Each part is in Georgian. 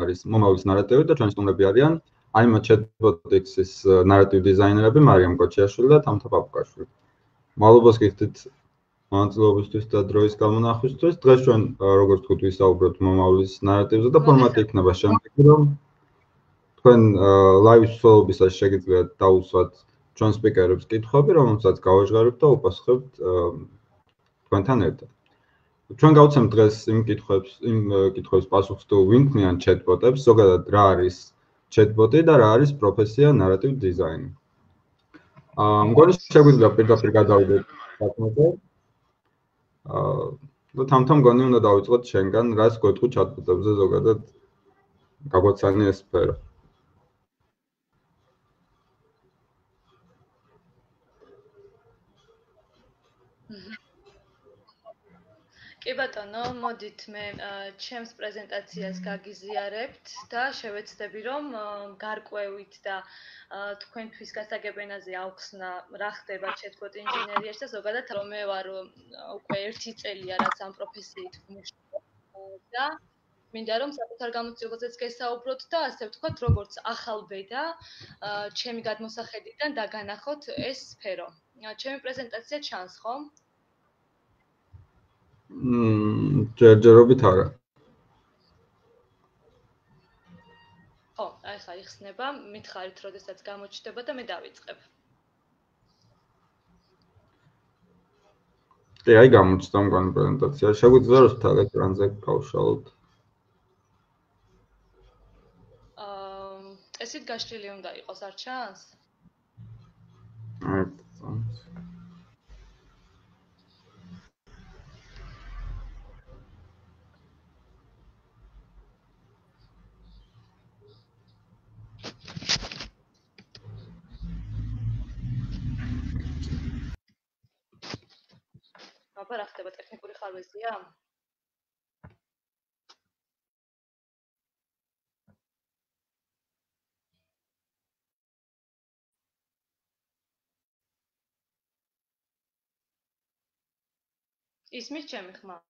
არის მომავლის ნარატივი და ჩვენი სტუმრები არიან აიმა Chatbot-X-ის ნარატივ დიზაინერები მარიამ კოჩიაშვილი და თამთა პაპუკაშვილი. მადლობას გიხდით მონაწილეობისთვის და დროის გამონახვისთვის. დღეს ჩვენ როგორც თქვით ვისაუბროთ მომავლის ნარატივზე და ფორმატი იქნება შემდეგი, რომ თქვენ ლაივის მსვლელობისას შეგიძლიათ დაუსვათ ჩვენ სპიკერებს კითხვები, რომელსაც გავაჟღერებთ და უპასუხებთ თქვენთან ერთად. ჩვენ გავცემთ დღეს იმ კითხვებს პასუხს თუ ვინ ქმნიან chatbot-ებს, ზოგადად რა არის chatbot-ი და რა არის პროფესია narrative design. მგონი შეგვიძლია პირდაპირ გადავიდეთ საკითხზე. და თამთა მგონი უნდა დავიწყოთ შენგან, რას გვეტყვი chatbot-ებზე ზოგადად გაგვაცანი ეს სფერო. კი ბატონო, მოდით მე ჩემს პრეზენტაციას გაგიზიარებთ და შევეცდები რომ გარკვევით და თქვენთვის გასაგებენაზე აუხსნა რა ხდება chatbot ინჟინერიაში და ზოგადად რომ მე ვარ უკვე 1 წელია რაც ამ პროფესიით ვმუშაობ და მინდა რომ საკუთარ გამოცდილებაზეც გესაუბროთ და ასე ვთქვათ როგორც ახალბედა ჩემი გადმოსახედიდან დაგანახოთ ეს სფერო. ჩემი პრეზენტაცია ჩანს ხომ? ჯერჯერობით არა. ხო, აი ხა იხსნება, მითხარით, როდესაც გამოჩნდება და მე დავიწყებ. კი, აი გამოჩნდა მგონი პრეზენტაცია. შეგვიძლია რომ თალ ეკრანზე გავშალოთ. ესეთ გაშლილი უნდა იყოს, არ ჩანს? აბა რა ხდება ტექნიკური ხარვეზია? ისმის ჩემი ხმა?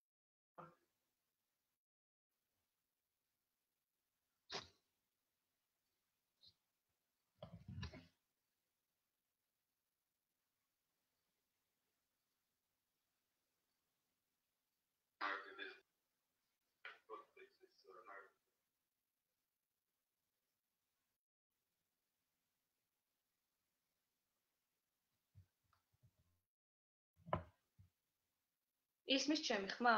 ისმის ჩემი ხმა?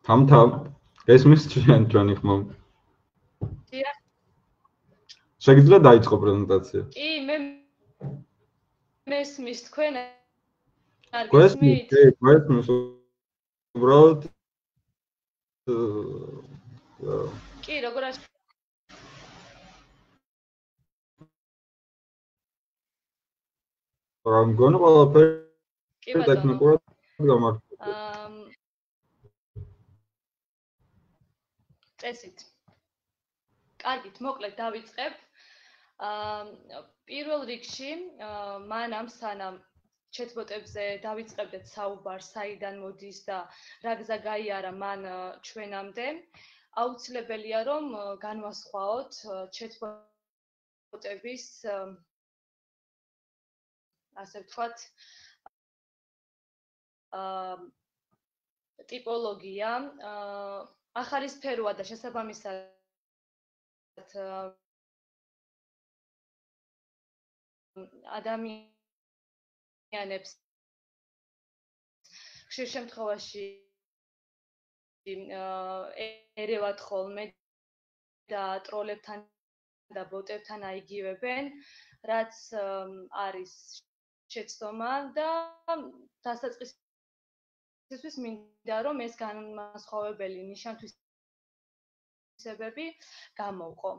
თამთა ესმის ჩვენი ხმა? დიახ. შეგიძლია დაიწყო პრეზენტაცია? კი, მე მესმის თქვენ არ გესმით? გვესმის უბრალოდ კი, როგორ არის? რა მგონი ყველაფერი ტექნიკურად გამართულია. წესით. კარგით, მოკლედ დავიწყებ. პირველ რიგში, მანამ სანამ chatbot-ებზე დავიწყებდეთ საუბარს, საიდან მოდის და რა გზა გაიარა მან ჩვენამდე, აუცილებელია რომ განვასხვაოთ chatbot-ების ასე ვთქვათ ტიპოლოგია, ახალი სფეროა და შესაბამისად ადამიანებს ხშირ შემთხვევაში ერევათ ხოლმე და ტროლებთან და ბოტებთან აიგივებენ, რაც არის შეცდომა და დასაწყისისთვის მინდა რომ ეს განმასხვავებელი ნიშან-თვისებები გამოვყო.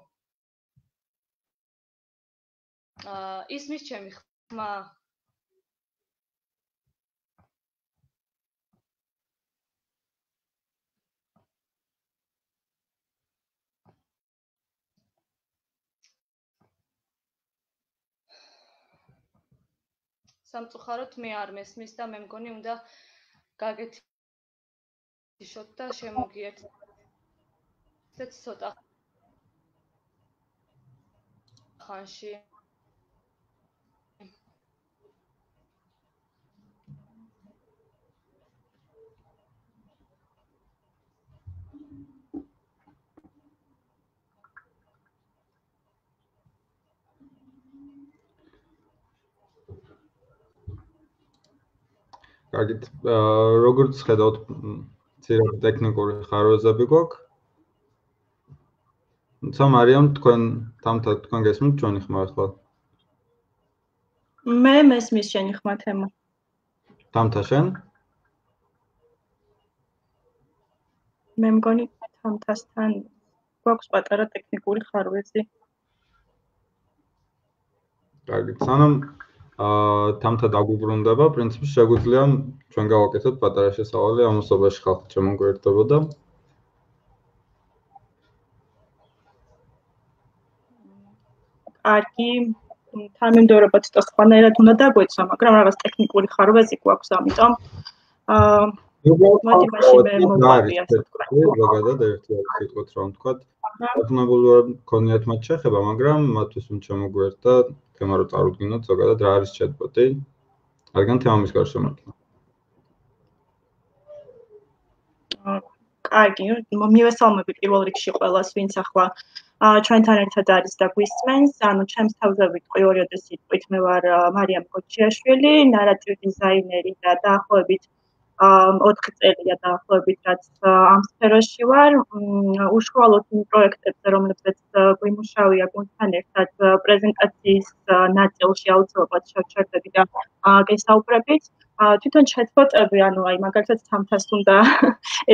ისმის ჩემი ხმა? სამწუხაროდ მე არ მესმის და მე მგონი უნდა გაგეთიშოთ და შემოგიერთდეთ ცოტა ხანში. კარგით, როგორც ხედავთ, ცირა ტექნიკური ხარვეზები გვაქვს. თუმცა მარიამ, თქვენ გესმით ჩვენი ხმა ახლა? მე მესმის შენი ხმა თემა. თამთა შენ? მე მგონი თამთასთან გვაქვს პატარა ტექნიკური ხარვეზი. კარგით, სანამ თამთა დაგვიბრუნდება, პრინციპში შეგვიძლია ჩვენ გავაკეთოთ პატარა შესავალი ამასობაში ხალხი შემოგვიერთდებოდა. კარგი, თანმიმდევრობა ცოტა სხვანაირად უნდა დაგვეცვა, მაგრამ რაღაც ტექნიკური ხარვეზი გვაქვს, ამიტომ მოდი მაშინ მე მოვიყვი ასე ვთქვათ. ზოგადად ერთი არის სიტყვით რომ ვთქვათ, დათმობილი არ მქონიათ მათ შეხება, მაგრამ მათთვის უნდა შემოგვიერთდა თემა რო წარუდგინოთ ზოგადად რა არის chatbot-ი, რადგან თემა მის გარშემო მართლა. კარგი, მივესალმები პირველ რიგში ყველას, ვინც ახლა ჩვენთან ერთად არის და გვისმენს. ანუ ჩემს თავზე ვიტყვი 2 სიტყვით, მე ვარ მარიამ კოჩიაშვილი, ნარატივ დიზაინერი და დაახლოებით 4 წელია დაახლოებით რაც ამ სფეროში ვარ. უშუალოდ იმ პროექტებზე, რომლებზეც გვიმუშავია გუნდთან ერთად პრეზენტაციის ნაწილში აუცილებლად შევჩერდები და გესაუბრებით. თვითონ chatbot-ები, ანუ აი მაგალითად თამთას უნდა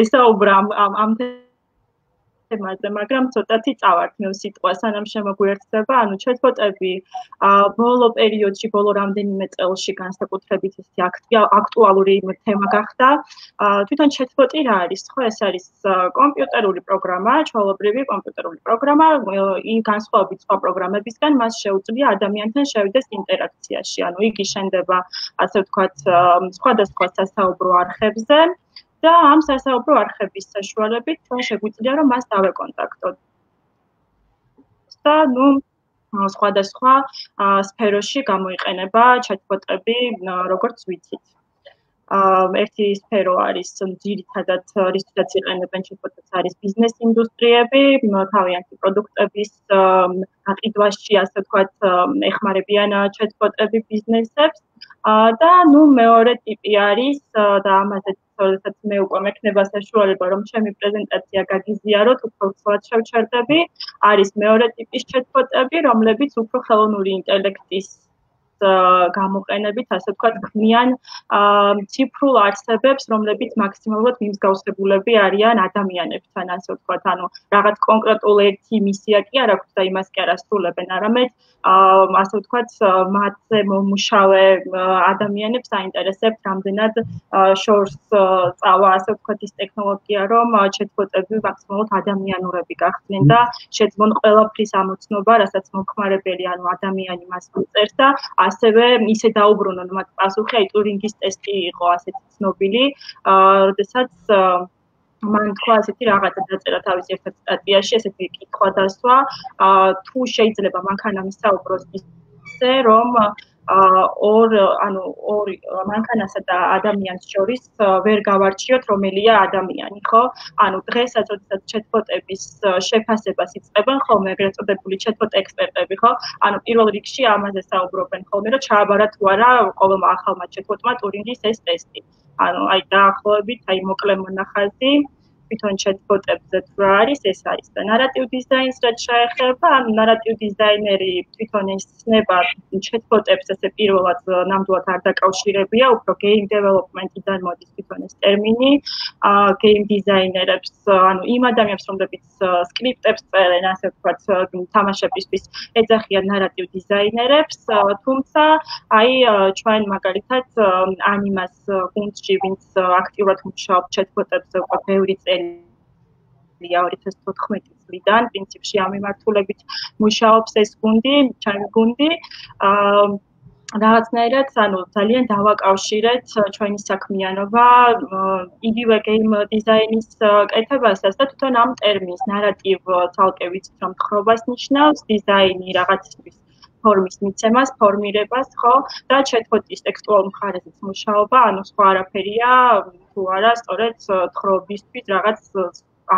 ესაუბრა ამ თემაზე, მაგრამ ცოტათი წავართ მე სიტყვა სანამ შემოგვიერთდება. ანუ chatbot-ები ბოლო პერიოდში, ბოლო რამდენიმე წელში განსაკუთრებით აქტუალური თემა გახდა. თვითონ chatbot-ი რა არის? ხო, ეს არის კომპიუტერული პროგრამა, ჩვეულებრივი კომპიუტერული პროგრამა, განსხვავებით სხვა პროგრამებისგან, მას შეუძლია ადამიანთან შევიდეს ინტერაქციაში. ანუ იგი შენდება, ასე ვთქვათ, სხვადასხვა სასაუბრო არხებზე. და ამ სასაუბრო არხების საშუალებით ჩვენ შეგვიძლია რომ მას დავეკონტაქტოთ. და სხვადასხვა სფეროში გამოიყენება chatbot-ები, როგორც ვიცით. ერთი სფერო არის ძირითადად რისთვისაც იყენებენ chatbot-ებს არის ბიზნეს ინდუსტრიები, თავიანთი პროდუქტების გაყიდვაში, ასე ვთქვათ, ეხმარებიან chatbot-ები ბიზნესებს. და მეორე ტიპი არის და ამაზე როდესაც მე უკვე მექნება საშუალება რომ ჩემი პრეზენტაცია გაგიზიაროთ, უფრო ცუდად შევჩერდები, არის მეორე ტიპის chatbot-ები, რომლებიც უფრო ხელოვნური ინტელექტის გამოყენებით, ასე ვთქვათ, ქმნიან ციფრულ არხებს, რომლებიც მაქსიმალურად მიმსგავსებულები არიან ადამიანებთან, ასე ვთქვათ, ანუ რაღაც კონკრეტულ ერთი მისია კი არ აქვს და იმას კი არ ასრულებენ, არამედ ასე ვთქვათ, მათზე მომუშავე ადამიანებს აინტერესებთ რამდენად შორს წავა, ასე ვთქვათ, ის ტექნოლოგია, რომ chatbot-ები მაქსიმალურად ადამიანურები გახდნენ და შეძლონ ყველაფრის ამოცნობა, რასაც მომხმარებელი, ანუ ადამიანი მას უწერს და ასევე ისე დაუბრუნონ მათ პასუხი, აი ტურინგის ტესტი იყო ასეთი ცნობილი, როდესაც მან თქვა ასეთი რაღაცა დაწერა თავის ერთ-ერთ სტატიაში, ესეთი კითხვა დასვა, თუ შეიძლება მანქანა მისაუბროს ისე, რომ ორი მანქანასა და ადამიანს შორის ვერ გავარჩიოთ რომელია ადამიანი, ხო? ანუ დღესაც როდესაც chatbot-ების შეფასებას იწყებენ ხოლმე ეგრეთ წოდებული chatbot ექსპერტები, ხო? ანუ პირველ რიგში ამაზე საუბრობენ ხოლმე, რომ ჩააბარა თუ არა ყოველმა ახალმა chatbot-მა ტურინგის ეს ტესტი. ანუ აი დაახლოებით აი მოკლე მონახაზი თვითონ chatbot-ებზე რა არის, ეს არის და ნარატივ დიზაინს რაც შეეხება, ანუ ნარატივ დიზაინერი თვითონ ესწნება chatbot-ებს ესე პირველად ნამდვილად არ დაკავშირებია, უფრო game development-დან მოდის თვითონ ეს ტერმინი. game დიზაინერებს, ანუ იმ ადამიანებს, რომლებიც სკრიპტებს წერენ, ასე ვთქვათ, თამაშებისთვის ეძახიან ნარატივ დიზაინერებს, თუმცა აი ჩვენ მაგალითად ანიმას გუნდში, ვინც აქტიურად მუშაობს chatbot-ებზე უკვე ბევრი წელი 2014 წლიდან, პრინციპში ამ მიმართულებით მუშაობს ეს გუნდი, ჩემი გუნდი. რაღაცნაირად, ძალიან დავაკავშირეთ ჩვენი საქმიანობა იგივე game design-ის კეთებასაც და თვითონ ამ ტერმინს narrative ცალკე ვიცით, რომ თხრობას ნიშნავს, დიზაინი რაღაცის ფორმის მიცემას, ფორმირებას, ხო? და chatbot-ის ტექსტუალურ მხარეზეც მუშაობა, სხვა არაფერია, თუ არა, სწორედ თხრობისთვის რაღაც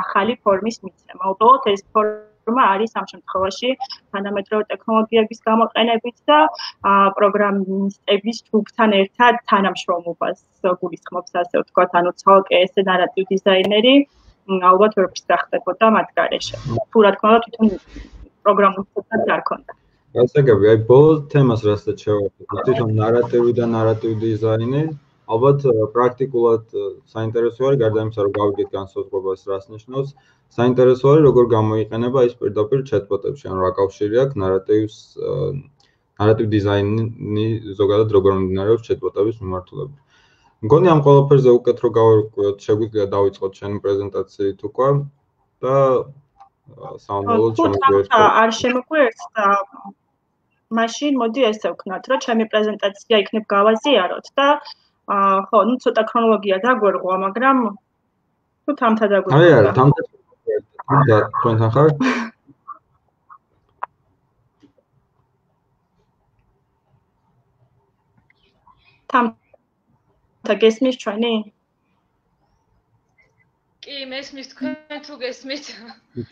ახალი ფორმის მიცემა. უბრალოდ ეს ფორმა არის ამ შემთხვევაში თანამედროვე ტექნოლოგიების გამოყენებით და პროგრამისტების ჯგუფთან ერთად თანამშრომლობას გულისხმობს, ასე ვთქვათ, ცალკე ესე narrative designer-ი ალბათ ვერ გახდებოდა მათ გარეშე. თუ რა თქმა უნდა, თვითონ პროგრამისტებსაც არ ქონდა. გასაგები, აი ბოლოს თემას რასაც შევეხეთ, თვითონ narrative და narrative design-ი ალბათ პრაქტიკულად საინტერესო არის, გარდა იმისა, რომ გავიგეთ განსაზღვრებას რას ნიშნავს, საინტერესო არის, როგორ გამოიყენება ის პირდაპირ chatbot-ებში, ანუ რა კავშირი აქვს narrative design-ი ზოგადად როგორ მიმდინარეობს chatbot-ების მიმართულებით. მგონი ამ ყველაფერზე უკეთ რო გავარკვიოთ, შეგვიძლია დავიწყოთ ჩემი პრეზენტაციით უკვე და სამომავლოდ შემოგვიერთოთ. არ შემოგვიერთდა. მაშინ მოდი ესე ვქნათ, რომ ჩემი პრეზენტაცია იქნებ გავაზიაროთ და ხო, ცოტა ქრონოლოგია დაგვერღვა, მაგრამ თუ თამთა დაგვერღვა. აი, თამთა თქვენთან ხარ? თამთა გესმის ჩვენი? კი, მესმის თქვენ თუ გესმით?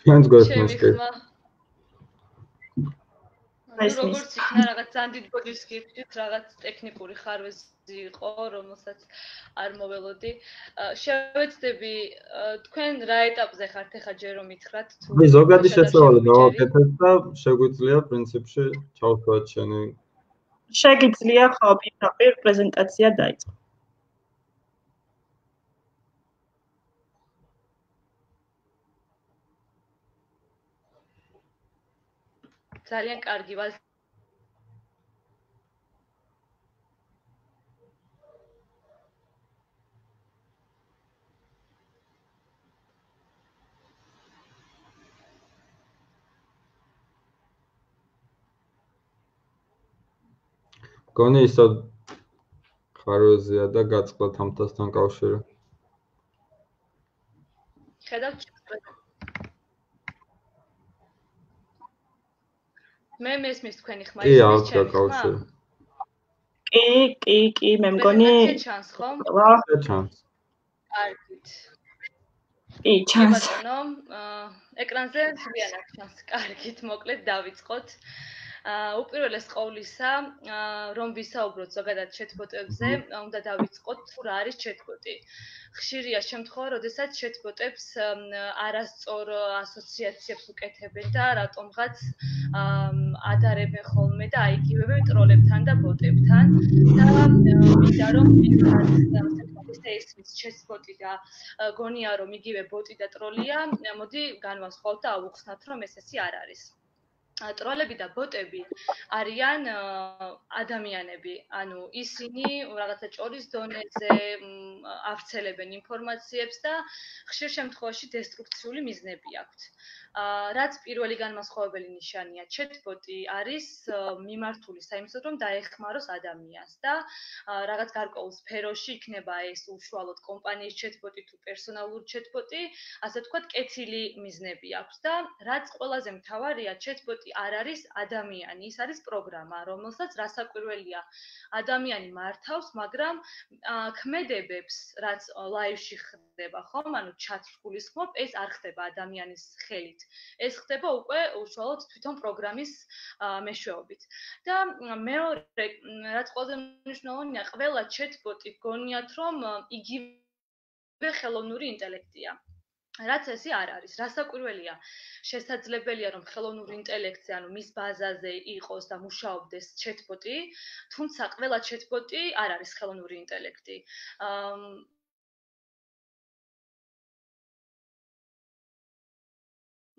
თქვენს გესმის კი. როგორც იქნა რაღაც ძალიან დიდ ბოდიშს გიხდით, რაღაც ტექნიკური ხარვეზი იყო, რომელსაც არ მოველოდი. შევეცდები თქვენ რა ეტაპზე ხართ ახლა ჯერ რომ მითხრათ თუ ზოგადი შესავალი გავაკეთეთ და შეგვიძლია პრინციპში ჩავთვალოთ შენი. შეგიძლია ხო პირდაპირ პრეზენტაცია დაიწყო. ძალიან კარგი ვაზ გონი ისო ხარვეზია და გაწყდა თამთასთან კავშირი. ხედავთ მე მესმის თქვენი ხმა ის ჩემი ხმა? კი, მე მგონი ჩანს ხო? ჩანს. კარგით. კი, ჩანს. ეკრანზე ზიანად ჩანს. კარგით, მოკლედ დავიწყოთ. უპირველეს ყოვლისა, რომ ვისაუბროთ ზოგადად chatbot-ებზე, უნდა დავიწყოთ თუ რა არის chatbot-ი. ხშირია შემთხვევა, როდესაც chatbot-ებს არასწორ ასოციაციებს უკეთებენ და რატომღაც ადარებენ ხოლმე და აიგივებენ ტროლებთან და ბოტებთან და მინდა რომ ეს chatbot-ი და გონია რომ იგივე ბოტი და ტროლია, მოდი განვასხვაოთ და ავუხსნათ რომ ესეთი არ არის. ტროლები და ბოტები არიან ადამიანები, ანუ ისინი რაღაცა ჭოლის დონეზე ავრცელებენ ინფორმაციებს და ხშირ შემთხვევაში დესტრუქციული მიზნები აქვთ. რაც პირველი განმასხვავებელი ნიშანია, chatbot-ი არის მიმართული საიმედოდ, რომ დაეხმაროს ადამიანს და რაღაც გარკვეულ სფეროში იქნება ეს უშუალოდ კომპანიის chatbot-ი თუ პერსონალური chatbot-ი, ასე ვთქვათ, კეთილი მიზნები აქვს და რაც ყველაზე მთავარია, chatbot-ი არ არის ადამიანი, ის არის პროგრამა, რომელსაც რასაკვირველია ადამიანი მართავს, მაგრამ ქმედებებს, რაც ლაივში ხდება, ხომ, ანუ ჩატს გულისხმობ, ეს არ ხდება ადამიანის ხელით. ეს ხდება უკვე უშუალოდ თვითონ პროგრამის მეშვეობით. და მეორე, რაც ყველაზე მნიშვნელოვანია, ყველა chatbot-ი გონიათ, რომ იგივე ხელოვნური ინტელექტია. რაც ესე არ არის, რასაკვირველია, შესაძლებელია რომ ხელოვნური ინტელექტი, ანუ მის ბაზაზე იყოს და მუშაობდეს chatbot-ი, თუმცა ყველა chatbot-ი არ არის ხელოვნური ინტელექტი.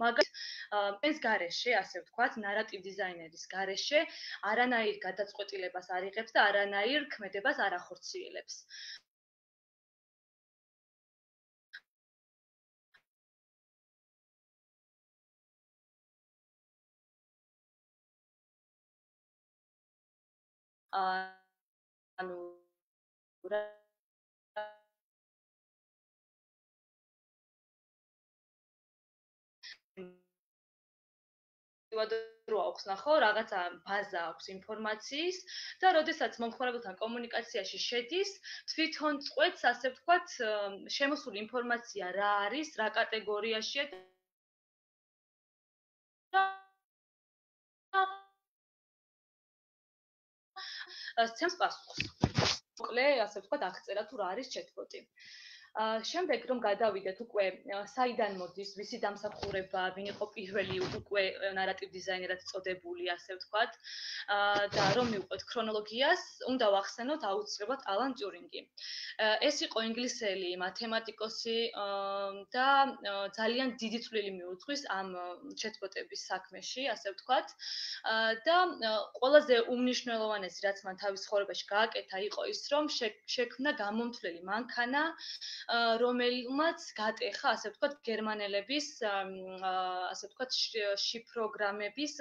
მაგრამ ეს გარეშე, ასე ვთქვათ, narrative designer-ის გარეშე არანაირ გადაწყვეტილებას არ იღებს და არანაირ ქმედებას არ ახორციელებს. ანუ რო აქვს ნახო, რაღაცა ბაზა აქვს ინფორმაციის და როდესაც მომხმარებელთან კომუნიკაციაში შედის, თვითონ წყვეტს, ასე ვთქვათ, შემოსული ინფორმაცია რა არის, რა კატეგორიაშია და სცემს პასუხს. მოკლე, ასე ვთქვათ, აღწერა თუ რა არის chatbot-ი. შემდეგ რომ გადავიდეთ უკვე საიდან მოდის, ვისი დამსახურება, ვინ იყო პირველი უკვე ნარატივ დიზაინერად წოდებული, ასე ვთქვათ, და რომ მივყვეთ ქრონოლოგიას, უნდა ვახსენოთ აუცილებლად ალან ტიურინგი. ეს იყო ინგლისელი მათემატიკოსი და ძალიან დიდი წვლილი მიუძღვის ამ chatbot-ების საქმეში, ასე ვთქვათ. და ყველაზე უმნიშვნელოვანესი, რაც მან თავის ცხოვრებაში გააკეთა, იყო ის, რომ შექმნა გამომთვლელი მანქანა, რომელმაც გატეხა, ასე ვთქვათ, გერმანელების, ასე ვთქვათ, შიფროგრამების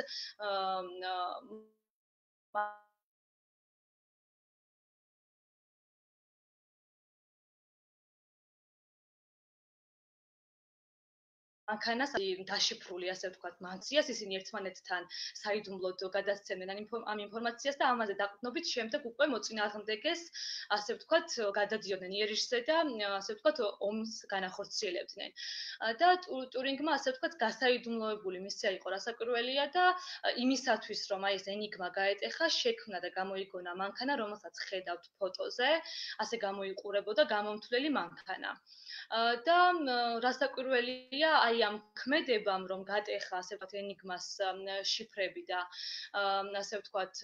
მანქანას დაშიფრული, ასე ვთქვათ, მანქანას ისინი ერთმანეთთან საიდუმლოდ გადასცემდნენ ამ ინფორმაციას და ამაზე დაყრდნობით შემდეგ უკვე მოწინააღმდეგეს, ასე ვთქვათ, გადადიოდნენ იერიშზე და ასე ვთქვათ, ომს განახორციელებდნენ. და ტურინგმა, ასე ვთქვათ, გასაიდუმლოებული მისია იყო რასაკვირველია და იმისათვის, რომ აი ეს ენიგმა გაეტეხა, შექმნა და გამოიგონა მანქანა, რომელსაც ხედავთ ფოტოზე, ასე გამოიყურებოდა გამომთვლელი მანქანა. და რასაკვირველია, აი ამ ქმედებამ, რომ გატეხა, ასე ვთქვათ, ენიგმას შიფრები და ასე ვთქვათ,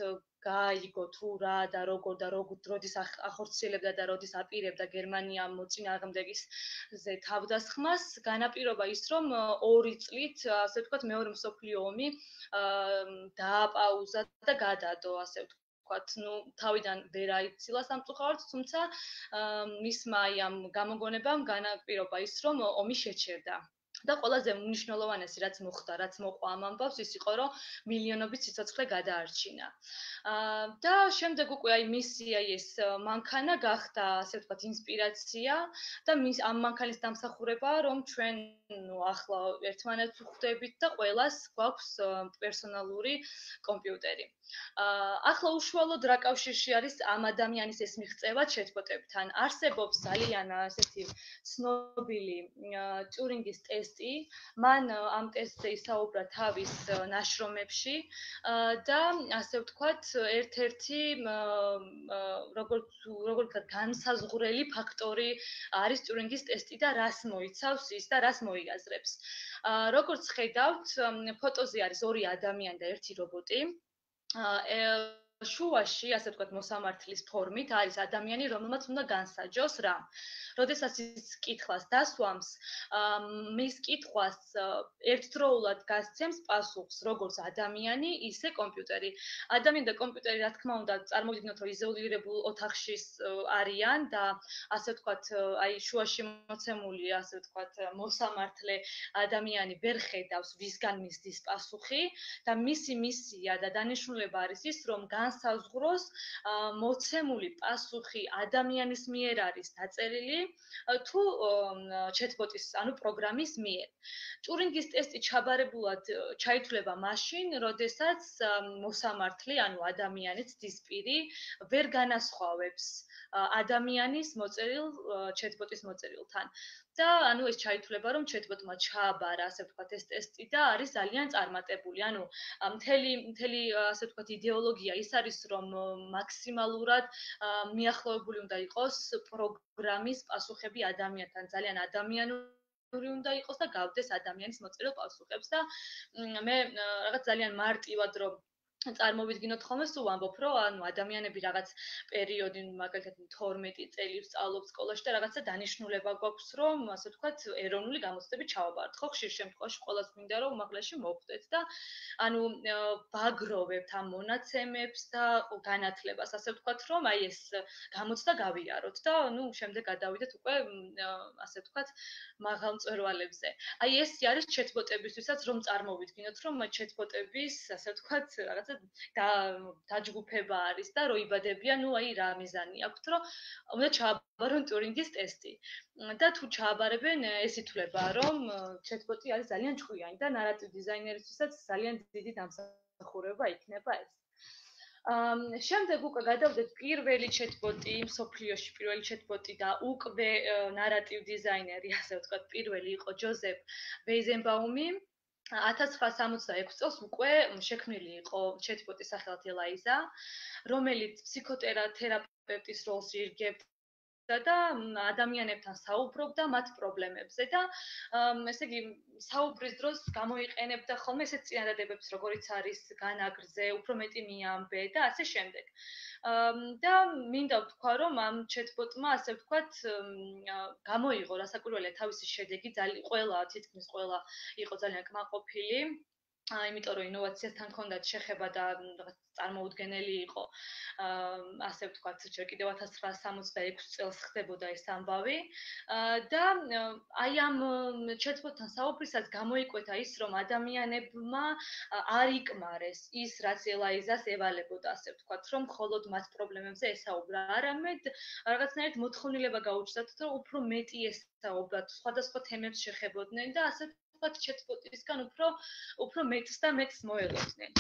გაიგო თუ რა და როდის ახორციელებდა და როდის აპირებდა გერმანია მოწინააღმდეგეზე თავდასხმას, განაპირობა ის, რომ 2 წლით, ასე ვთქვათ, მეორე მსოფლიო ომი დააპაუზა და გადადო, ასე ვთქვათ, თავიდან ვერ აიცილა სამწუხაროდ, თუმცა მისმა ამ გამოგონებამ განაპირობა ის, რომ ომი შეჩერდა. და ყველაზე მნიშვნელოვანესი, რაც მოხდა, რაც მოყვა ამ ამბავს, ის იყო, რომ მილიონობით სიცოცხლე გადაარჩინა. და შემდეგ უკვე აი მისი აი ეს მანქანა გახდა, ასე ვთქვათ, ინსპირაცია და ამ მანქანის დამსახურება, რომ ჩვენ ახლა ერთმანეთს ვხვდებით და ყველას გვაქვს პერსონალური კომპიუტერი. ახლა უშუალოდ რა კავშირში არის ამ ადამიანის ეს მიღწევა chatbot-ებთან? არსებობს ძალიან ასეთი ცნობილი ტიურინგის ტესტი, მან ამ ტესტზე ისაუბრა თავის ნაშრომებში და ასე ვთქვათ, ერთ-ერთი როგორც განსაზღვრელი ფაქტორი არის ტიურინგის ტესტი და რას მოიცავს ის და რას მოიაზრებს. როგორც ხედავთ, ფოტოზე არის 2 ადამიანი და 1 რობოტი. შუაში, ასე ვთქვათ, მოსამართლის ფორმით არის ადამიანი, რომელმაც უნდა განსაჯოს რა. როდესაც ის კითხვას დასვამს, მის კითხვას ერთდროულად გასცემს პასუხს, როგორც ადამიანი, ისე კომპიუტერი. ადამიანი და კომპიუტერი, რა თქმა უნდა, წარმოვიდგინოთ, რომ იზოლირებულ ოთახში არიან და ასე ვთქვათ, აი შუაში მოცემული, ასე ვთქვათ, მოსამართლე ადამიანი ვერ ხედავს, ვისგან მისდის პასუხი და მისი მისია და დანიშნულება არის ის, რომ განსაზღვროს მოცემული პასუხი ადამიანის მიერ არის დაწერილი თუ chatbot-ის, ანუ პროგრამის მიერ. ტურინგის ტესტი ჩაბარებულად ჩაითვლება მაშინ, როდესაც მოსამართლე, ანუ ადამიანი ცდის პირი ვერ განასხვავებს ადამიანის მოწერილ chatbot-ის მოწერილთან. და ანუ ეს ჩაითვლება, რომ chatbot-მა ჩააბარა, ასე ვთქვათ, ეს ტესტი და არის ძალიან წარმატებული. ანუ მთელი ასე ვთქვათ, იდეოლოგია ის არის, რომ მაქსიმალურად მიახლოებული უნდა იყოს პროგრამის პასუხები ადამიანთან, ძალიან ადამიანური უნდა იყოს და გავდეს ადამიანის მოწერილ პასუხებს და მე რაღაც ძალიან მარტივად რომ წარმოვიდგინოთ ხოლმე, სულ ვამბობ, რომ ანუ ადამიანები რაღაც პერიოდი, მაგალითად 12 წელი ვსწავლობ სკოლაში და რაღაცა დანიშნულება გვაქვს, რომ ასე ვთქვათ, ეროვნული გამოცდები ჩავაბართ. ხო, ხშირ შემთხვევაში ყოველს მინდა რომ უმაღლესში მოვხვდეთ და ანუ ვაგროვებთ ამ მონაცემებს და განათლებას, ასე ვთქვათ, რომ აი ეს გამოცდა გავიაროთ და ნუ შემდეგ გადავიდეთ უკვე ასე ვთქვათ, მაღალ მწვერვალებზე. აი ეს არის chatbot-ებისთვისაც რომ წარმოვიდგინოთ, რომ chatbot-ების, ასე ვთქვათ, რაღაც რაღაცა დაჯგუფება არის და რო იბადებიან, აი რა მიზანი აქვთ, რომ უნდა ჩააბარონ ტურინგის ტესტი. და თუ ჩააბარებენ, ეს ითვლება, რომ chatbot-ი არის ძალიან ჭკვიანი და narrative designer-ისთვისაც ძალიან დიდი დამსახურება იქნება ეს. შემდეგ უკვე გადავდეთ პირველი chatbot-ი, მსოფლიოში პირველი chatbot-ი და უკვე narrative designer-ი, ასე ვთქვათ, პირველი იყო ჯოზეფ ვეიზენბაუმი. 1966 წელს უკვე შექმნილი იყო chatbot-ი სახელად ელაიზა, რომელიც ფსიქოთერაპევტის როლს ირგებდა და ადამიანებთან საუბრობდა მათ პრობლემებზე და ესე იგი საუბრის დროს გამოიყენებდა ხოლმე ესეთ წინადადებებს, როგორიც არის განაგრძე, უფრო მეტი მიამბე და ასე შემდეგ. და მინდა ვთქვა, რომ ამ chatbot-მა, ასე ვთქვათ, გამოიღო რასაკვირველია თავისი შედეგი, თითქმის ყველა იყო ძალიან კმაყოფილი. იმიტომ რომ ინოვაციასთან ჰქონდათ შეხება და წარმოუდგენელი იყო, ასე ვთქვათ, ჯერ კიდევ 1966 წელს ხდებოდა ეს ამბავი და აი ამ chatbot-თან საუბრისას გამოიკვეთა ის, რომ ადამიანებმა არ იკმარეს ის, რაც ელაიზას ევალებოდა, ასე ვთქვათ, რომ მხოლოდ მათ პრობლემებზე ესაუბრა, არამედ რაღაცნაირად მოთხოვნილება გაუჩნდათ, რომ უფრო მეტი ესაუბრათ, სხვადასხვა თემებს შეხებოდნენ და ასე chatbot-ისგან უფრო მეტს და მეტს მოელოდნენ.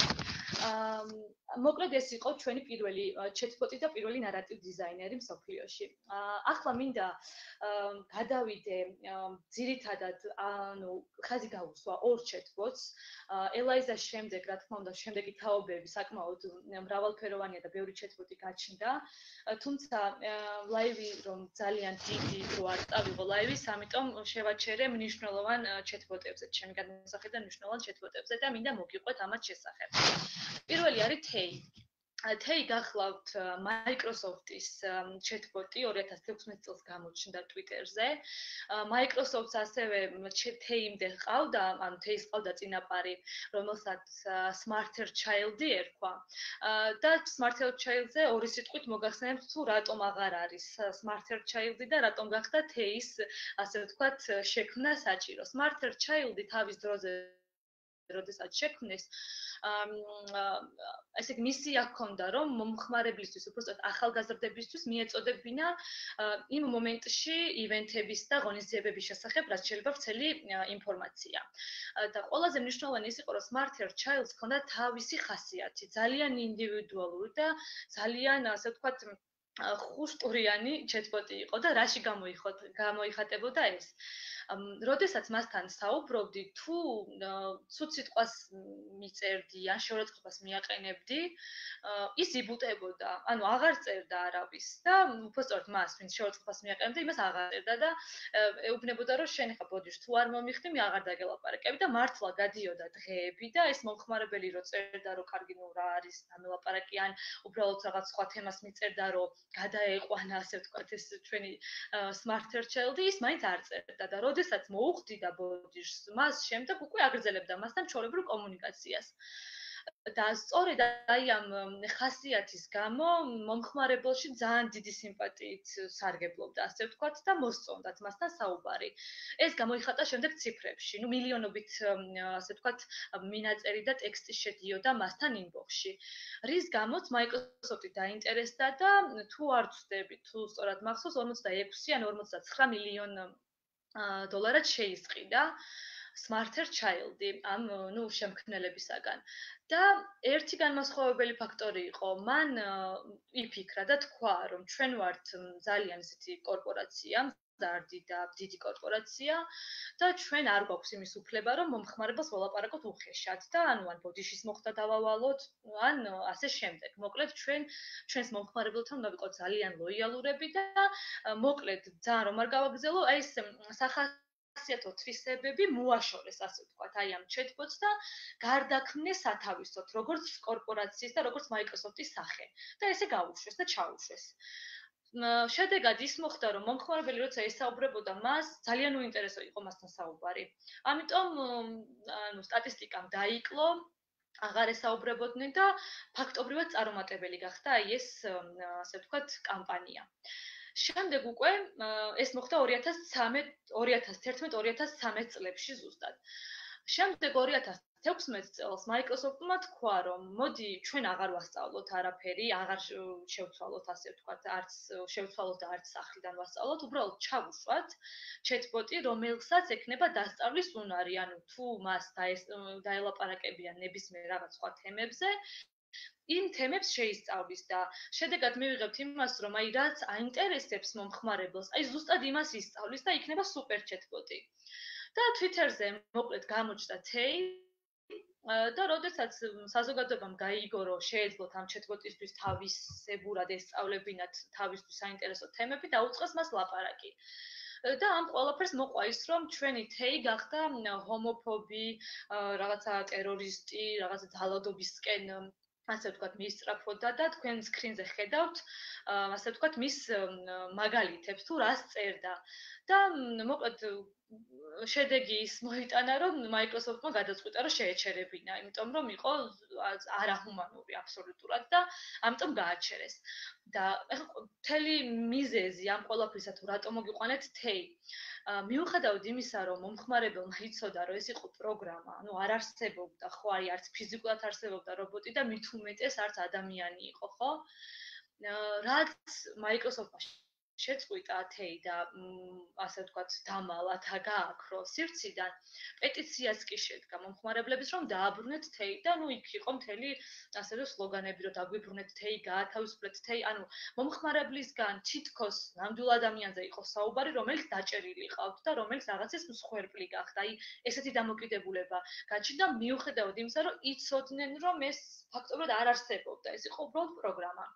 მოკლედ ეს იყო ჩვენი პირველი chatbot-ი და პირველი narrative designer-ი მსოფლიოში. ახლა მინდა გადავიდე ძირითადად, ხაზი გავუსვა ორ chatbot-ს. ელაიზას შემდეგ, რა თქმა უნდა, შემდეგი თაობები საკმაოდ მრავალფეროვანია და ბევრი chatbot-ი გაჩნდა. თუმცა ლაივი რომ ძალიან დიდი რო არ წავიღო ლაივის, ამიტომ შევაჩერე მნიშვნელოვან chatbot-ებზე, ჩემი გადმოსახედიდან მნიშვნელოვან chatbot-ებზე და მინდა მოგიყვეთ ამათ შესახებ. პირველი არის Tay. Tay გახლავთ Microsoft-ის chatbot-ი 2016 წელს გამოჩნდა Twitter-ზე. Microsoft-ს ასევე Tay-მდე ყავდა, ანუ Tay-ს ყავდა წინაპარი, რომელსაც Smarter Child-ი ერქვა. და Smarter Child-ზე ორი სიტყვით მოგახსენებთ თუ რატომ აღარ არის Smarter Child-ი და რატომ გახდა Tay-ს, ასე ვთქვათ, შექმნა საჭირო. Smarter Child-ი თავის დროზე როდესაც შექმნეს, ესე იგი მისია ჰქონდა, რომ მომხმარებლისთვის, უბრალოდ ახალგაზრდებისთვის მიეწოდებინა იმ მომენტში ივენთების და ღონისძიებების შესახებ, რაც შეიძლება ვრცელი ინფორმაცია. და ყველაზე მნიშვნელოვანი ის იყო, რომ Smarter Child-ს ჰქონდა თავისი ხასიათი, ძალიან ინდივიდუალური და ძალიან, ასე ვთქვათ, ხუშტურიანი chatbot-ი იყო და რაში გამოიხატებოდა ეს. როდესაც მასთან საუბრობდი, თუ ცუდ სიტყვას მიწერდი ან შეურაცხყოფას მიაყენებდი, ის იბუტებოდა, ანუ აღარ წერდა არავის და უბრალოდ მას, ვინც შეურაცხყოფას მიაყენებდა, იმას აღარ წერდა და ეუბნებოდა, რომ შენ ხა ბოდიშ თუ არ მომიხდი, მე აღარ დაგელაპარაკები და მართლა გადიოდა დღეები და ეს მომხმარებელი რო წერდა, რომ კარგი ნუ რა არის დამელაპარაკი ან უბრალოდ რაღაც სხვა თემას მიწერდა, რომ გადაეყვანა, ასე ვთქვათ, ეს ჩვენი Smarter Child-ი, ის მაინც არ წერდა და როდესაც მოუხდიდა ბოდიშს, მას შემდეგ უკვე აგრძელებდა მასთან ჩვეულებრივ კომუნიკაციას. და სწორედ აი ამ ხასიათის გამო მომხმარებელში ძალიან დიდი სიმპათიით სარგებლობდა, ასე ვთქვათ, და მოსწონდათ მასთან საუბარი. ეს გამოიხატა შემდეგ ციფრებში, ნუ მილიონობით, ასე ვთქვათ, მინაწერი და ტექსტი შედიოდა მასთან inbox-ში. რის გამოც Microsoft-ი დაინტერესდა და თუ არ ვცდები, თუ სწორად მახსოვს, 46 ან 59 მილიონ დოლარად შეისყიდა Smarter Child-ი ამ შემქმნელებისაგან. და ერთი განმასხვავებელი ფაქტორი იყო, მან იფიქრა და თქვა, რომ ჩვენ ვართ ძალიან ისეთი კორპორაცია, მზარდი და დიდი კორპორაცია და ჩვენ არ გვაქვს იმის უფლება, რომ მომხმარებელს ველაპარაკოთ უხეშად და ანუ ან ბოდიშის მოხდა დავავალოთ, ან ასე შემდეგ. მოკლედ ჩვენს მომხმარებელთან უნდა ვიყოთ ძალიან ლოიალურები და მოკლედ ძალიან რომ არ გავაგზელო, აი ეს სახასიათო თვისებები მოაშორეს, ასე ვთქვათ, აი ამ chatbot-ს და გარდაქმნეს სათავისოდ, როგორც კორპორაციის და როგორც Microsoft-ის სახე. და ესე გაუშვეს და ჩაუშვეს. შედეგად ის მოხდა, რომ მომხმარებელი როცა ესაუბრებოდა მას, ძალიან უინტერესო იყო მასთან საუბარი. ამიტომ სტატისტიკამ დაიკლო, აღარ ესაუბრებოდნენ და ფაქტობრივად წარუმატებელი გახდა აი ეს, ასე ვთქვათ, კამპანია. შემდეგ უკვე ეს მოხდა 2011-2013 წლებში ზუსტად. შემდეგ 16 წელს Microsoft-მა თქვა, რომ მოდი ჩვენ აღარ ვასწავლოთ არაფერი, აღარ შევცვალოთ, ასე ვთქვათ, არც შევცვალოთ და არც სახლიდან ვასწავლოთ, უბრალოდ ჩავუშვათ chatbot-ი, რომელსაც ექნება დასწავლის უნარი, ანუ თუ მას დაელაპარაკებიან ნებისმიერ რაღაც სხვა თემებზე, იმ თემებს შეისწავლის და შედეგად მივიღებთ იმას, რომ აი რაც აინტერესებს მომხმარებელს, აი ზუსტად იმას ისწავლის და იქნება super chatbot-ი. და Twitter-ზე მოკლედ გამოჩნდა Tay და როდესაც საზოგადოებამ გაიგო, რომ შეეძლოთ ამ chatbot-ისთვის თავისებურად ესწავლებინათ თავისთვის საინტერესო თემები, დაუწყეს მას ლაპარაკი. და ამ ყველაფერს მოყვა ის, რომ ჩვენი Tay გახდა ჰომოფობი, რაღაცა ტერორისტი, რაღაცა ძალადობისკენ ასე ვთქვათ, მიისწრაფოდა და თქვენ სკრინზე ხედავთ, ასე ვთქვათ, მის მაგალითებს თუ რას წერდა. და მოკლედ შედეგი ის მოიტანა, რომ Microsoft-მა გადაწყვიტა, რომ შეეჩერებინა, იმიტომ რომ იყო არაჰუმანური აბსოლუტურად და ამიტომ გააჩერეს. და ეხლა მთელი მიზეზი ამ ყველაფრისა თუ რატომ მოგიყვანეთ Tay. მიუხედავად იმისა, რომ მომხმარებელმა იცოდა, რომ ეს იყო პროგრამა, ანუ არ არსებობდა, ხო, არც ფიზიკურად არსებობდა რობოტი და მით უმეტეს არც ადამიანი იყო, ხო? რაც Microsoft-მა შეწყვიტა Tay და ასე ვთქვათ, დამალა და გააქრო სივრციდან, პეტიციაც კი შედგა მომხმარებლების, რომ დააბრუნეთ Tay და ნუ იქ იყო მთელი ასე რომ სლოგანები, რომ დაგვიბრუნეთ Tay, გაათავისუფლეთ Tay, ანუ მომხმარებლისგან თითქოს ნამდვილ ადამიანზე იყო საუბარი, რომელიც დაჭერილი ყავთ და რომელიც რაღაცის მსხვერპლი გახდა. აი, ესეთი დამოკიდებულება გაჩნდა მიუხედავად იმისა, რომ იცოდნენ, რომ ეს ფაქტობრივად არ არსებობდა, ეს იყო უბრალოდ პროგრამა.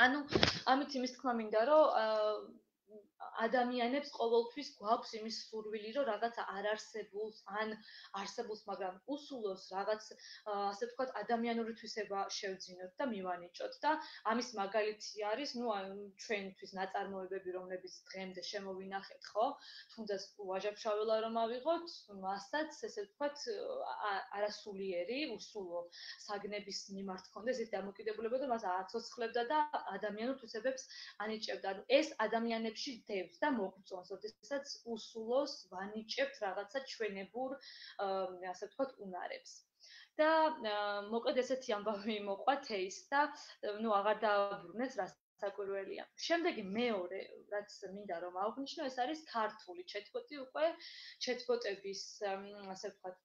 ანუ ამით იმის თქმა მინდა, რომ ადამიანებს ყოველთვის გვაქვს იმის სურვილი, რომ რაღაცა არ არსებულს, ან არსებულს, მაგრამ უსულოს რაღაც, ასე ვთქვათ, ადამიანური თვისება შევძინოთ და მივანიჭოთ და ამის მაგალითი არის, ნუ ჩვენთვის ნაწარმოებები, რომლებიც დღემდე შემოვინახეთ, ხო? თუნდაც ვაჟა-ფშაველა რომ ავიღოთ, მასაც, ესე ვთქვათ, არასულიერი, უსულო საგნების მიმართ ჰქონდა ესეთი დამოკიდებულება და მას აცოცხლებდა და ადამიანურ თვისებებს ანიჭებდა. ანუ ეს ადამიანებში დევს და მოგწონს, როდესაც უსულოს ვანიჭებთ რაღაცა ჩვენებურ, ასე ვთქვათ, უნარებს. და მოკლედ ესეთი ამბავი მოყვა Tay-ს და ნუ აღარ დააბრუნეს, რაც საკვირველია. შემდეგი მეორე, რაც მინდა რომ აღვნიშნო, ეს არის ქართული chatbot-ი, უკვე chatbot-ების, ასე ვთქვათ,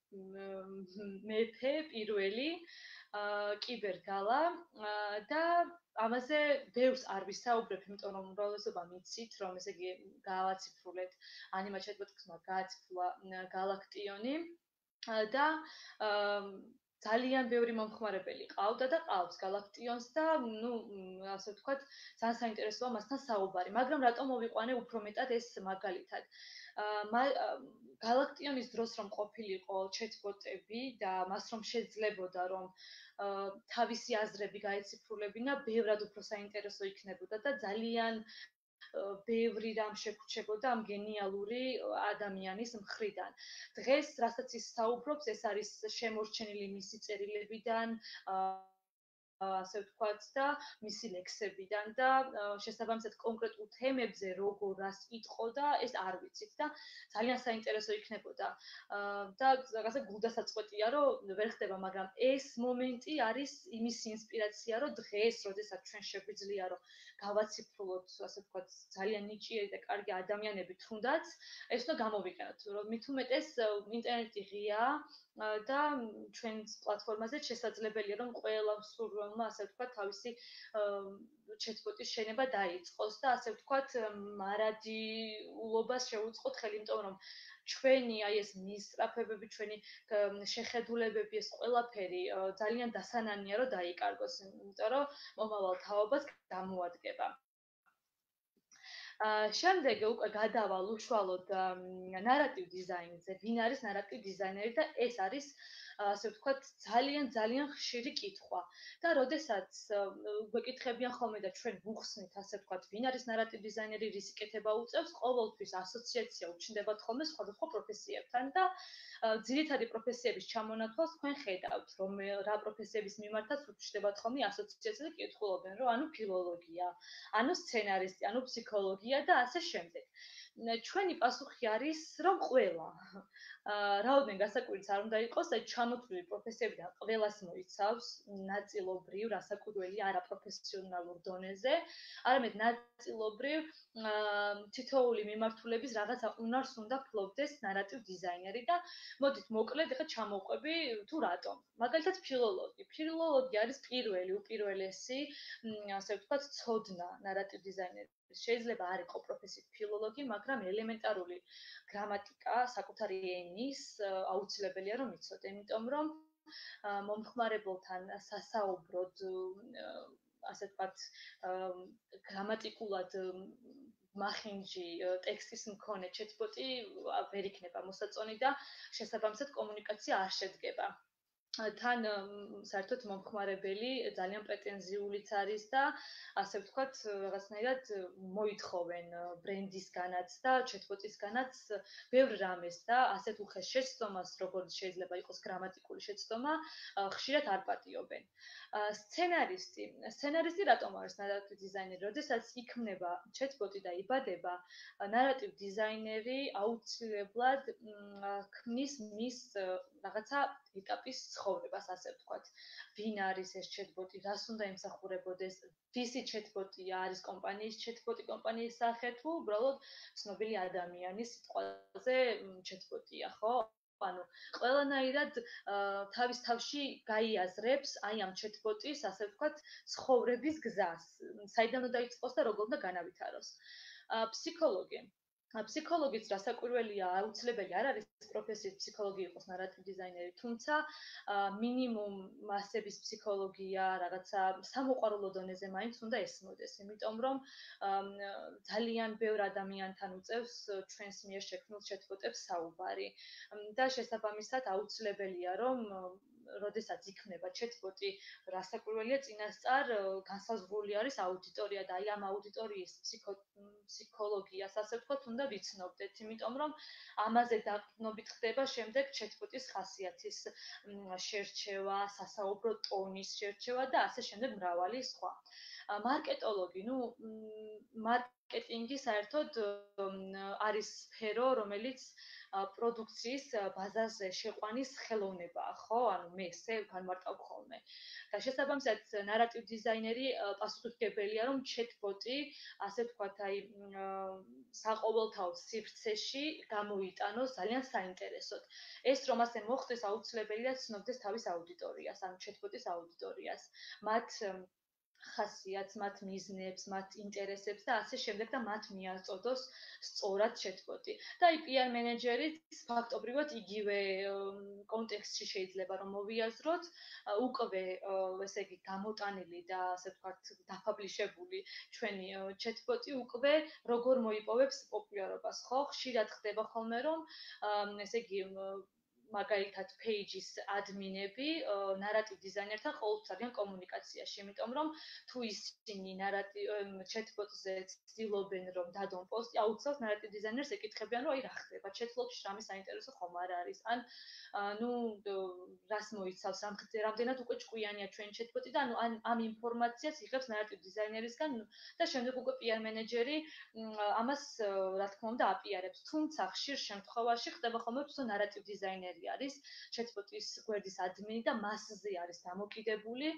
მეფე პირველი, კიბერგალა და ამაზე ბევრს არ ვისაუბრებ, იმიტომ რომ უმრავლესობა მიცით, რომ ესე იგი გაავაციფრულეთ Anima chatbot-მა გააციფრულა Galactioni და ძალიან ბევრი მომხმარებელი ყავდა და ყავს Galactions და ნუ ასე ვთქვათ, ძალიან საინტერესოა მასთან საუბარი, მაგრამ რატომ მოვიყვანე უფრო მეტად ეს მაგალითად? Galactionis დროს რომ ყოფილიყო chatbot-ები და მას რომ შეძლებოდა რომ თავისი აზრები გაეციფრულებინა, ბევრად უფრო საინტერესო იქნებოდა და ძალიან ბევრი რამ შეგრჩებოდა ამ გენიალური ადამიანის მხრიდან. დღეს, რასაც ის საუბრობს, ეს არის შემორჩენილი მისი წერილებიდან, ასე ვთქვათ და მისი ლექსებიდან და შესაბამისად კონკრეტულ თემებზე როგორ რას იტყო და ეს არ ვიცით და ძალიან საინტერესო იქნებოდა. და რაღაცა გულდასაწყვეტია, რომ ვერ ხდება, მაგრამ ეს მომენტი არის იმის ინსპირაცია, რომ დღეს, როდესაც ჩვენ შეგვიძლია რომ გავაციფრულოთ, ასე ვთქვათ, ძალიან ნიჭიერი და კარგი ადამიანები თუნდაც, ეს უნდა გამოვიყენოთ, რომ მით უმეტეს ინტერნეტი ღიაა და ჩვენს პლატფორმაზე შესაძლებელია რომ ყველა მსურველმა ასე ვთქვათ თავისი chatbot-ის შენება დაიწყოს და ასე ვთქვათ მარადიულობას შეუწყოთ ხელი, იმიტომ რომ ჩვენი აი ეს მისწრაფებები, ჩვენი შეხედულებები, ეს ყველაფერი ძალიან დასანანია რომ დაიკარგოს, იმიტომ რომ მომავალ თაობას გამოადგება. შემდეგ უკვე გადავალ უშუალოდ ნარატივ დიზაინზე. ვინ არის ნარატივ დიზაინერი და ეს არის ასე ვთქვათ, ძალიან ხშირი კითხვა. და როდესაც გვეკითხებიან ხოლმე და ჩვენ ვუხსნით, ასე ვთქვათ, ვინ არის ნარატივ დიზაინერი, რის კეთება უწევს, ყოველთვის ასოციაცია უჩნდებათ ხოლმე სხვადასხვა პროფესიებთან და ძირითადი პროფესიების ჩამონათვალს თქვენ ხედავთ, რომ რა პროფესიების მიმართაც უჩნდებათ ხოლმე ასოციაცია და კითხულობენ, რომ ანუ ფილოლოგია, ანუ სცენარისტი, ანუ ფსიქოლოგია და ასე შემდეგ. ჩვენი პასუხი არის, რომ ყველა რაოდენ გასაკვირიც არ უნდა იყოს, აი ჩამოთვლილი პროფესიებიდან ყველას მოიცავს ნაწილობრივ, რასაკვირველი არაპროფესიონალურ დონეზე, არამედ ნაწილობრივ თითოეული მიმართულების რაღაცა უნარს უნდა ფლობდეს ნარატივ დიზაინერი და მოდით მოკლედ ახლა ჩამოვყვები თუ რატომ. მაგალითად ფილოლოგი. ფილოლოგი არის პირველი უპირველესი, ასე ვთქვათ, ცოდნა ნარატივ დიზაინერის. შეიძლება არ იყო პროფესიით ფილოლოგი, მაგრამ ელემენტარული გრამატიკა საკუთარი ენის აუცილებელია რომ იცოდე, იმიტომ რომ მომხმარებელთან სასაუბროდ ასე ვთქვათ გრამატიკულად მახინჯი ტექსტის მქონე ჩატბოტი ვერ იქნება მოსაწონი და შესაბამისად კომუნიკაცია არ შედგება. თან საერთოდ მომხმარებელი ძალიან პრეტენზიულიც არის და ასე ვთქვათ რაღაცნაირად მოითხოვენ ბრენდისგანაც და ჩატბოტისგანაც ბევრ რამეს და ასეთ უხეშ შეცდომას როგორც შეიძლება იყოს გრამატიკული შეცდომა ხშირად არ პატიობენ. სცენარისტი რატომ არის ნარატივ დიზაინერი? როდესაც იქმნება ჩატბოტი და იბადება, ნარატივ დიზაინერი აუცილებლად ქმნის მის რაღაცა ეტაპის ცხოვრებას, ასე ვთქვათ. ვინ არის ეს ჩატბოტი, რას უნდა ემსახურებოდეს, ვისი ჩატბოტია, არის კომპანიის ჩატბოტი, კომპანიის სახე თუ უბრალოდ ცნობილი ადამიანის სიტყვაზე ჩატბოტია, ხო? ანუ ყველანაირად თავის თავში გაიაზრებს აი ამ ჩატბოტის, ასე ვთქვათ, ცხოვრების გზას, საიდან უნდა იწყოს და როგორ უნდა განავითაროს. ფსიქოლოგიც რასაკვირველია, აუცილებელი არ არის პროფესიით ფსიქოლოგი იყოს ნარატივ დიზაინერი, თუმცა მინიმუმ მასების ფსიქოლოგია, რაღაცა სამოყვარულო დონეზე მაინც უნდა ესმოდეს, იმიტომ რომ ძალიან ბევრ ადამიანთან უწევს ჩვენს მიერ შექმნილ ჩატბოტებს საუბარი და შესაბამისად აუცილებელია რომ როდესაც იქნება ჩატბოტი, რასაკვირველია წინასწარ განსაზღვრული არის აუდიტორია და აი ამ აუდიტორიის ფსიქოლოგიას, ასე ვთქვათ, უნდა ვიცნობდეთ, იმიტომ რომ ამაზე დაყრდნობით ხდება შემდეგ ჩატბოტის ხასიათის შერჩევა, სასაუბრო ტონის შერჩევა და ასე შემდეგ მრავალი სხვა. მარკეტოლოგი, მარკეტინგი საერთოდ არის სფერო, რომელიც პროდუქციის ბაზაზე შეყვანის ხელოვნებაა, ხო? ანუ მე ესე განმარტავ ხოლმე. და შესაბამისად, ნარატივ დიზაინერი პასუხისმგებელია, რომ ჩატბოტი, ასე ვთქვათ, აი საყოველთაო სივრცეში გამოიტანოს ძალიან საინტერესოდ. ეს რომ ასე მოხდეს, აუცილებელია ცნობდეს თავის აუდიტორიას, ანუ ჩატბოტის აუდიტორიას, მათ ხასიათს, მათ მიზნებს, მათ ინტერესებს და ასე შემდეგ და მათ მიაწოდოს სწორად ჩატბოტი. და აი PR მენეჯერიც ფაქტობრივად იგივე კონტექსტში შეიძლება რომ მოვიაზროთ, უკვე ესე იგი გამოტანილი და ასე ვთქვათ დაფაბლიშებული ჩვენი ჩატბოტი უკვე როგორ მოიპოვებს პოპულარობას, ხო? ხშირად ხდება ხოლმე რომ ესე იგი მაგალითად page-ის ადმინები ნარატივ დიზაინერთან ყოველთვის არიან კომუნიკაციაში, იმიტომ რომ თუ ისინი ჩატბოტზე ცდილობენ რომ დადონ პოსტი, აუცილებლად ნარატივ დიზაინერს ეკითხებიან, რომ აი რა ხდება, ჩატბოტში რამე საინტერესო ხომ არ არის, ან რას მოიცავს, რამდენად უკვე ჭკვიანია ჩვენი ჩატბოტი და ამ ინფორმაციას იღებს ნარატივ დიზაინერისგან და შემდეგ უკვე PR მენეჯერი ამას რა თქმა უნდა აპიარებს. თუმცა ხშირ შემთხვევაში ხდება ხოლმე რომ ნარატივ დიზაინერი არის ჩატბოტის გვერდის ადმინი და მასზე არის დამოკიდებული,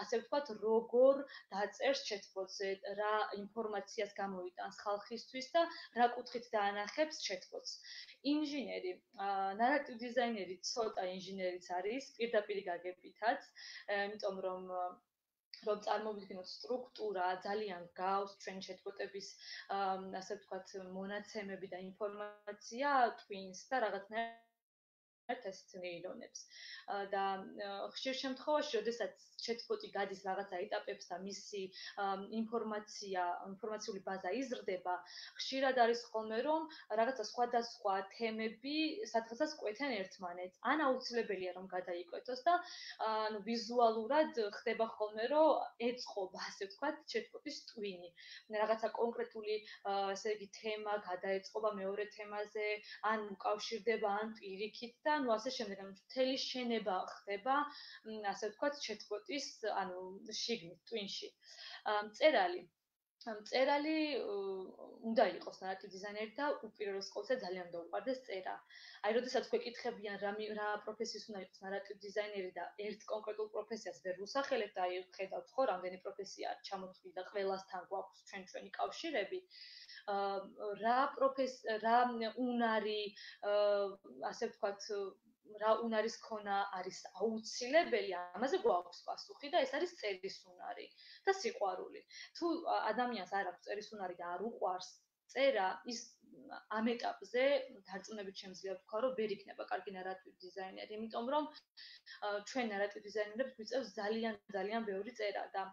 ასე ვთქვათ, როგორ დაწერს ჩატბოტზე, რა ინფორმაციას გამოიტანს ხალხისთვის და რა კუთხით დაანახებს ჩატბოტს. ინჟინერი, ნარატივ დიზაინერი ცოტა ინჟინერიც არის, პირდაპირ გაგებითაც, იმიტომ რომ წარმოვიდგინოთ სტრუქტურა, ძალიან გავს ჩვენ ჩატბოტების, ასე ვთქვათ, მონაცემები და ინფორმაცია twins და რაღაცნაირად ეს ნეირონებს. და ხშირ შემთხვევაში, როდესაც ჩატბოტი გადის რაღაცა ეტაპებს და მისი ინფორმაციული ბაზა იზრდება, ხშირად არის ხოლმე რომ რაღაცა სხვადასხვა თემები სადღაცას კვეთენ ერთმანეთს. ან აუცილებელია რომ გადაიკვეთოს და ვიზუალურად ხდება ხოლმე რომ ეწყობა, ასე ვთქვათ, ჩატბოტის twin-ი. რაღაცა კონკრეტული, ესე იგი, თემა გადაეწყობა მეორე თემაზე, ან უკავშირდება, ან პირიქით და ასე შემდეგ. მთელი შენება ხდება, ასე ვთქვათ, ჩატბოტის, შიგნით, twin-ში. მწერალი წერალი უნდა იყოს ნარატივ დიზაინერი და უპირველეს ყოვლისა ძალიან დაუყვარდეს წერა. აი, როდესაც გვეკითხებიან რა პროფესიის უნდა იყოს ნარატივ დიზაინერი და ერთ კონკრეტულ პროფესიას ვერ ვუსახელებ და აი ხედავთ ხო, რამდენი პროფესია ჩამოთვლილი და ყველასთან გვაქვს ჩვენი კავშირები. რა უნარი, ასე ვთქვათ, რა უნარის ქონა არის აუცილებელი, ამაზე გვაქვს პასუხი და ეს არის წერის უნარი და სიყვარული. თუ ადამიანს არ აქვს წერის უნარი და არ უყვარს წერა, ის ამ ეტაპზე დარწმუნებით შემიძლია ვთქვა, რომ ვერ იქნება კარგი ნარატივ დიზაინერი, იმიტომ რომ ჩვენ ნარატივ დიზაინერებს გვიწევს ძალიან ბევრი წერა და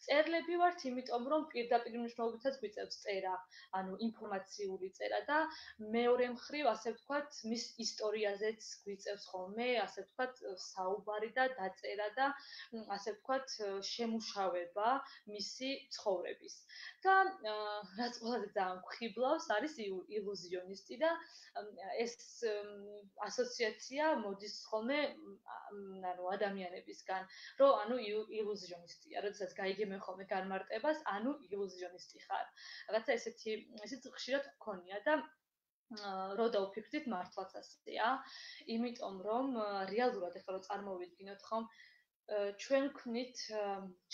წერლები ვართ, იმიტომ რომ პირდაპირ მნიშვნელობითაც გვიწევს წერა, ანუ ინფორმაციული წერა და მეორე მხრივ, ასე ვთქვათ, მის ისტორიაზეც გვიწევს ხოლმე, ასე ვთქვათ, საუბარი და დაწერა და ასე ვთქვათ, შემუშავება მისი ცხოვრების. და რაც ყველაზე ძალიან გვხიბლავს, არის ილუზიონისტი და ეს ასოციაცია მოდის ხოლმე ანუ ადამიანებისგან, რომ ანუ ილუზიონისტია, როდესაც გაიგებენ ხოლმე განმარტებას, ანუ ილუზიონისტი ხარ. რაღაცა ესეც ხშირად გქონია და რო დავფიქრდით მართლაც ასეა, იმიტომ რომ რეალურად ახლა რო წარმოვიდგინოთ ხომ ჩვენ ვქმნით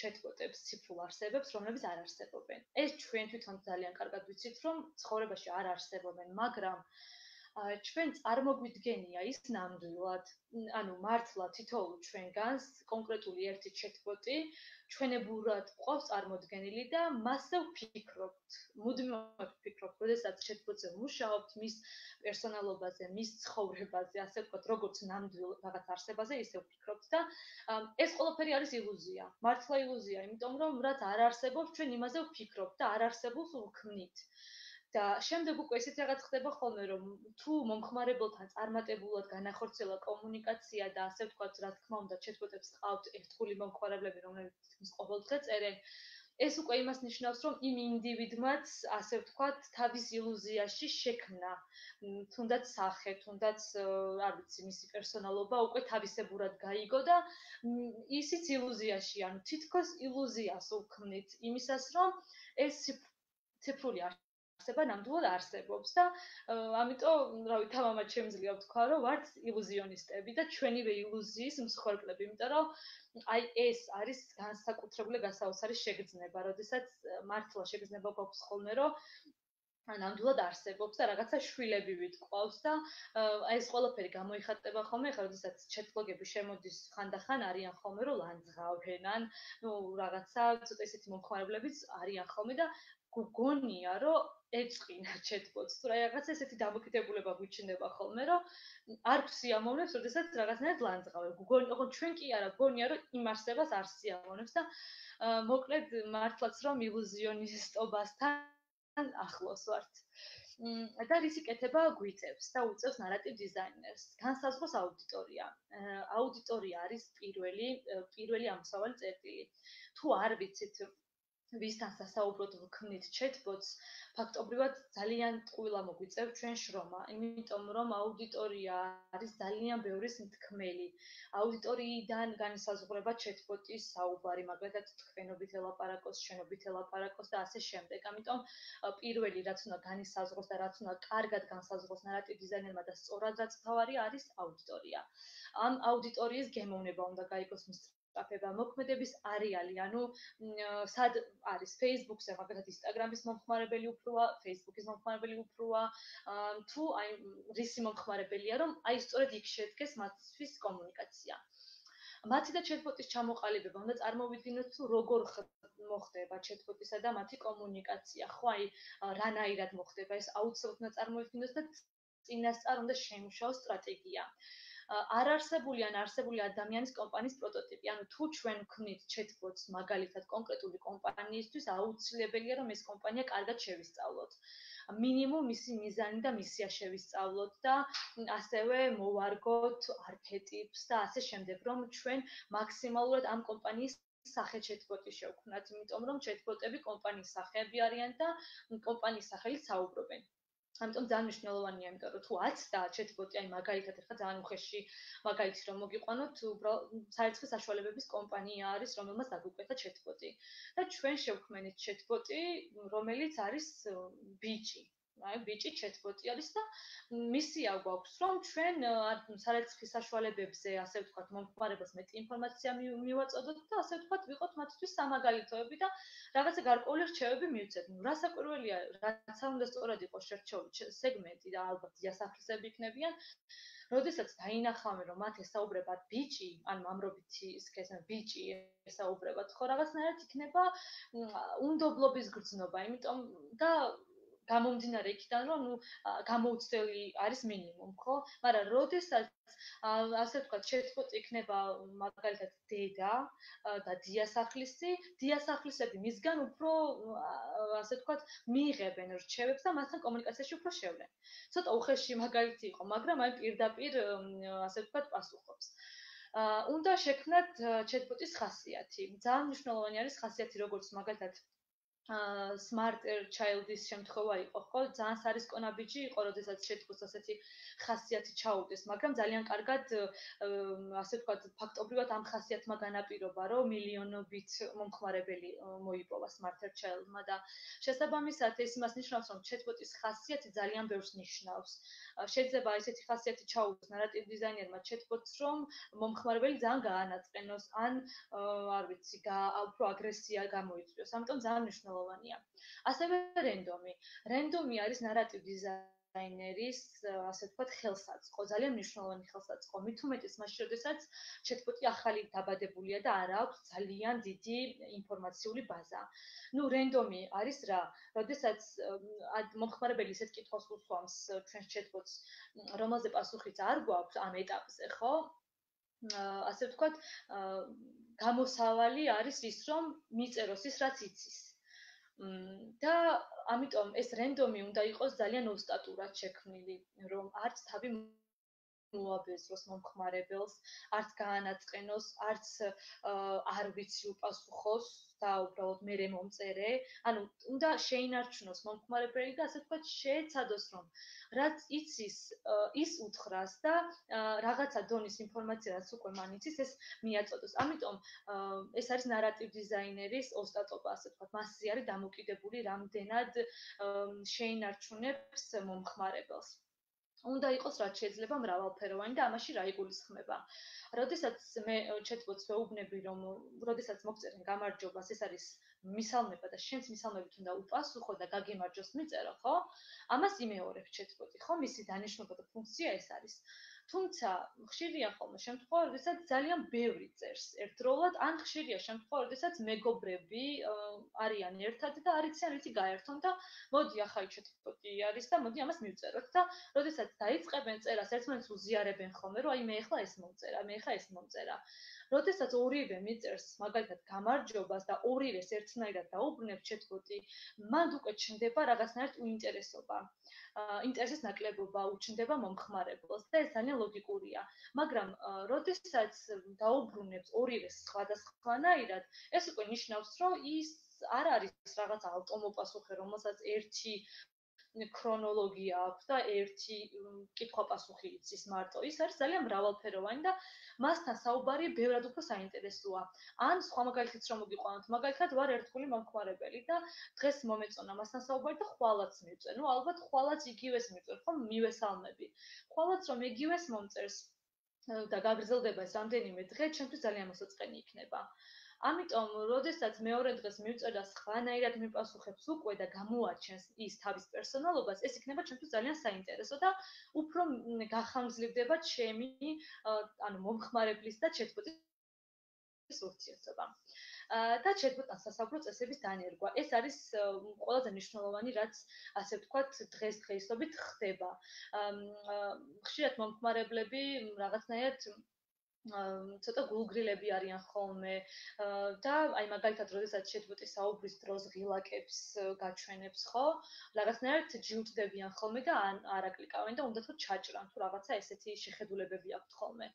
ჩატბოტებს, ციფრულ არსებებს, რომლებიც არ არსებობენ. ეს ჩვენ თვითონ ძალიან კარგად ვიცით, რომ ცხოვრებაში არ არსებობენ, მაგრამ ჩვენ წარმოგვიდგენია ის ნამდვილად, ანუ მართლა თითოეულ ჩვენგანს კონკრეტული ერთი ჩატბოტი ჩვენებურად ყავს წარმოდგენილი და მასზე ვფიქრობთ. მუდმივად ვფიქრობთ, როდესაც ჩატბოტზე ვმუშაობთ, მის პერსონალობაზე, მის ცხოვრებაზე, ასე ვთქვათ, როგორც ნამდვილ რაღაც არსებაზე, ისე ვფიქრობთ და ეს ყველაფერი არის ილუზია. მართლა ილუზია, იმიტომ რომ რაც არ არსებობს, ჩვენ იმაზე ვფიქრობთ და არ არსებობს ვქმნით. და შემდეგ უკვე ისეთ რაღაც ხდება ხოლმე, რომ თუ მომხმარებელთან წარმატებულად განახორციელა კომუნიკაცია და ასე ვთქვათ, რა თქმა უნდა, ჩატბოტებს ყავთ ერთგული მომხმარებლები, რომლებიც ყოველდღე წერენ, ეს უკვე იმას ნიშნავს, რომ იმ ინდივიდმაც, ასე ვთქვათ, თავის ილუზიაში შექმნა, თუნდაც სახე, თუნდაც, არ ვიცი, მისი პერსონალობა უკვე თავისებურად გაიგო და ისიც ილუზიაში, ანუ თითქოს ილუზიას უქმნით იმისას, რომ ეს ციფრული არსება ნამდვილად არსებობს და ამიტომ, რავი, თამამად შემიძლია ვთქვა, რომ ვართ ილუზიონისტები და ჩვენივე ილუზიის მსხვერპლები, იმიტომ რომ აი ეს არის განსაკუთრებული გასაოცარი შეგრძნება, როდესაც მართლა შეგრძნება გვაქვს ხოლმე, რომ ნამდვილად არსებობს და რაღაცა შვილები ვიტყვავს და ეს ყველაფერი გამოიხატება ხოლმე, ხა როდესაც ჩატბოტები შემოდის ხანდახან არიან ხოლმე, რომ ლანძღავენ, ან რაღაცა ცოტა ისეთი მომხმარებლებიც არიან ხოლმე და გგონია, რომ ეწყინა ჩატბოტს, თუ რაღაცა ესეთი დამოკიდებულება გვიჩნდება ხოლმე, რომ არ გვსიამოვნებს, როდესაც რაღაცნაირად ლანძღავენ. ოღონდ ჩვენ კი არა, გგონია, რომ იმ არსებას არ სიამოვნებს და მოკლედ მართლაც რომ ილუზიონისტობასთან ახლოს ვართ. და რის იკეთება გვიწევს და უწევს ნარატივ დიზაინერს. განსაზღვროს აუდიტორია. აუდიტორია არის პირველი ამოსავალი წერტილი. თუ არ ვიცით ვისთან სასაუბროდ ვქმნით ჩატბოტს, ფაქტობრივად ძალიან ტყუილა მოგვიწევ ჩვენ შრომა, იმიტომ რომ აუდიტორია არის ძალიან ბევრის მთქმელი. აუდიტორიიდან განისაზღვრება ჩატბოტის საუბარი, მაგალითად თქვენობით ელაპარაკოს, შენობით ელაპარაკოს და ასე შემდეგ. ამიტომ პირველი რაც უნდა განისაზღვროს და რაც უნდა კარგად განსაზღვროს ნარატივ დიზაინერმა და სწორად რაც თავარი არის აუდიტორია. ამ აუდიტორიის გემოვნება უნდა გაიგოს მის სწრაფება, მოქმედების არეალი, ანუ სად არის Facebook-ზე, მაგალითად Instagram-ის მომხმარებელი უფროა, Facebook-ის მომხმარებელი უფროა, თუ აი რისი მომხმარებელია, რომ აი სწორედ იქ შედგეს მათთვის კომუნიკაცია. მათი და ჩატბოტის ჩამოყალიბება უნდა წარმოვიდგინოთ, თუ როგორ მოხდება ჩატბოტისა და მათი კომუნიკაცია. ხო, აი რანაირად მოხდება ეს აუცილებლად უნდა წარმოვიდგინოთ და წინასწარ უნდა შეიმუშაოს სტრატეგია. არარსებული ან არსებული ადამიანის კომპანიის პროტოტიპი. ანუ თუ ჩვენ ვქმნით ჩატბოტს მაგალითად კონკრეტული კომპანიისთვის, აუცილებელია რომ ეს კომპანია კარგად შევისწავლოთ. მინიმუმ მისი მიზანი და მისია შევისწავლოთ და ასევე მოვარგოთ არქეტიპს და ასე შემდეგ, რომ ჩვენ მაქსიმალურად ამ კომპანიის სახე ჩატბოტი შევქმნათ, იმიტომ რომ ჩატბოტები კომპანიის სახეები არიან და კომპანიის სახელით საუბრობენ. ამიტომ ძალიან მნიშვნელოვანია, იმიტომ რომ თუ აცდა chatbot-ი, აი მაგალითად ახლა ძალიან უხეში მაგალითი რომ მოგიყვანოთ, საერცხე საშუალებების კომპანია არის, რომელმაც დაგვიკვეთა chatbot-ი. და ჩვენ შევქმნით chatbot-ი, რომელიც არის ბიჭი. აი ბიჭი chatbot-ი არის და მისია გვაქვს, რომ ჩვენ საერცხე საშუალებებზე, ასე ვთქვათ, მომხმარებელს მეტი ინფორმაცია მივაწოდოთ და ასე ვთქვათ, ვიყოთ მათთვის სამაგალითოები და რაღაცა გარკვეული რჩევები მივცეთ. რა საკვირველია, რაც არ უნდა სწორად იყოს შერჩეული სეგმენტი და ალბათ დიასახლისები იქნებიან. როდესაც დაინახავენ, რომ მათ ესაუბრებათ ბიჭი, ან მამრობითი ისქესა ბიჭი ესაუბრებათ, ხო რაღაცნაირად იქნება უნდობლობის გრძნობა, იმიტომ და გამომდინარე იქიდან, რომ გამოუცდელი არის მინიმუმ, ხო? მაგრამ როდესაც ასე ვთქვათ, chatbot იქნება მაგალითად დედა და დიასახლისი, დიასახლისები მისგან უფრო ასე ვთქვათ, მიიღებენ რჩევებს და მასთან კომუნიკაციაში უფრო შევლენ. ცოტა უხეში მაგალითი იყო, მაგრამ აი პირდაპირ ასე ვთქვათ, პასუხობს. უნდა შექმნათ chatbot-ის ხასიათი. ძალიან მნიშვნელოვანი არის ხასიათი, როგორც მაგალითად smarter child-ის შემთხვევა იყო, ხო? ძალიან სარისკონა ბიჭი იყო, როდესაც chatbot-ს ასეთი ხასიათი ჩაუდეს, მაგრამ ძალიან კარგად ასე ვთქვათ, ფაქტობრივად ამ ხასიათმა განაპირობა, რომ მილიონობით მომხმარებელი მოიპოვა smarter child-მა და შესაბამისად ეს იმას ნიშნავს, რომ chatbot-ის ხასიათი ძალიან ბევრს ნიშნავს. შეიძლება ესეთი ხასიათი ჩაუდეს narrative designer-მა chatbot-ს, რომ მომხმარებელი ძალიან გაანაწყენოს, ან არ ვიცი, უფრო აგრესია გამოიწვიოს. ამიტომ ძალიან მნიშვნელოვანია. ასევე რენდომი. რენდომი არის narrative designer-ის, ასე ვთქვათ, ხელსაწყო, ძალიან მნიშვნელოვანი ხელსაწყო. მით უმეტეს მაშინ, როდესაც chatbot-ი ახალი დაბადებულია და არ აქვს ძალიან დიდი ინფორმაციული ბაზა. რენდომი არის რა? როდესაც მომხმარებელი ისეთ კითხვას უსვამს ჩვენს chatbot-ს, რომელზე პასუხიც არ გვაქვს ამ ეტაპზე, ხო? ასე ვთქვათ, გამოსავალი არის ის, რომ მიწეროს ის, რაც იცის. და ამიტომ ეს რენდომი უნდა იყოს ძალიან ოსტატურად შექმნილი, რომ არც თავი მოაბეზროს მომხმარებელს, არც გაანაწყენოს, არც არ ვიცი უპასუხოს და უბრალოდ მერე მომწერე. ანუ უნდა შეინარჩუნოს მომხმარებელი და ასე ვთქვათ, შეეცადოს, რომ რაც იცის, ის უთხრას და რაღაცა დონის ინფორმაცია, რაც უკვე მან იცის, ეს მიაწოდოს. ამიტომ ეს არის narrative designer-ის ოსტატობა, ასე ვთქვათ, მასზე არის დამოკიდებული, რამდენად შეინარჩუნებს მომხმარებელს. უნდა იყოს რაც შეიძლება მრავალფეროვანი და ამაში რა იგულისხმება. როდესაც მე chatbot-ს ვეუბნები, რომ როდესაც მოგწერენ გამარჯობას, ეს არის მისალმება და შენს მისალმებით უნდა უპასუხო და გაგიმარჯოს მიწერო, ხო? ამას იმეორებს chatbot-ი, ხო? მისი დანიშნულება და ფუნქცია ეს არის. თუმცა ხშირია ხოლმე შემთხვევა, როდესაც ძალიან ბევრი წერს ერთდროულად, ან ხშირია შემთხვევა, როდესაც მეგობრები არიან ერთად და არ იციან რითი გაერთონ და მოდი ახალი chatbot-ი არის და მოდი ამას მივწეროთ და როდესაც დაიწყებენ წერას, ერთმანეთს უზიარებენ ხოლმე, რომ აი მე ახლა ეს მომწერა, მე ახლა ეს მომწერა. როდესაც ორივე მიწერს მაგალითად გამარჯობას და ორივეს ერთნაირად დაუბრუნებს chatbot-ი, მან უკვე ჩნდება რაღაცნაირად უინტერესობა. ინტერესის ნაკლებობა უჩნდება მომხმარებელს და ეს ძალიან ლოგიკურია. მაგრამ როდესაც დაუბრუნებს ორივეს სხვადასხვანაირად, ეს უკვე ნიშნავს, რომ ის არ არის რაღაც ავტომოპასუხე, რომელსაც ერთი ქრონოლოგია აქვს და ერთი კითხვა-პასუხი იცის მარტო. ის არის ძალიან მრავალფეროვანი და მასთან საუბარი ბევრად უფრო საინტერესოა. ან სხვა მაგალითიც რომ მოგიყვანოთ, მაგალითად ვარ ერთგული მომხმარებელი და დღეს მომეწონა მასთან საუბარი და ხვალაც მივწერ. ალბათ ხვალაც იგივეს მივწერ, ხო, მივესალმები. ხვალაც რომ იგივეს მომწერს და გაგრძელდება ეს რამდენიმე დღე, ჩემთვის ძალიან მოსაწყენი იქნება. ამიტომ, როდესაც მეორე დღეს მივწერ და სხვანაირად მიპასუხებს უკვე და გამოაჩენს ის თავის პერსონალობას, ეს იქნება ჩემთვის ძალიან საინტერესო და უფრო გახანგრძლივდება ჩემი, ანუ მომხმარებლის და chatbot-ის ურთიერთობა. და chatbot-თან სასაუბრო წესების დანერგვა. ეს არის ყველაზე მნიშვნელოვანი, რაც ასე ვთქვათ, დღესდღეობით ხდება. ხშირად მომხმარებლები რაღაცნაირად ცოტა გულგრილები არიან ხოლმე და აი მაგალითად როდესაც chatbot-ი საუბრის დროს ღილაკებს გაჩვენებს, ხო? რაღაცნაირად ჯილდდებიან ხოლმე და არ აკლიკავენ და უნდა თუ ჩაჭრან თუ რაღაცა ესეთი შეხედულებები აქვთ ხოლმე.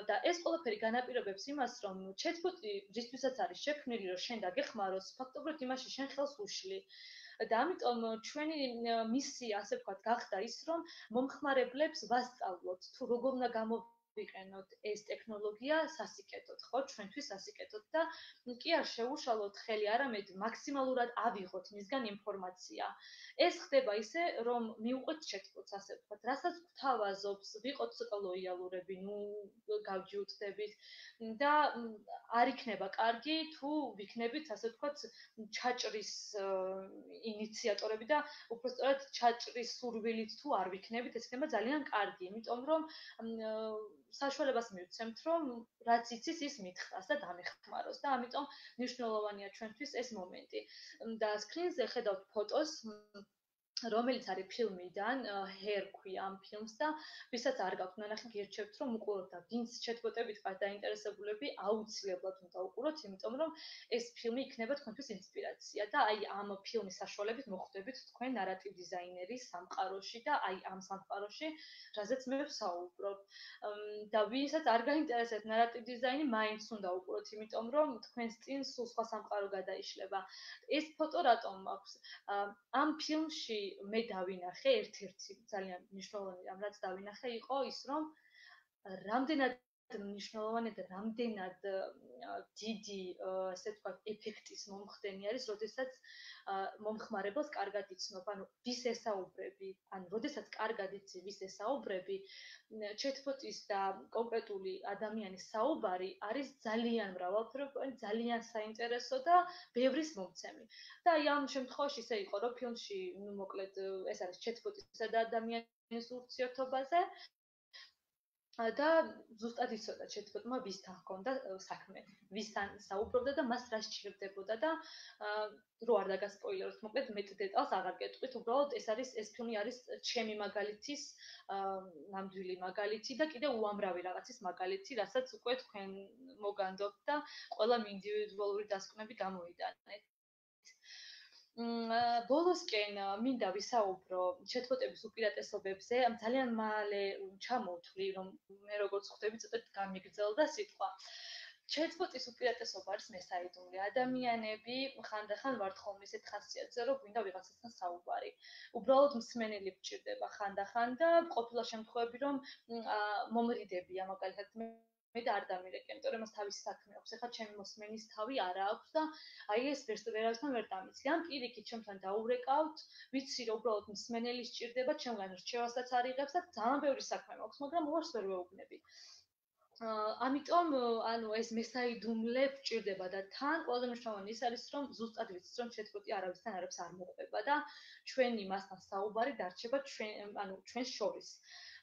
და ეს ყველაფერი განაპირობებს იმას, რომ chatbot-ი რისთვისაც არის შექმნილი, რომ შენ დაგეხმაროს, ფაქტობრივად იმაში შენ ხელს უშლი. და ამიტომ ჩვენი მისია, ასე ვთქვათ, გახდა ის, რომ მომხმარებლებს ვასწავლოთ თუ როგორ უნდა გამოვიყენოთ ეს ტექნოლოგია სასიკეთოდ, ხო, ჩვენთვის სასიკეთოდ და კი არ შეუშალოთ ხელი, არამედ მაქსიმალურად ავიღოთ მისგან ინფორმაცია. ეს ხდება ისე, რომ მივყვეთ chatbot-ს, ასე ვთქვათ, რასაც გვთავაზობს, ვიყოთ ცოტა ლოიალურები, გავჯიუტდებით და არ იქნება კარგი თუ ვიქნებით, ასე ვთქვათ, ჩაჭრის ინიციატორები და უბრალოდ ჩაჭრის სურვილით თუ არ ვიქნებით, ეს იქნება ძალიან კარგი, იმიტომ რომ საშუალებას მივცემთ, რომ რაც იცის, ის მითხრას და დამეხმაროს და ამიტომ მნიშვნელოვანია ჩვენთვის ეს მომენტი. და სკრინზე ხედავთ ფოტოს, რომელიც არის ფილმიდან, Hair ქვია ამ ფილმს და ვისაც არ გაქვთ ნანახი, გირჩევთ რომ უყუროთ და ვინც chatbot-ებით ხართ დაინტერესებულები, აუცილებლად უნდა უყუროთ, იმიტომ რომ ეს ფილმი იქნება თქვენთვის ინსპირაცია და აი ამ ფილმის საშუალებით მოხვდებით თქვენ ნარატივ დიზაინერის სამყაროში და აი ამ სამყაროში, რაზეც მე ვსაუბრობ. და ვისაც არ გაინტერესებთ ნარატივ დიზაინი, მაინც უნდა უყუროთ, იმიტომ რომ თქვენს წინ სულ სხვა სამყარო გადაიშლება. ეს ფოტო რატომ აქვს? ამ ფილმში მე დავინახე ერთ-ერთი ძალიან მნიშვნელოვანი რამ, რაც დავინახე, იყო ის, რომ რამდენად მნიშვნელოვანი და რამდენად დიდი, ასე ვთქვათ, ეფექტის მომხდენი არის, როდესაც მომხმარებელს კარგად იცნობ, ანუ ვის ესაუბრები, ანუ როდესაც კარგად იცი ვის ესაუბრები, chatbot-ის და კონკრეტული ადამიანის საუბარი არის ძალიან მრავალფეროვანი, ძალიან საინტერესო და ბევრის მომცემი. და აი ამ შემთხვევაში ისე იყო, რომ ფილმში, მოკლედ, ეს არის chatbot-ისა და ადამიანის ურთიერთობაზე და ზუსტად იცოდა chatbot-მა ვისთან ჰქონდა საქმე, ვისთან საუბრობდა და მას რა სჭირდებოდა და რო არ დაგასპოილეროთ, მოკლედ მეტ დეტალს აღარ გეტყვით, უბრალოდ ეს ფილმი არის ჩემი მაგალითის ნამდვილი მაგალითი და კიდე უამრავი რაღაცის მაგალითი, რასაც უკვე თქვენ მოგანდობთ და ყველამ ინდივიდუალური დასკვნები გამოიტანეთ. ბოლოსკენ მინდა ვისაუბრო chatbot-ების უპირატესობებზე, ძალიან მალე ჩამოვთვლი, რომ მე როგორც ხვდები, ცოტა გამიგრძელდა სიტყვა. chatbot-ის უპირატესობა არის მესაიდუმლე. ადამიანები ხანდახან ვართ ხოლმე ისეთ ხასიათზე, რომ გვინდა ვიღაცასთან საუბარი. უბრალოდ მსმენელი გვჭირდება ხანდახან და ყოფილა შემთხვევები, რომ მომრიდებია მაგალითად მე და არ დამირეკე, იმიტომ რომ მას თავისი საქმე აქვს. ეხლა ჩემი მოსმენის თავი არა აქვს და აი ეს ვერავისთან ვერ დამიცი. ან პირიქით ჩემთან დაურეკავთ, ვიცი რომ უბრალოდ მსმენელი სჭირდება, ჩემგან რჩევასაც არ იღებს და ძალიან ბევრი საქმე მაქვს, მაგრამ უარს ვერ ვეუბნები. ამიტომ ანუ ეს მესაიდუმლე გვჭირდება და თან ყველაზე მნიშვნელოვანი ის არის, რომ ზუსტად ვიცით, რომ chatbot-ი არავისთან არაფერს არ მოყვება და ჩვენი მასთან საუბარი დარჩება ჩვენს შორის.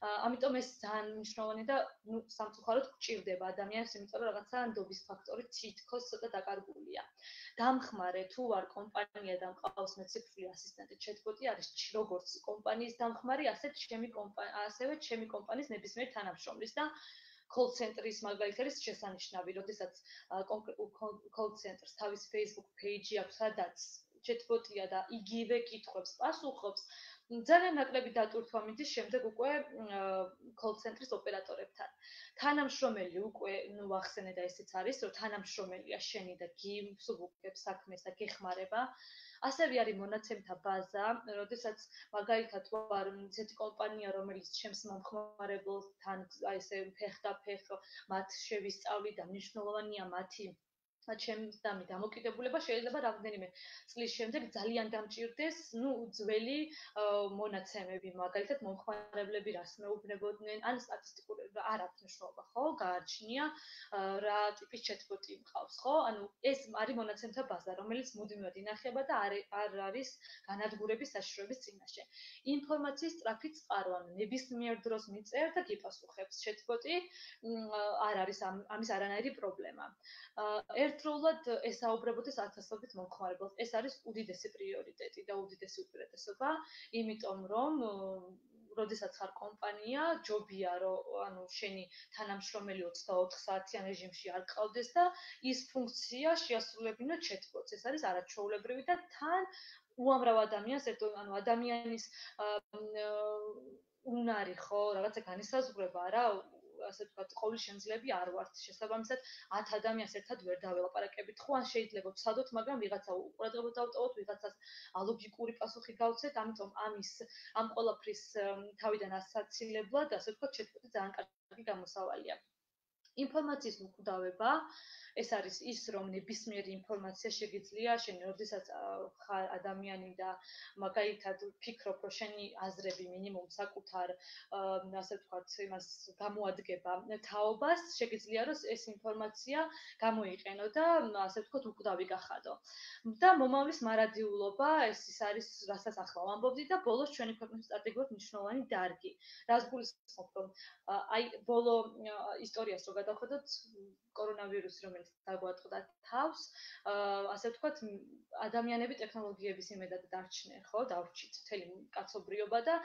ამიტომ ეს ძალიან მნიშვნელოვანი და სამწუხაროდ გვჭირდება ადამიანებს, იმიტომ რომ რაღაცა ნდობის ფაქტორი თითქოს ცოტა დაკარგულია. დამხმარე თუ არ კომპანია და მყავს მეციფრული ასისტენტი chatbot-ი არის როგორც კომპანიის დამხმარე, ასევე ჩემი კომპანიის ნებისმიერ თანამშრომლის და call center-ის მაგალითად არის შესანიშნავი, როდესაც call center-ს თავის Facebook page-ი აქვს, სადაც chatbot-ია და იგივე კითხვებს პასუხობს. ძალიან ნაკლები დატვირთვა მიდის შემდეგ უკვე call center-ის ოპერატორებთან. თანამშრომელი უკვე, ვახსენე და ესეც არის, რომ თანამშრომელია შენი და გიმსუბუქებს საქმეს და გეხმარება. ასევე არის მონაცემთა ბაზა, როდესაც მაგალითად ვარ ისეთი კომპანია, რომელიც ჩემს მომხმარებელთან ესე ფეხ მათ შევისწავლი და მნიშვნელოვანია მათი ჩემსდამი დამოკიდებულება შეიძლება რამდენიმე წლის შემდეგ ძალიან დამჭირდეს, ძველი მონაცემები, მაგალითად მომხმარებლები რას მეუბნებოდნენ, ან სტატისტიკური არ აქვს მნიშვნელობა, ხო, გააჩნია რა ტიპის chatbot-ი მყავს, ხო? ანუ ეს არის მონაცემთა ბაზა, რომელიც მუდმივად ინახება და არ არის განადგურების საშიშროების წინაშე. ინფორმაციის სწრაფი წყარო, ანუ ნებისმიერ დროს მიწერ და გიპასუხებს chatbot-ი, არ არის ამის არანაირი პრობლემა. ერთდროულად ესაუბრებოდეს ათასობით მომხმარებელს. ეს არის უდიდესი პრიორიტეტი და უდიდესი უპირატესობა, იმიტომ რომ როდესაც ხარ კომპანია, ჯობია რომ შენი თანამშრომელი 24 საათიან რეჟიმში არ ყავდეს და ის ფუნქცია შეასრულებინა chatbot-ს. ეს არის არაჩვეულებრივი და თან უამრავ ადამიანს ადამიანის უნარი ხო, რაღაცა განისაზღვრება რა ასე ვთქვათ, ყოვლისშემძლეები არ ვართ. შესაბამისად 10 ადამიანს ერთად ვერ დაველაპარაკებით. ხო, ან შეიძლება ვცადოთ, მაგრამ ვიღაცა უყურადღებოდ დავტოვოთ, ვიღაცას ალოგიკური პასუხი გავცეთ, ამიტომ ამ ყველაფრის თავიდან ასაცილებლად, ასე ვთქვათ, ჩეთქვით ძალიან კარგი გამოსავალია. ინფორმაციის მკვდავება ეს არის ის, რომ ნებისმიერი ინფორმაცია შეგიძლია შენ როდესაც ხარ ადამიანი და მაგალითად ვფიქრობ, რომ შენი აზრები მინიმუმ საკუთარ ასე ვთქვათ, იმას გამოადგება თაობას, შეგიძლია რომ ეს ინფორმაცია გამოიყენო და ასე ვთქვათ, უკვდავი გახადო. და მომავლის მარადიულობა, ეს ის არის, რასაც ახლა ვამბობდი და ბოლოს ჩვენი ქვეყნის სტრატეგიულად მნიშვნელოვანი დარგი. რას გულისხმობ, რომ აი ბოლო ისტორიას რო გადავხედოთ, კორონავირუსი რომელიც დაგვატყდა თავს, ასე ვთქვათ, ადამიანები ტექნოლოგიების იმედად დარჩნენ, ხო, დავრჩით მთელი კაცობრიობა და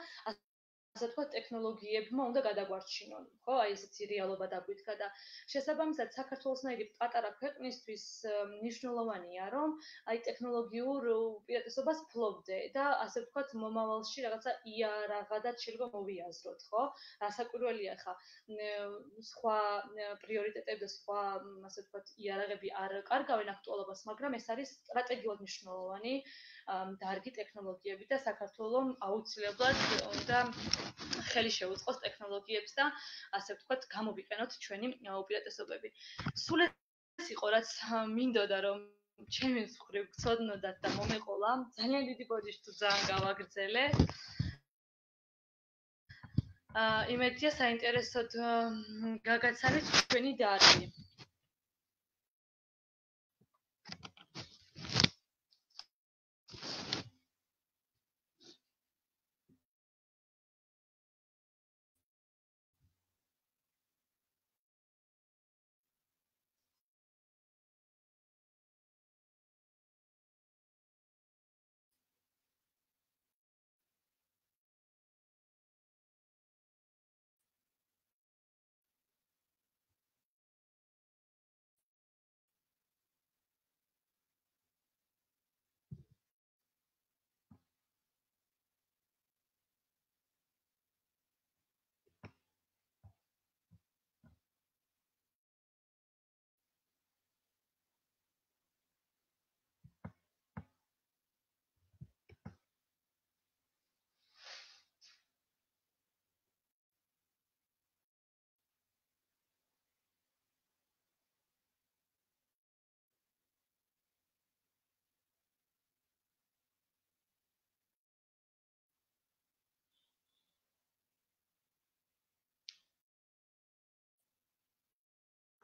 ასე ვთქვათ, ტექნოლოგიებმა უნდა გადაგვარჩინონ, ხო, აი ესეთი რეალობა დაგვიდგა და შესაბამისად საქართველოსნაირი პატარა ქვეყნისთვის მნიშვნელოვანია, რომ აი ტექნოლოგიურ უპირატესობას ფლობდე და ასე ვთქვათ, მომავალში რაღაცა იარაღადაც შეიძლება მოვიაზროთ, ხო? რასაკვირველია ხა სხვა პრიორიტეტები და სხვა ასე ვთქვათ, იარაღები არ კარგავენ აქტუალობას, მაგრამ ეს არის სტრატეგიულად მნიშვნელოვანი დარგი ტექნოლოგიები და საქართველოს აუცილებლად უნდა ხელი შეუწყოს ტექნოლოგიებს და ასე ვთქვათ, გამოვიყენოთ ჩვენი უპირატესობები. სულ ეს იყო, რაც მინდოდა რომ ჩემი მხრივ გცოდნოდათ და მომეყოლა. ძალიან დიდი ბოდიში თუ ძალიან გავაგრძელე. იმედია საინტერესოდ გაგაცანეთ ჩვენი დარგი.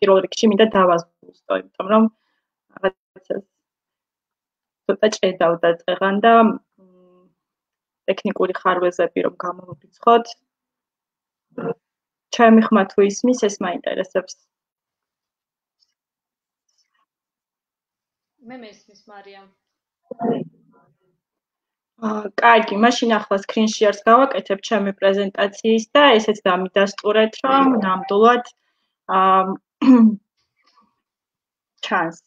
პირველ რიგში მინდა დავაზუსტო, იმიტომ რომ რაღაცას ცოტა ჭედავდა წეღან და ტექნიკური ხარვეზები რომ გამოვიწყოთ. ჩემი ხმა თუ ისმის, ეს მაინტერესებს. მე მესმის მარიამ. კარგი, მაშინ ახლა screen share-ს გავაკეთებ ჩემი პრეზენტაციის და ესეც დამიდასტურეთ, რომ ნამდვილად ჩანს.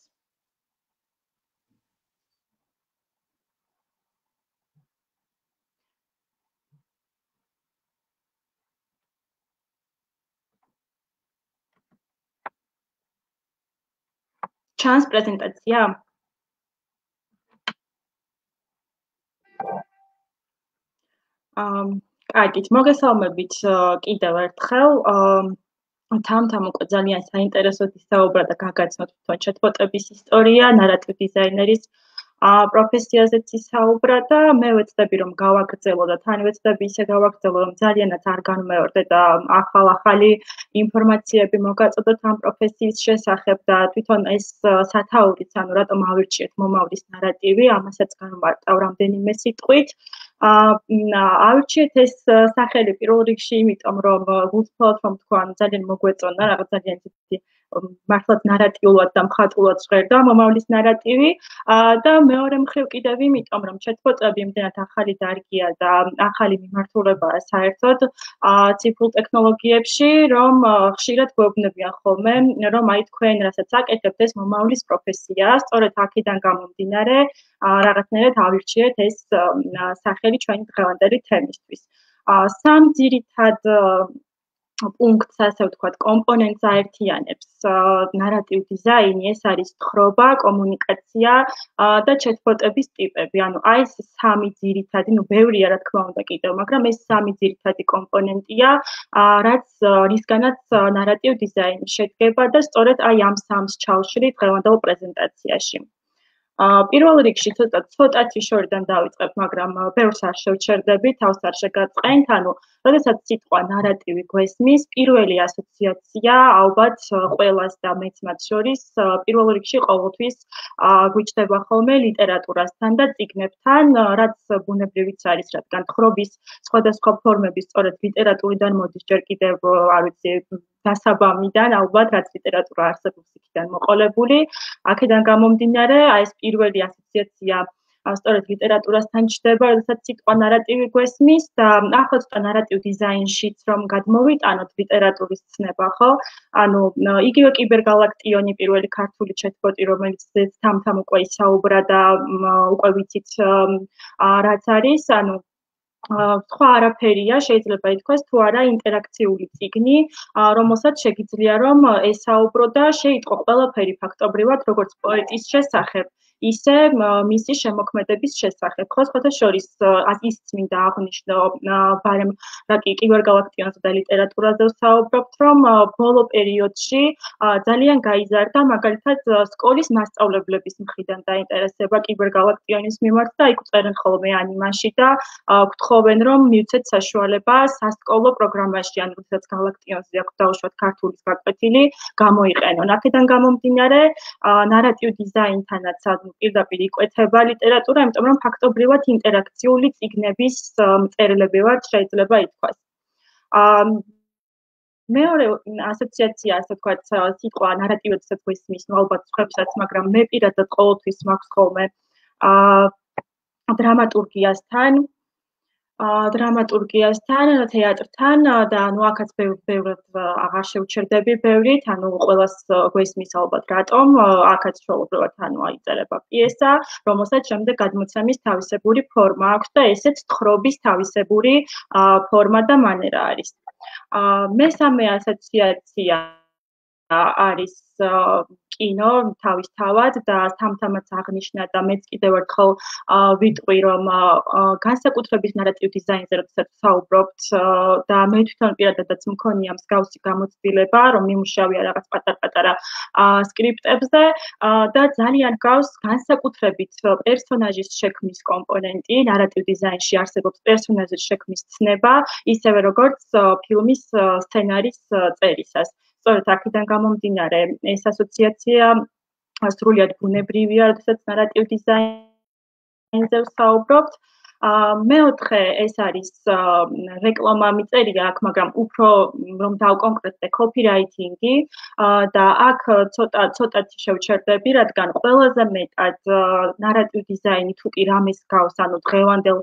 ჩანს პრეზენტაცია? კარგით, მოგესალმებით კიდევ ერთხელ. თამთამ უკვე ძალიან საინტერესოდ ისაუბრა და გაგაცნოთ თვითონ ჩატბოტების ისტორია, ნარატივ დიზაინერის პროფესიაზეც ისაუბრა და მე ვეცდები რომ გავაგრძელო და თან ვეცდები ისე გავაგრძელო რომ ძალიანაც არ განმეორდე და ახალი ინფორმაციები მოგაწოდოთ ამ პროფესიის შესახებ და თვითონ ეს სათაურიც, ანუ რატომ ავირჩიეთ მომავლის ნარატივი, ამასაც განვარტავ რამდენიმე სიტყვით. ავირჩიეთ ეს სახელი პირველ რიგში, იმიტომ რომ ვუცხოვთ რომ თქვენ ძალიან მოგვეწონა რაღაც ძალიან დიდი მართლაც ნარატიულად და მხატვრულად ჟღერდა მომავლის ნარატივი და მეორე მხრივ კიდევ იმიტომ რომ ჩატბოტები იმდენად ახალი დარგია და ახალი მიმართულებაა საერთოდ ციფრულ ტექნოლოგიებში, რომ ხშირად გვეუბნებიან ხოლმე, რომ აი თქვენ რასაც აკეთებთ ეს მომავლის პროფესია, სწორედ აქედან გამომდინარე რაღაცნაირად ავირჩიეთ ეს სახელი ჩვენი დღევანდელი თემისთვის. სამ ძირითად პუნქტს, ასე ვთქვათ, კომპონენტს აერთიანებს ნარატივ დიზაინი, ეს არის თხრობა, კომუნიკაცია და chatbot-ების ტიპები. ანუ აი ეს სამი ძირითადი, ბევრია რა თქმა უნდა კიდევ, მაგრამ ეს სამი ძირითადი კომპონენტია, რისგანაც ნარატივ დიზაინი შედგება და სწორედ აი ამ სამს ჩავშლით დღევანდელ პრეზენტაციაში. პირველ რიგში ცოტათი შორიდან დავიწყებ, მაგრამ ბევრს არ შევჩერდები, თავს არ შეგაწყენთ, ანუ როდესაც სიტყვა ნარატივი გვესმის, პირველი ასოციაცია ალბათ ყველას და მეც მათ შორის პირველ რიგში ყოველთვის გვიჩნდება ხოლმე ლიტერატურასთან და წიგნებთან, რაც ბუნებრივიც არის, რადგან თხრობის სხვადასხვა ფორმები სწორედ ლიტერატურიდან მოდის, ჯერ კიდევ არ ვიცი დასაბამიდან ალბათ რაც ლიტერატურა არსებობს იქიდან მოყოლებული. აქედან გამომდინარე, აი ეს პირველი ასოციაცია სწორედ ლიტერატურასთან ჩნდება, როდესაც სიტყვა ნარატივი გვესმის და ახლა ცოტა ნარატივ დიზაინშიც რომ გადმოვიტანოთ ლიტერატურის ცნება, ხო? ანუ იგივე კიბერგალაქტიონი პირველი ქართული chatbot-ი, რომელიც თამთამ უკვე ისაუბრა და უკვე ვიცით რაც არის, ანუ სხვა არაფერია, შეიძლება ითქვას, თუ არა ინტერაქციული წიგნი, რომელსაც შეგიძლია რომ ესაუბრო და შეიტყო ყველაფერი ფაქტობრივად, როგორც პოეტის შესახებ, ისე მისი შემოქმედების შესახებ. ხო, სხვათა შორის ისიც მინდა აღვნიშნო, ბარემ რა კი კიბერგალაქტიონზე და ლიტერატურაზე ვსაუბრობთ, რომ ბოლო პერიოდში ძალიან გაიზარდა მაგალითად სკოლის მასწავლებლების მხრიდან დაინტერესება კიბერგალაქტიონის მიმართ და იქ წერენ ხოლმე ანიმაში და გთხოვენ რომ მივცეთ საშუალება სასკოლო პროგრამაში, ანუ როდესაც გალაქტიონზე აქვს დაუშვათ ქართულის გაკვეთილი, გამოიყენონ. აქედან გამომდინარე, ნარატივ დიზაინთანაც პირდაპირ იკვეთება ლიტერატურა, იმიტომ რომ ფაქტობრივად ინტერაქციული წიგნების მწერლები ვართ, შეიძლება ითქვას. მეორე ასოციაცია, ასე ვთქვათ, სიტყვა ნარატივებსაც გვესმის, ალბათ სხვებსაც, მაგრამ მე პირადად ყოველთვის მაქვს ხოლმე დრამატურგიასთან, თეატრთან და ნუ აქაც ბევრად აღარ შევჩერდები ბევრით, ანუ ყველას გვესმის ალბათ რატომ, აქაც ჩვეულებრივად ანუ აიწერება პიესა, რომელსაც შემდეგ გადმოცემის თავისებური ფორმა აქვს და ესეც თხრობის თავისებური ფორმა და მანერა არის. მესამე ასოციაცია არის კინო თავისთავად და თამთამაც აღნიშნა და მეც კიდევ ერთხელ ვიტყვი რომ განსაკუთრებით ნარატივ დიზაინზე როდესაც ვსაუბრობთ და მე თვითონ პირადადაც მქონია მსგავსი გამოცდილება რომ მიმუშავია რაღაც პატარ-პატარა სკრიპტებზე და ძალიან გავს განსაკუთრებით პერსონაჟის შექმნის კომპონენტი ნარატივ დიზაინში არსებობს პერსონაჟის შექმნის ცნება ისევე როგორც ფილმის სცენარის წერისას სწორედ აქედან გამომდინარე ეს ასოციაცია სრულიად ბუნებრივია, როდესაც ნარატივ დიზაინზე ვსაუბრობთ. მეოთხე ეს არის რეკლამა მიწერია აქ, მაგრამ უფრო რომ დავკონკრეტდე copywriting-ი და აქ ცოტათი შევჩერდები, რადგან ყველაზე მეტად ნარატივ დიზაინი თუ კი რამეს გავს, ანუ დღევანდელ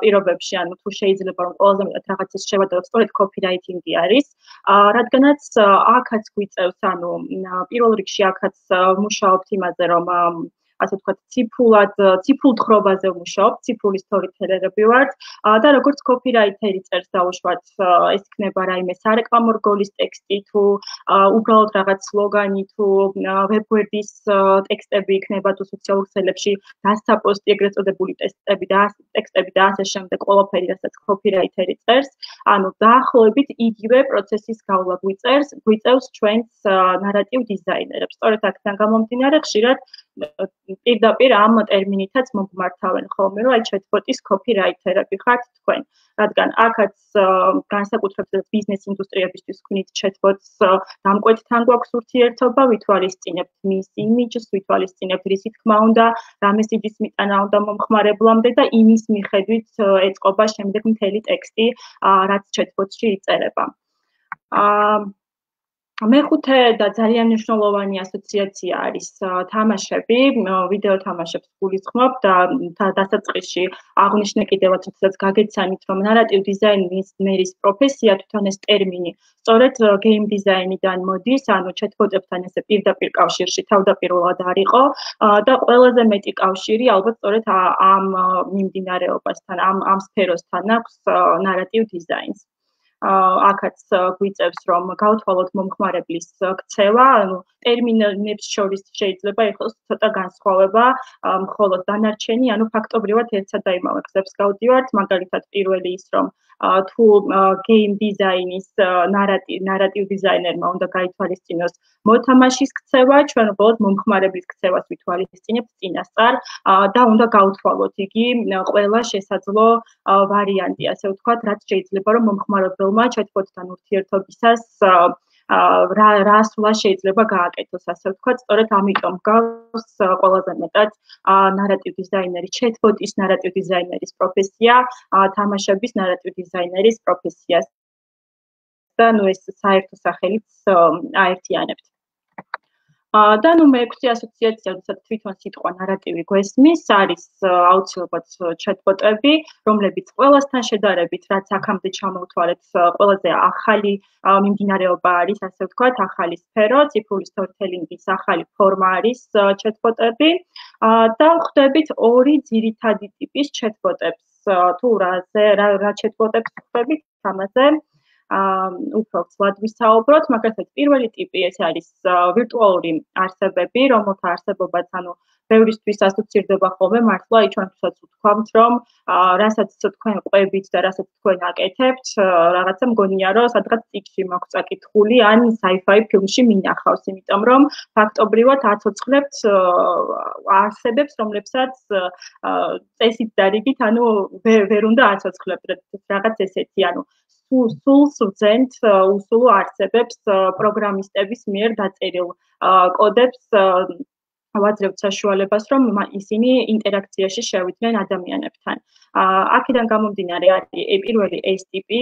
პირობებში, ანუ თუ შეიძლება რომ ყველაზე მეტად რაღაცის შევადოთ, სწორედ copywriting-ი არის, რადგანაც აქაც გვიწევს, ანუ პირველ რიგში აქაც ვმუშაობთ იმაზე, რომ ასე ვთქვათ, ციფრულ თხრობაზე ვმუშაობთ, ციფრული სტორითელერები ვართ და როგორც copywriter-ი წერს დაუშვათ, ეს იქნება რაიმე სარეკლამო რგოლის ტექსტი თუ უბრალოდ რაღაც სლოგანი თუ ვებგვერდის ტექსტები იქნება თუ სოციალურ ქსელებში დასაპოსტი ეგრეთ წოდებული ტექსტები და ასე შემდეგ ყველაფერი, რასაც copywriter-ი წერს, ანუ დაახლოებით იგივე პროცესის გავლა გვიწევს ჩვენს ნარატივ დიზაინერებს. სწორედ აქედან გამომდინარე, ხშირად პირდაპირ ამ ტერმინითაც მოგმართავენ ხოლმე, რომ აი chatbot-ის copywriter-ები ხართ თქვენ, რადგან აქაც განსაკუთრებით ბიზნეს ინდუსტრიებისთვის ვქმნით chatbot-ს, დამკვეთთან გვაქვს ურთიერთობა, ვითვალისწინებთ მის იმიჯს, ვითვალისწინებთ რისი თქმა უნდა, რა მესიჯის მიტანა უნდა მომხმარებლამდე და იმის მიხედვით ეწყობა შემდეგ მთელი ტექსტი, რაც chatbot-ში იწერება. მეხუთე და ძალიან მნიშვნელოვანი ასოციაცია არის თამაშები, ვიდეო თამაშებს გულისხმობ და დასაწყისში აღვნიშნე კიდევაც, როდესაც გაგეცანით, რომ ნარატივ დიზაინერის პროფესია თვითონ ეს ტერმინი სწორედ გეიმ დიზაინიდან მოდის, ანუ chatbot-ებთან ესე პირდაპირ კავშირში თავდაპირველად არ იყო და ყველაზე მეტი კავშირი ალბათ სწორედ ამ მიმდინარეობასთან, ამ სფეროსთან აქვს ნარატივ დიზაინს. აქაც გვიწევს რომ გავთვალოთ მომხმარებლის ქცევა, ანუ ტერმინებს შორის შეიძლება იყოს ცოტა განსხვავება, მხოლოდ დანარჩენი, ანუ ფაქტობრივად ერთსა და იმავე გზებს გავდივართ, მაგალითად პირველი ის რომ თუ game design-ის narrative designer-მა უნდა გაითვალისწინოს მოთამაშის ქცევა, ჩვენ უბრალოდ მომხმარებლის ქცევას ვითვალისწინებთ წინასწარ და უნდა გავთვალოთ იგი ყველა შესაძლო ვარიანტი, ასე ვთქვათ, რაც შეიძლება რომ მომხმარებელმა chatbot-თან ურთიერთობისას რა სულა შეიძლება გააკეთოს, ასე ვთქვათ, სწორედ ამიტომ გავს ყველაზე მეტად narrative designer-ის, chatbot-ის narrative designer-ის პროფესია, თამაშების narrative designer-ის პროფესიას და ნუ ეს საერთო სახელიც აერთიანებთ. და ნუ მეექვსე ასოციაცია, როდესაც თვითონ სიტყვა ნარატივი გვესმის, არის აუცილებლად chatbot-ები, რომლებიც ყველასთან შედარებით, რაც აქამდე ჩამოვთვალეთ, ყველაზე ახალი მიმდინარეობა არის, ასე ვთქვათ, ახალი სფერო, ციფრული storytelling-ის ახალი ფორმა არის chatbot-ები და ხვდებით ორი ძირითადი ტიპის chatbot-ებს. თუ რა chatbot-ებს ხვდებით, ამაზე უფრო ცვლად ვისაუბროთ, მაგალითად პირველი ტიპი ეს არის ვირტუალური არსებები, რომელთა არსებობაც ანუ ბევრისთვის ასოცირდება ხოლმე მართლა ჩვენთვისაც ვთქვამთ, რომ რასაც თქვენ ყვებით და რასაც თქვენ აკეთებთ, რაღაცა მგონია რომ სადღაც წიგნში მაქვს წაკითხული ან sci-fi ფილმში მინახავს, იმიტომ რომ ფაქტობრივად აცოცხლებთ არსებებს, რომლებსაც წესით და რიგით ანუ ვერ უნდა აცოცხლებთ, რაღაც ესეთი, ანუ სულს ვძენთ უსულო არსებებს პროგრამისტების მიერ დაწერილ კოდებს ვაძლევთ საშუალებას, რომ ისინი ინტერაქციაში შევიდნენ ადამიანებთან. აქედან გამომდინარე არის პირველი ეს ტიპი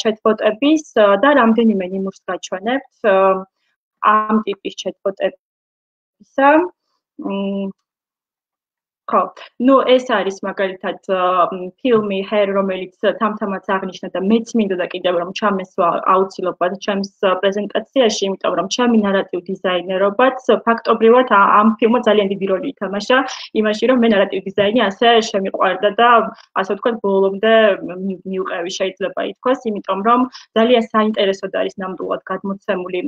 chatbot-ების და რამდენიმე ნიმუშს გაჩვენებთ ამ ტიპის chatbot-ებისა. ხო, ნუ ეს არის მაგალითად ფილმი Her, რომელიც თამთამაც აღნიშნა და მეც მინდოდა კიდევ რომ ჩამესვა აუცილებლად ჩემს პრეზენტაციაში, იმიტომ რომ ჩემი narrative designer-ობაც ფაქტობრივად ამ ფილმმა ძალიან დიდი როლი ითამაშა იმაში, რომ მე narrative design-ი ასე შემიყვარდა და ასე ვთქვათ, ბოლომდე მივყევი შეიძლება ითქვას, იმიტომ რომ ძალიან საინტერესოდ არის ნამდვილად გადმოცემული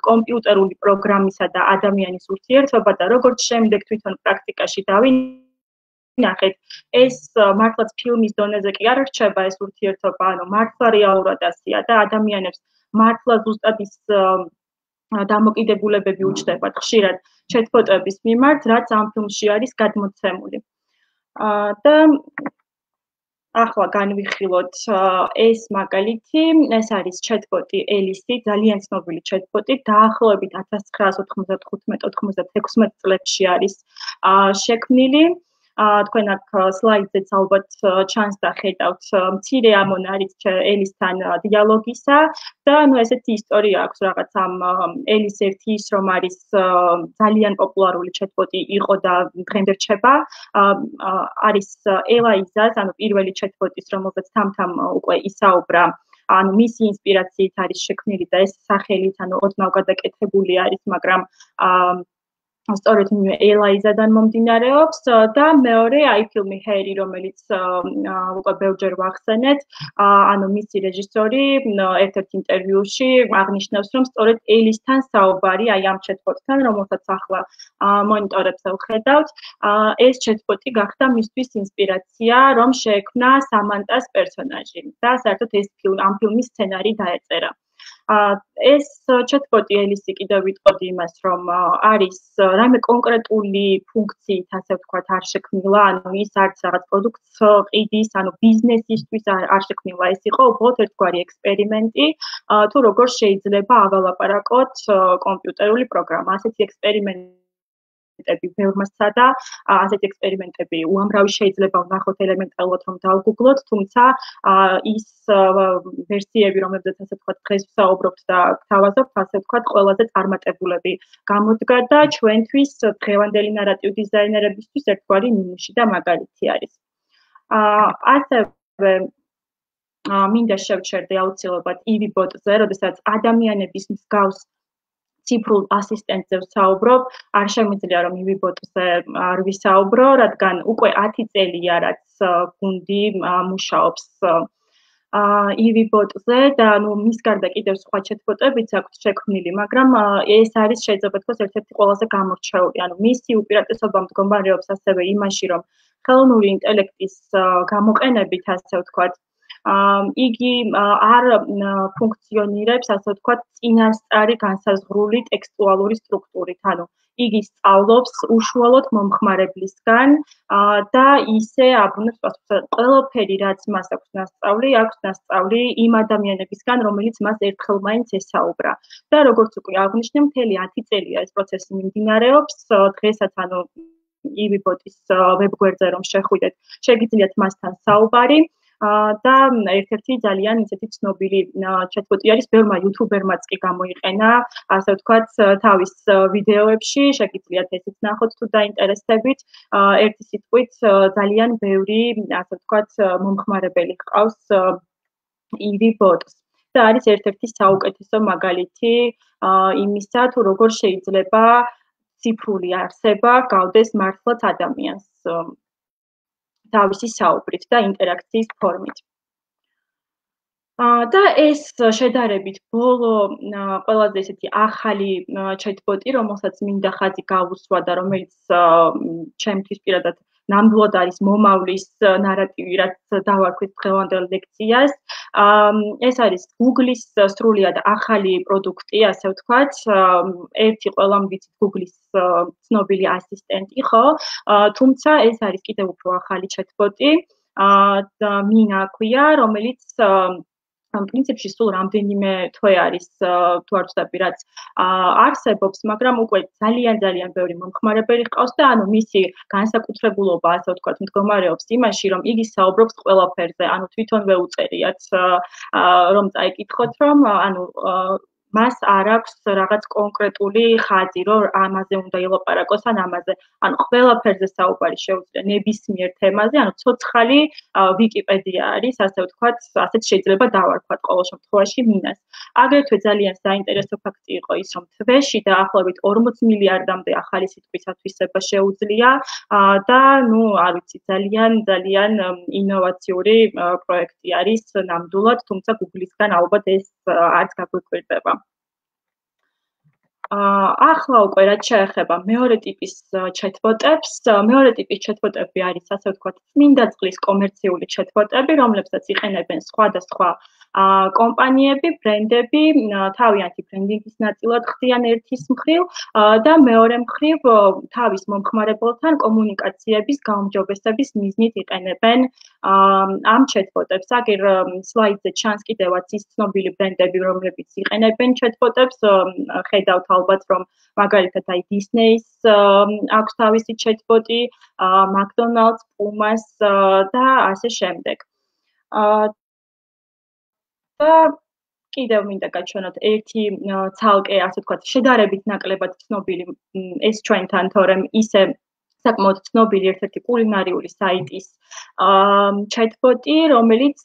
კომპიუტერული პროგრამისა და ადამიანის ურთიერთობა და როგორც შემდეგ თვითონ პრაქტიკაში ნახეთ, ეს მართლაც ფილმის დონეზე კი არ რჩება ეს ურთიერთობა, ანუ მართლა რეალურად ასეა და ადამიანებს მართლა ზუსტად ის დამოკიდებულებები უჩნდებათ ხშირად chatbot-ების მიმართ, რაც ამ ფილმში არის გადმოცემული. და ახლა განვიხილოთ ეს მაგალითი, ეს არის chatbot-ი Alice-ი, ძალიან ცნობილი chatbot-ი, დაახლოებით 1995-96 წლებში არის შექმნილი. თქვენ აქ სლაიდზეც ალბათ ჩანს და ხედავთ მცირე ამონა არის Alice-თან დიალოგისა და ნუ ესეთი ისტორია აქვს რაღაც ამ Alice ერთი ის რომ არის ძალიან პოპულარული chatbot-ი იყო და დღემდე რჩება. არის Eliza-ს, ანუ პირველი chatbot-ის, რომელზეც თამთამ უკვე ისაუბრა, ანუ მისი ინსპირაციით არის შექმნილი და ეს სახელით ანუ ოდნავ გადაკეთებული არის, მაგრამ სწორედ Eliza-დან მომდინარეობს და მეორე აი ფილმი Harry, რომელიც უკვე ბევრჯერ ვახსენეთ, ანუ მისი რეჟისორი ერთ-ერთ ინტერვიუში აღნიშნავს, რომ სწორედ Alice-თან საუბარი, აი ამ chatbot-თან, რომელსაც ახლა მონიტორებზე ვხედავთ, ეს chatbot-ი გახდა მისთვის ინსპირაცია, რომ შეექმნა Samantha-ს პერსონაჟი და საერთოდ ეს ამ ფილმის სცენარი დაეწერა. ეს chatbot-ი Alice-ი კიდევ ვიტყოდი იმას, რომ არის რაიმე კონკრეტული ფუნქციით, ასე ვთქვათ, არ შექმნილა, ანუ ის არც რაღაც პროდუქტს ყიდის, ანუ ბიზნესისთვის არ შექმნილა, ეს იყო უბრალოდ ერთგვარი ექსპერიმენტი, თუ როგორ შეიძლება ავალაპარაკოთ კომპიუტერული პროგრამა. ასეთი ექსპერიმენტები ბევრმა სცადა, ასეთი ექსპერიმენტები უამრავი შეიძლება ვნახოთ ელემენტარულად რომ დავგუგლოთ, თუმცა ის ვერსიები, რომლებზეც ასე ვთქვათ დღეს ვსაუბრობთ და გთავაზობთ, ასე ვთქვათ, ყველაზე წარმატებულები გამოდგა და ჩვენთვის დღევანდელი narrative designer-ებისთვის ერთგვარი ნიმუში და მაგალითი არის. ასევე მინდა შევჩერდე აუცილებლად EVBot-ზე, როდესაც ადამიანების მსგავს ციფრულ ასისტენტზე ვსაუბრობ, არ შემიძლია რომ EVBot-ზე არ ვისაუბრო, რადგან უკვე 10 წელია რაც გუნდი მუშაობს EV-bot-ზე და მის გარდა კიდევ სხვა chat-bot-ებიც აქვს შექმნილი, მაგრამ ეს არის შეიძლება თქოს ერთ-ერთი ყველაზე გამორჩეული. მისი უპირატესობა მდგომარეობს ასევე იმაში, რომ ხელოვნური ინტელექტის გამოყენებით, ასე ვთქვათ, იგი არ ფუნქციონირებს, ასე ვთქვათ, წინასწარი განსაზღვრული ტექსტუალური სტრუქტურით. იგი სწავლობს უშუალოდ მომხმარებლისგან და ისე აბრუნებს ყველაფერი, რაც მას აქვს ნასწავლი იმ ადამიანებისგან, რომელიც მას ერთხელ მაინც ესაუბრა. და როგორც უკვე აღვნიშნე, მთელი 10 წელია ეს პროცესი მიმდინარეობს. დღესაც EV-bot-ის ვებგვერდზე რომ შეხვიდეთ, შეგიძლიათ მასთან საუბარი. და ერთ-ერთი ძალიან ისეთი ცნობილი chat-bot-ი არის, ბევრმა YouTuber-მაც კი გამოიყენა, ასე ვთქვათ, თავის ვიდეოებში, შეგიძლიათ ესეც ნახოთ თუ დაინტერესდებით. ერთი სიტყვით ძალიან ბევრი, ასე ვთქვათ, მომხმარებელი ჰყავს EV-bot-ს. და არის ერთ-ერთი საუკეთესო მაგალითი იმისა, თუ როგორ შეიძლება ციფრული არსება გავდეს მართლაც ადამიანს თავისი საუბრით და ინტერაქციის ფორმით. და ეს შედარებით ბოლო ყველაზე ესეთი ახალი chat-bot-ი, რომელსაც მინდა ხაზი გავუსვა და რომელიც ჩემთვის პირადად ნამდვილად არის მომავლის ნარატივი, რაც დავარქვით დღევანდელ ლექციას. ეს არის Google-ის სრულიად ახალი პროდუქტი, ასე ვთქვათ. ერთი ყველამ ვიცით Google-ის ცნობილი ასისტენტი, ხო? თუმცა ეს არის კიდევ უფრო ახალი chat-bot-ი. მინა ქვია, რომელიც პრინციპში სულ რამდენიმე თვე არის თუ არ ვცდები, რაც არსებობს, მაგრამ უკვე ძალიან ბევრი მომხმარებელი ჰყავს და მისი განსაკუთრებულობა, ასე ვთქვათ, მდგომარეობს იმაში, რომ იგი საუბრობს ყველაფერზე, თვითონვე უწერიათ, რომ წაიკითხოთ, რომ მას არ აქვს რაღაც კონკრეტული ხაზი, რომ ამაზე უნდა ილაპარაკოს ან ამაზე. ყველაფერზე საუბარი შეუძლია ნებისმიერ თემაზე, ცოცხალი ვიკიპედია არის, ასე ვთქვათ, ასეც შეიძლება დავარქვათ ყოველ შემთხვევაში მინას. აგრეთვე ძალიან საინტერესო ფაქტი იყო ის, რომ თვეში დაახლოებით 40 მილიარდამდე ახალი სიტყვის ათვისება შეუძლია და არ ვიცი, ძალიან ინოვაციური პროექტი არის ნამდვილად, თუმცა Google-ისგან ალბათ ეს არც გაგვიკვირდება. ახლა უკვე რაც შეეხება მეორე ტიპის chat-bot-ებს, მეორე ტიპის chat-bot-ები არის, ასე ვთქვათ, წმინდა წყლის კომერციული chat-bot-ები, რომლებსაც იყენებენ სხვადასხვა კომპანიები, ბრენდები, თავიანთი ბრენდინგის ნაწილად ხდიან ერთის მხრივ და მეორე მხრივ თავის მომხმარებელთან კომუნიკაციების გაუმჯობესების მიზნით იყენებენ ამ chat-bot-ებს. აგერ სლაიდზე ჩანს კიდევაც ის ცნობილი ბრენდები, რომლებიც იყენებენ chat-bot-ებს, ხედავთ ალბათ, რომ მაგალითად Disney-ს აქვს თავისი chat-bot-ი, McDonald's, Pumas და ასე შემდეგ. და კიდევ მინდა გაჩვენოთ ერთი ცალკე, ასე ვთქვათ, შედარებით ნაკლებად ცნობილი ეს ჩვენთან, თორემ ისე საკმაოდ ცნობილი ერთ-ერთი კულინარიული საიტის chat-bot-ი, რომელიც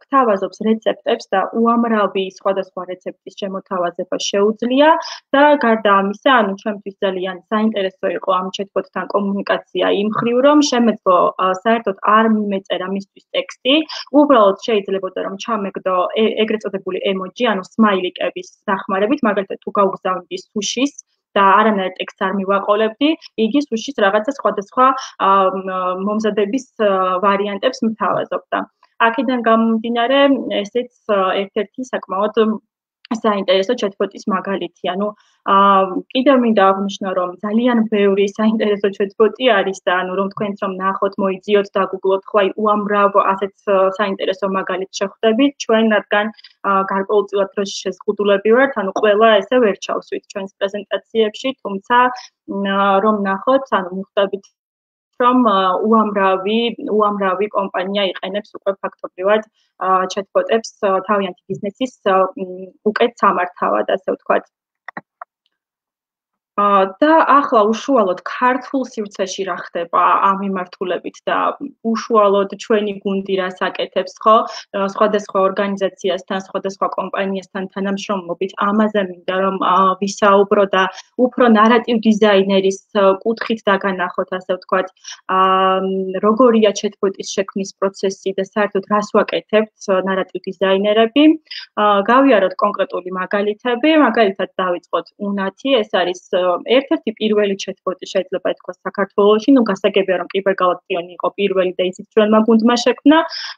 გთავაზობს რეცეპტებს და უამრავი სხვადასხვა რეცეპტის შემოთავაზება შეუძლია და გარდა ამისა, ჩემთვის ძალიან საინტერესო იყო ამ chat-bot-თან კომუნიკაცია იმ მხრივ, რომ შემეძლო საერთოდ არ მიმეწერა მისთვის ტექსტი, უბრალოდ შეიძლებოდა რომ ჩამეგდო ეგრეთ წოდებული ემოჯი, სმაილიკების დახმარებით, მაგალითად თუ გაუგზავნდი სუშის და არანაირ ტექსტს არ მივაყოლებდი, იგი სუშის რაღაცა სხვადასხვა მომზადების ვარიანტებს მთავაზობდა. აქედან გამომდინარე, ესეც ერთ-ერთი საკმაოდ საინტერესო chat-bot-ის მაგალითი. კიდევ მინდა აღვნიშნო, რომ ძალიან ბევრი საინტერესო chat-bot-ი არის და რომ თქვენც რომ ნახოთ, მოიძიოთ და გუგლოთ, ხო, უამრავ ასეთ საინტერესო მაგალითს შეხვდებით. ჩვენ რადგან გარკვეულწილად დროში შეზღუდულები ვართ, ყველა ესე ვერ ჩავსვით ჩვენს პრეზენტაციებში, თუმცა რომ ნახოთ, მიხვდებით რომ უამრავი კომპანია იყენებს უკვე ფაქტობრივად chat-bot-ებს თავიანთი ბიზნესის უკეთ სამართავად, ასე ვთქვათ. და ახლა უშუალოდ ქართულ სივრცეში რა ხდება ამ მიმართულებით და უშუალოდ ჩვენი გუნდი რას აკეთებს, ხო? სხვადასხვა ორგანიზაციასთან, სხვადასხვა კომპანიასთან თანამშრომლობით ამაზე მინდა რომ ვისაუბრო და უფრო ნარატივ დიზაინერის კუთხით დაგანახოთ, ასე ვთქვათ, როგორია chatbot-ის შექმნის პროცესი და საერთოდ რას ვაკეთებთ ნარატივ დიზაინერები. გავიაროთ კონკრეტული მაგალითები, მაგალითად დავიწყოთ უნათი, ეს არის ერთ-ერთი პირველი chatbot-ი შეიძლება ითქვას საქართველოში, ნუ გასაგებია რომ კიბერგალაქტიონი იყო პირველი და ისიც ჩვენმა გუნდმა შექმნა,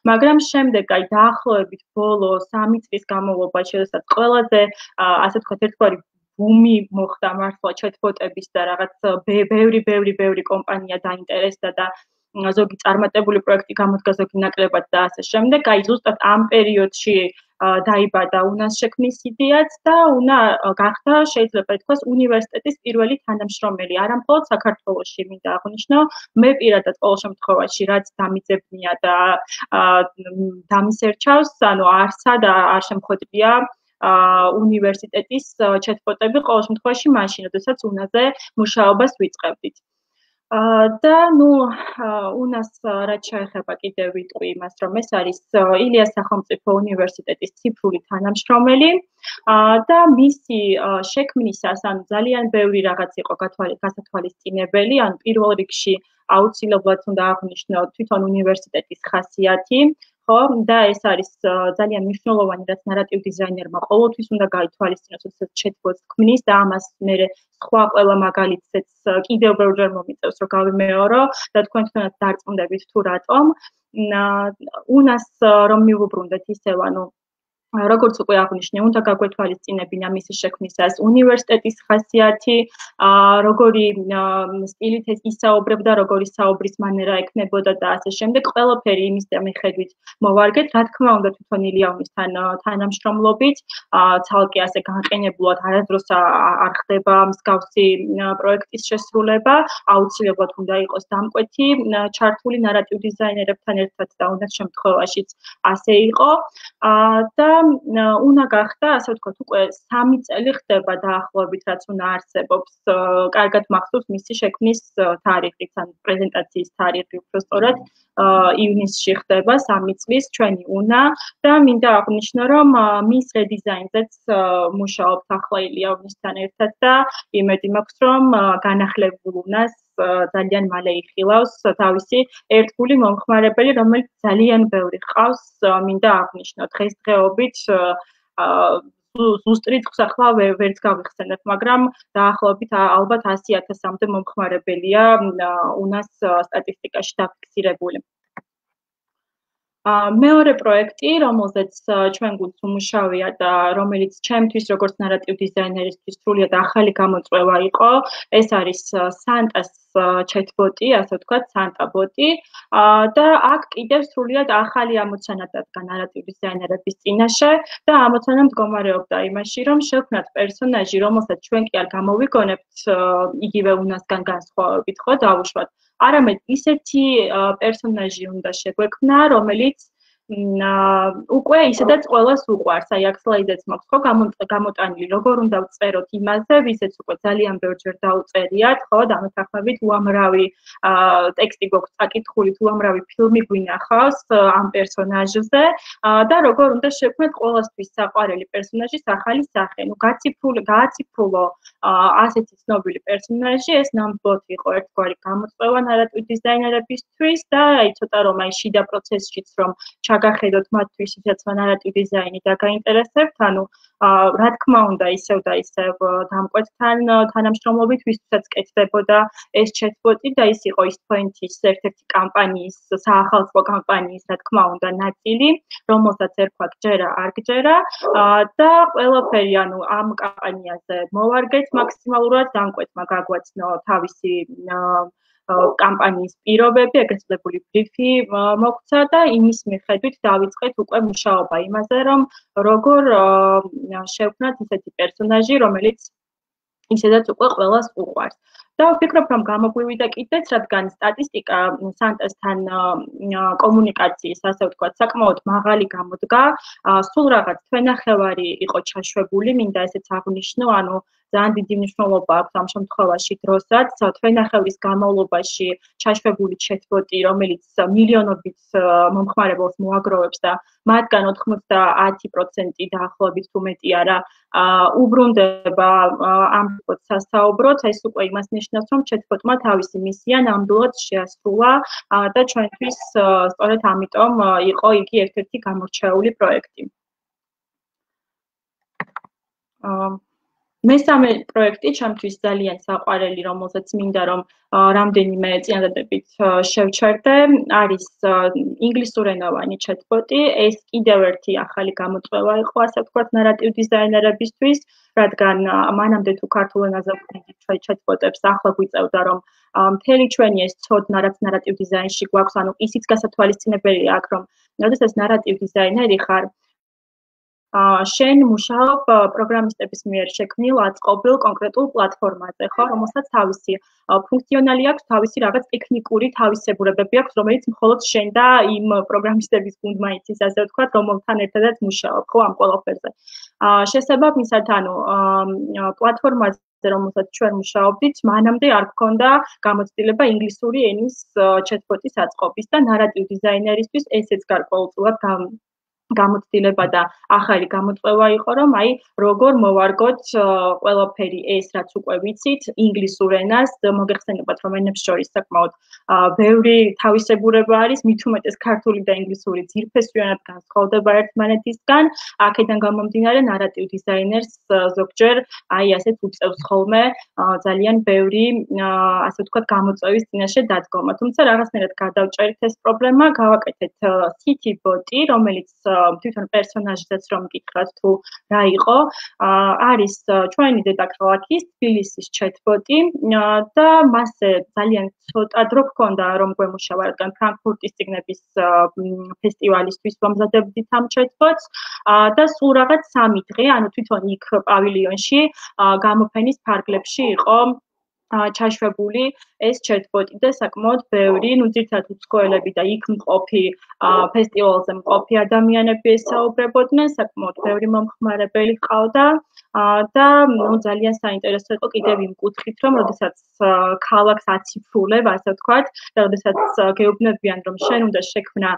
მაგრამ შემდეგ აი დაახლოებით ბოლო 3 წლის განმავლობაში, როდესაც ყველაზე ასე ვთქვათ ერთგვარი ბუმი მოხდა მართლა chatbot-ების და რაღაც ბევრი კომპანია დაინტერესდა და ზოგი წარმატებული პროექტი გამოდგა, ზოგი ნაკლებად და ასე შემდეგ. აი ზუსტად ამ პერიოდში დაიბადა უნას შექმნის იდეაც და უნა გახდა შეიძლება ითქვას უნივერსიტეტის პირველი თანამშრომელი, არა მხოლოდ საქართველოში, მინდა აღვნიშნო, მე პირადად ყოველ შემთხვევაში რაც დამიძებნია და დამისერჩავს, ანუ არსა და არ შემხვედრია უნივერსიტეტის chatbot-ები ყოველ შემთხვევაში მაშინ, როდესაც უნაზე მუშაობას ვიწყებდით. და ნუ უნას რაც შეეხება კიდევ ვიტყვი იმას, რომ ეს არის ილიას სახელმწიფო უნივერსიტეტის ციფრული თანამშრომელი და მისი შექმნისას ანუ ძალიან ბევრი რაღაც იყო გასათვალისწინებელი, ანუ პირველ რიგში აუცილებლად უნდა აღვნიშნო თვითონ უნივერსიტეტის ხასიათი, ხო? და ეს არის ძალიან მნიშვნელოვანი, რაც ნარატივ დიზაინერმა ყოველთვის უნდა გაითვალისწინოს, როდესაც chatbot-ს ქმნის და ამას მე სხვა ყველა მაგალითზეც კიდევ ბევრჯერ მომიწევს, რომ გავიმეორო და თქვენ თვითონაც დარწმუნდებით თუ რატომ. უნას რომ მივუბრუნდეთ ისევ, ანუ როგორც უკვე აღვნიშნე, უნდა გაგვეთვალისწინებინა მისი შექმნისას უნივერსიტეტის ხასიათი, როგორი სტილით ისაუბრებდა, როგორი საუბრის მანერა ექნებოდა და ასე შემდეგ. ყველაფერი იმის მიხედვით მოვარგეთ, რა თქმა უნდა, თვითონ ილიავნისთან თანამშრომლობით, ცალკე ასე განყენებულად არასდროს არ ხდება მსგავსი პროექტის შესრულება, აუცილებლად უნდა იყოს დამკვეთი ჩართული ნარატივ დიზაინერებთან ერთად და უნდათ შემთხვევაშიც ასე იყო. და უნდა გახდა, ასე ვთქვათ, უკვე 3 წელი ხდება დაახლოებით, რაც უნდა არსებობს. კარგად მახსოვს მისი შექმნის თარიღიც, ან პრეზენტაციის თარიღი უფრო სწორად, ივნისში ხდება 3 წლის ჩვენი უნა და მინდა აღვნიშნო, რომ მის რედიზაინზეც მუშაობთ ახლა ილიავნისთან ერთად და იმედი მაქვს, რომ განახლებულ უნას ძალიან მალე იხილავს თავისი ერთგული მომხმარებელი, რომელიც ძალიან ბევრი ყავს, მინდა აღვნიშნო დღესდღეობით ზუსტ რიცხვს ახლა ვერც გავიხსენებ, მაგრამ დაახლოებით ალბათ 100,000-მდე მომხმარებელია უნას სტატისტიკაში დაფიქსირებული. მეორე პროექტი, რომელზეც ჩვენ გუნდს უმუშავია და რომელიც ჩემთვის როგორც ნარატივ დიზაინერისთვის სრულიად ახალი გამოწვევა იყო, ეს არის სანტას chatbot-ი, ასე ვთქვათ, Santa bot-ი და აქ კიდევ სრულიად ახალი ამოცანა დადგა ნარატივ დიზაინერების წინაშე და ამოცანა მდგომარეობდა იმაში, რომ შევქმნათ პერსონაჟი, რომელსაც ჩვენ კი არ გამოვიგონებთ იგივე უნასგან განსხვავებით, ხო, დავუშვათ. არამედ ისეთი პერსონაჟი უნდა შეგვექმნა, რომელიც უკვე ისედაც ყველას უყვარს. აი აქ სლაიდიც მაქვს ხო გამოტანილი, როგორ უნდა ვწეროთ იმაზე, ვისაც უკვე ძალიან ბევრჯერ დაუწერიათ, ხო, დამეთანხმებით უამრავი ტექსტი გვაქვს წაკითხული, უამრავი ფილმი გვინახავს ამ პერსონაჟზე და როგორ უნდა შევქმნათ ყველასთვის საყვარელი პერსონაჟის ახალი სახე. ნუ გააციფრულო ასეთი ცნობილი პერსონაჟი, ეს ნამბოთ იყო ერთგვარი გამოწვევა ნარატივ დიზაინერებისთვის და აი ცოტა რომ აი შიდა პროცესშიც რომ ჩაგახედოთ მათთვის ისაც ნარატივ დიზაინი და გაინტერესებთ, ანუ რა თქმა უნდა ისევ და ისევ დამკვეთთან თანამშრომლობით ვისთვისაც კეთდებოდა ეს chatbot-ი და ის იყო EastPoint-ის ერთ-ერთი კამპანიის, საახალწლო კამპანიის, რა თქმა უნდა, ნაწილი, რომელსაც ერქვა გჯერა, არ გჯერა და ყველაფერი, ანუ ამ კამპანიაზე მოვარგეთ მაქსიმალურად, დამკვეთმა გაგვაცნო თავისი კამპანიის პირობები, ეგრეთებული ბრიფი მოგვცა და იმის მიხედვით დავიწყეთ უკვე მუშაობა იმაზე, რომ როგორ შევქმნათ ისეთი პერსონაჟი, რომელიც ისედაც უკვე ყველას უყვარს. და ვფიქრობ, რომ გამოგვივიდა კიდეც, რადგან სტატისტიკა სანტასთან კომუნიკაციის, ასე ვთქვათ, საკმაოდ მაღალი გამოდგა, სულ რაღაც თვენახევარი იყო ჩაშვებული, მინდა ესეც აღვნიშნო, ანუ ძალიან დიდი მნიშვნელობა აქვს ამ შემთხვევაში დროსაც. თვენახევრის განმავლობაში ჩაშვებული chatbot-ი, რომელიც მილიონობით მომხმარებელს მოაგროვებს და მათგან 90% დაახლოებით თუ მეტი არა უბრუნდება ამ chatbot-ს სასაუბროთ, ეს უკვე იმას ნიშნავს, რომ chatbot-მა თავისი მისია ნამდვილად შეასრულა და ჩვენთვის სწორედ ამიტომ იყო იგი ერთ-ერთი გამორჩეული პროექტი. მესამე პროექტი ჩემთვის ძალიან საყვარელი, რომელსაც მინდა რომ რამდენიმე წინადადებით შევჩერდე, არის ინგლისურენოვანი chatbot-ი. ეს კიდევ ერთი ახალი გამოწვევა იყო, ასე ვთქვათ, ნარატივ დიზაინერებისთვის, რადგან მანამდე თუ ქართულ ენაზე ვქნით chatbot-ებს, ახლა გვიწევდა რომ მთელი ჩვენი ეს ცოდნა, რაც ნარატივ დიზაინში გვაქვს, ანუ ისიც გასათვალისწინებელია აქ, რომ როდესაც ნარატივ დიზაინერი ხარ, შენ მუშაობ პროგრამისტების მიერ შექმნილ აწყობილ კონკრეტულ პლატფორმაზე, ხო, რომელსაც თავისი ფუნქციონალი აქვს, თავისი რაღაც ტექნიკური თავისებურებები აქვს, რომელიც მხოლოდ შენ და იმ პროგრამისტების გუნდმა იცის, ასე ვთქვათ, რომელთან ერთადაც მუშაობ, ხო, ამ ყველაფერზე. შესაბამისად, ანუ პლატფორმაზე რომელსაც ჩვენ მუშაობდით, მანამდე არ გქონდა გამოცდილება ინგლისური ენის chatbot-ის აწყობის და ნარატივ დიზაინერისთვის ესეც გარკვეულწილად გამოცდილება და ახალი გამოწვევა იყო, რომ აი როგორ მოვარგოთ ყველაფერი ეს, რაც უკვე ვიცით, ინგლისურ ენას, მოგეხსენებათ, რომ ენებს შორის საკმაოდ ბევრი თავისებურება არის, მით უმეტეს ქართული და ინგლისური ძირფესვიანად განსხვავდება ერთმანეთისგან. აქედან გამომდინარე, ნარატივ დიზაინერს ზოგჯერ აი ასეთ უწევს ხოლმე ძალიან ბევრი, ასე ვთქვათ, გამოწვევის წინაშე დადგომა. თუმცა რაღაცნაირად გადავჭერით ეს პრობლემა, გავაკეთეთ city bot-ი, რომელიც თვითონ პერსონაჟზეც რომ გითხრათ თუ რა იყო, არის ჩვენი დედაქალაქის თბილისის chatbot-ი და მასზე ძალიან ცოტა დრო გქონდა რომ გვემუშავა, რადგან ფრანკფურტის წიგნების ფესტივალისთვის ვამზადებდით ამ chatbot-ს და სულ რაღაც 3 დღე, ანუ თვითონ იქ პავილიონში გამოფენის ფარგლებში იყო ჩაშვებული ეს chatbot-ი და საკმაოდ ბევრი, ძირითადად უცხოელები და იქ მყოფი ფესტივალზე მყოფი ადამიანები ესაუბრებოდნენ, საკმაოდ ბევრი მომხმარებელი ჰყავდა და ძალიან საინტერესო იყო კიდევ იმ კუთხით, რომ როდესაც ქალაქს აციფრულებ, ასე ვთქვათ, და როდესაც გეუბნებიან, რომ შენ უნდა შექმნა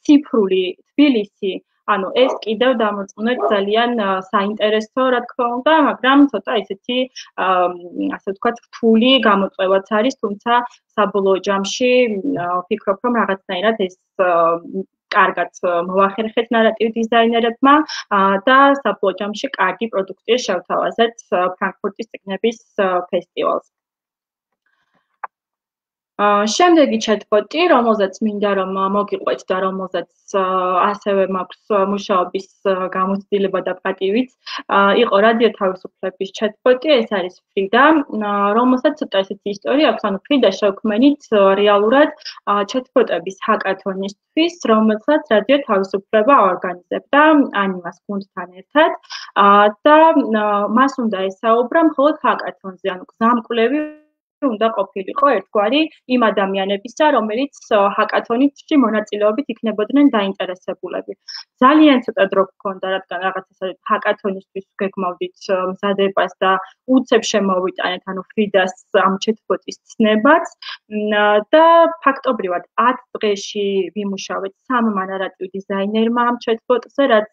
ციფრული თბილისი, ანუ ეს კიდევ დამოწმუნეთ ძალიან საინტერესო, რა თქმა უნდა, მაგრამ ცოტა ისეთი, ასე ვთქვათ, რთული გამოწვევაც არის, თუმცა საბოლოო ჯამში ვფიქრობ, რომ რაღაცნაირად ეს კარგად მოახერხეთ ნარატივ დიზაინერებმა და საბოლოო ჯამში კარგი პროდუქცია შევთავაზეთ ფრანკფურტის წიგნების ფესტივალს. შემდეგი chatbot-ი, რომელზეც მინდა რომ მოგიყვეთ და რომელზეც ასევე მაქვს მუშაობის გამოცდილება და პატივიც, იყო რადიო თავისუფლების chatbot-ი, ეს არის ფრიდა, რომელსაც ცოტა ესეთი ისტორია აქვს, ანუ ფრიდა შევქმენით რეალურად chatbot-ების ჰაკათონისთვის, რომელსაც რადიო თავისუფლება აორგანიზებდა ანიმას გუნდთან ერთად და მას უნდა ესაუბრა მხოლოდ ჰაკათონზე, ანუ გზამკვლევი უნდა ყოფილიყო ერთგვარი იმ ადამიანებისა, რომელიც ჰაკათონში მონაწილეობით იქნებოდნენ დაინტერესებულები. ძალიან ცოტა დრო გქონდა, რადგან რაღაცა ჰაკათონისთვის გეგმავდით მზადებას და უცებ შემოვიტანეთ, ანუ ფრიდას ამ chatbot-ის ცნებაც და ფაქტობრივად 10 დღეში ვიმუშავეთ 3 ნარატივ დიზაინერმა ამ chatbot-ზე, რაც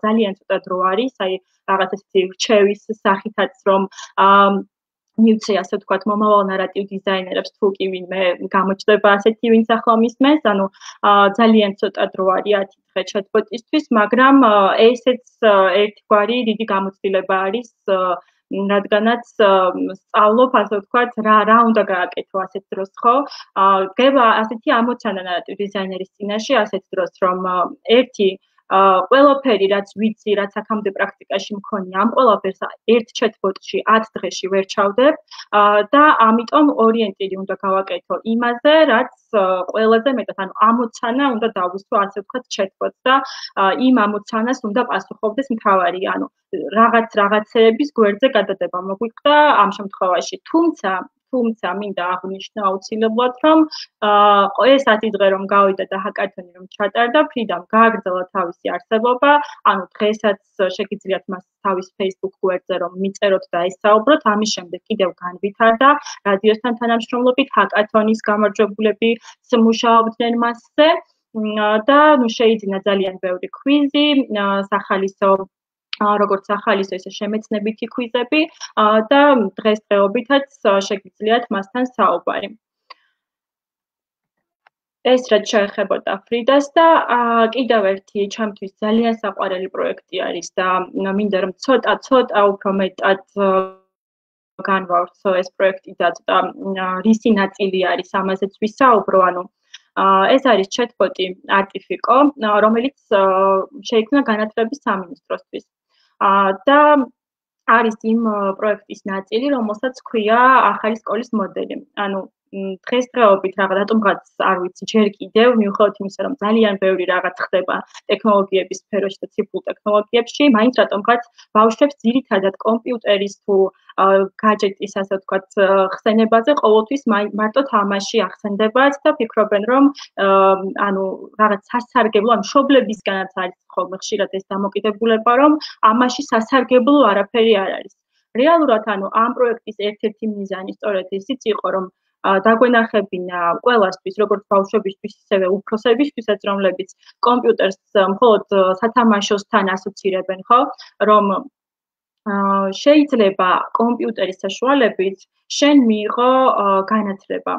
ძალიან ცოტა დრო არის, აი რაღაც ესეთი რჩევის სახითაც რომ მივცე ასე ვთქვათ მომავალ ნარატივ დიზაინერებს თუ კი ვინმე გამოჩნდება ასეთი ვინც ახლა მისმენს, ანუ ძალიან ცოტა დრო არის 10 დღე chatbot-ისთვის, მაგრამ ესეც ერთგვარი დიდი გამოცდილება არის, რადგანაც სწავლობ ასე ვთქვათ რა უნდა გააკეთო ასეთ დროს, ხო? დგება ასეთი ამოცანა ნარატივ დიზაინერის წინაშე ასეთ დროს, რომ ერთი ყველაფერი რაც ვიცი, რაც აქამდე პრაქტიკაში მქონია, ამ ყველაფერს ერთ chatbot-ში 10 დღეში ვერ ჩავდებ და ამიტომ ორიენტირი უნდა გავაკეთო იმაზე, რაც ყველაზე მეტად, ანუ ამოცანა უნდა დავუსვო, ასე ვთქვათ, chatbot-ს და იმ ამოცანას უნდა პასუხობდეს მთავარი, ანუ რაღაცეების გვერდზე გადადება მოგვიყვდა ამ შემთხვევაში. თუმცა თუმცა მინდა აღვნიშნო აუცილებლად, რომ ეს 10 დღე რომ გავიდა და ჰაკათონი რომ ჩატარდა, ფრიდამ გააგრძელა თავისი არსებობა, ანუ დღესაც შეგიძლიათ მას თავის Facebook გვერდზე რომ მიწეროთ და ესაუბროთ, ამის შემდეგ კიდევ განვითარდა რადიოსთან თანამშრომლობით ჰაკათონის გამარჯვებულები მუშაობდნენ მასზე და შეიძინა ძალიან ბევრი კვიზი, სახალისო როგორც სახალისო ისე შემეცნებითი კვიზები და დღესდღეობითაც შეგიძლიათ მასთან საუბარი. ეს რაც შეეხებოდა ფრიდას და კიდევ ერთი ჩემთვის ძალიან საყვარელი პროექტი არის და მინდა რომ ცოტა უფრო მეტად განვავრცო ეს პროექტი და რისი ნაწილი არის ამაზეც ვისაუბრო, ანუ ეს არის chatbot-ი Artifico, რომელიც შეიქმნა განათლების სამინისტროსთვის. და არის იმ პროექტის ნაწილი, რომელსაც ქვია ახალი სკოლის მოდელი. ანუ დღესდღეობით რაღაც რატომღაც არ ვიცი ჯერ კიდევ, მიუხედავად იმისა, რომ ძალიან ბევრი რაღაც ხდება ტექნოლოგიების სფეროში და ციფრულ ტექნოლოგიებში, მაინც რატომღაც ბავშვებს ძირითადად კომპიუტერის თუ гаджеტის, ასე ვთქვათ, ხსენებაზე ყოველთვის მარტო თამაში ახსენდებათ და ფიქრობენ, რომ ანუ რაღაც სასარგებლო, ანუ მშობლებისგანაც არის ხოლმე ხშირად ეს დამოკიდებულება, რომ ამაში სასარგებლო არაფერი არ არის. რეალურად, ანუ ამ პროექტის ერთ-ერთი მიზანი სწორედ ისიც იყო, რომ დაგვენახებინა ყველასთვის, როგორც ბავშვებისთვის, ისევე უფროსებისთვისაც, რომლებიც კომპიუტერს მხოლოდ სათამაშოსთან ასოცირებენ, ხო, რომ შეიძლება კომპიუტერის საშუალებით შენ მიიღო განათლება.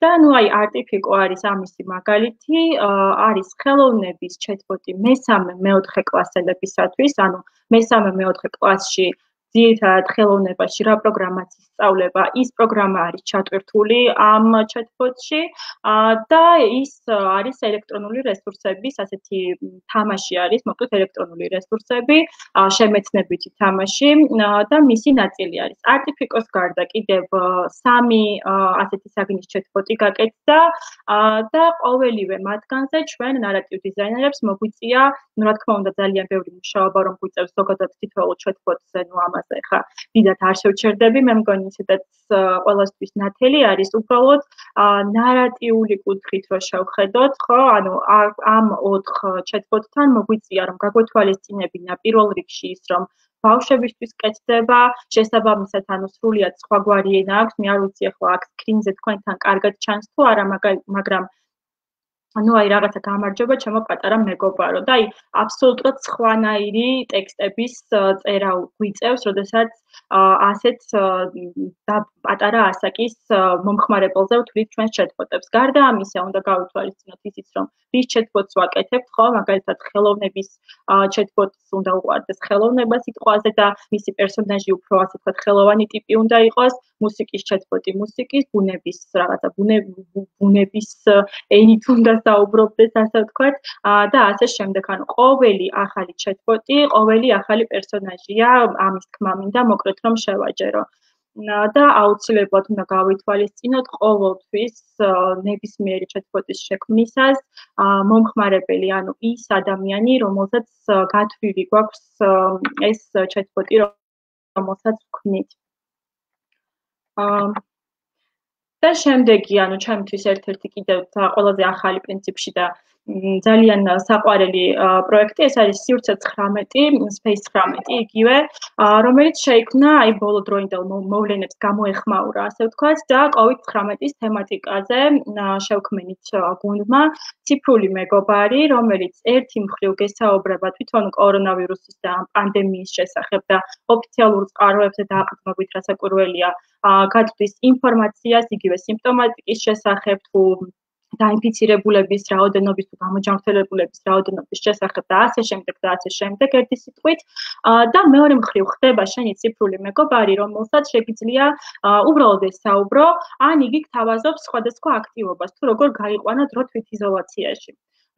და ნუ აი Artifico არის ამისი მაგალითი, არის ხელოვნების chatbot-ი მესამე-მეოთხე კლასელებისათვის, ანუ მესამე-მეოთხე კლასში ძირითადად ხელოვნებაში რა პროგრამაც ისწავლება, ის პროგრამა არის ჩატვირთული ამ chatbot-ში და ის არის ელექტრონული რესურსების, ასეთი თამაში არის, მოკლედ ელექტრონული რესურსები, შემეცნებითი თამაში და მისი ნაწილი არის. Artifico-ს გარდა კიდევ 3 ასეთი საგნის chatbot-ი გაკეთდა და ყოველივე მათგანზე ჩვენ ნარატივ დიზაინერებს მოგვიწია, ну, რა თქმა უნდა, ძალიან ბევრი მუშაობა რომ გვიწევს ზოგადად თითოეულ chatbot-ზე, ну, ამაზე ხა დიდად არ შევჩერდები, მე მგონი ისედაც ყველასთვის ნათელი არის, უბრალოდ ნარატიული კუთხით რო შევხედოთ, ხო, ანუ ამ 4 chatbot-თან მოგვიწია რომ გაგვეთვალისწინებინა პირველ რიგში ის, რომ ბავშვებისთვის კეთდება, შესაბამისად, ანუ სრულიად სხვაგვარი ენა აქვს, მე არ ვიცი ახლა აქ სკრინზე თქვენთან კარგად ჩანს თუ არა, მაგრამ ну აი რაღაცა გამარჯობა ჩემო პატარა მეგობარო და აი აბსოლუტურად სხვანაირი ტექსტების წერა გვიწევს, როდესაც ასეთ პატარა ასაკის მომხმარებელზე ვთვლით ჩვენს chatbot-ებს. გარდა ამისა, უნდა გავითვალისწინოთ ისიც, რომ ვის chatbot-ს ვაკეთებთ, ხო, მაგალითად ხელოვნების chatbot-ს უნდა უყვარდეს ხელოვნება სიტყვაზე და მისი პერსონაჟი უფრო ასე ვთქვათ ხელოვანი ტიპი უნდა იყოს, მუსიკის chatbot-ი მუსიკის, ბუნების რაღაცა ბუნების ენით უნდა საუბრობდეს, ასე ვთქვათ, და ასე შემდეგ. ანუ ყოველი ახალი chatbot-ი, ყოველი ახალი პერსონაჟია, ამის თქმა მინდა მოკლედ რომ შევაჯერო. და აუცილებლად უნდა გავითვალისწინოთ ყოველთვის ნებისმიერი chatbot-ის შექმნისას მომხმარებელი, ანუ ის ადამიანი, რომელსაც გათვლილი გვაქვს ეს chatbot-ი, რომელსაც ვქმნით. და შემდეგი, ანუ ჩემთვის ერთ-ერთი კიდევ ყველაზე ახალი პრინციპში და ძალიან საყვარელი პროექტი, ეს არის სივრცე 19, Space 19, იგივე, რომელიც შეიქმნა აი ბოლო დროინდელ მოვლენებს გამოეხმაურა, ასე ვთქვათ, და COVID-19-ის თემატიკაზე შევქმნით გუნდმა ციფრული მეგობარი, რომელიც ერთი მხრივ გესაუბრება თვითონ კორონავირუსის და პანდემიის შესახებ და ოფიციალურ წყაროებზე დააყრდნობით, რასაკვირველია, გაწვდის ინფორმაციას იგივე სიმპტომატიკის შესახებ თუ დაინფიცირებულების რაოდენობის თუ გამოჯანმრთელებულების რაოდენობის შესახებ და ასე შემდეგ ერთი სიტყვით და მეორე მხრივ ხდება შენი ციფრული მეგობარი, რომელსაც შეგიძლია უბრალოდ ესაუბრო, ან იგი გთავაზობს სხვადასხვა აქტივობას თუ როგორ გაიყვანა დრო თვითიზოლაციაში.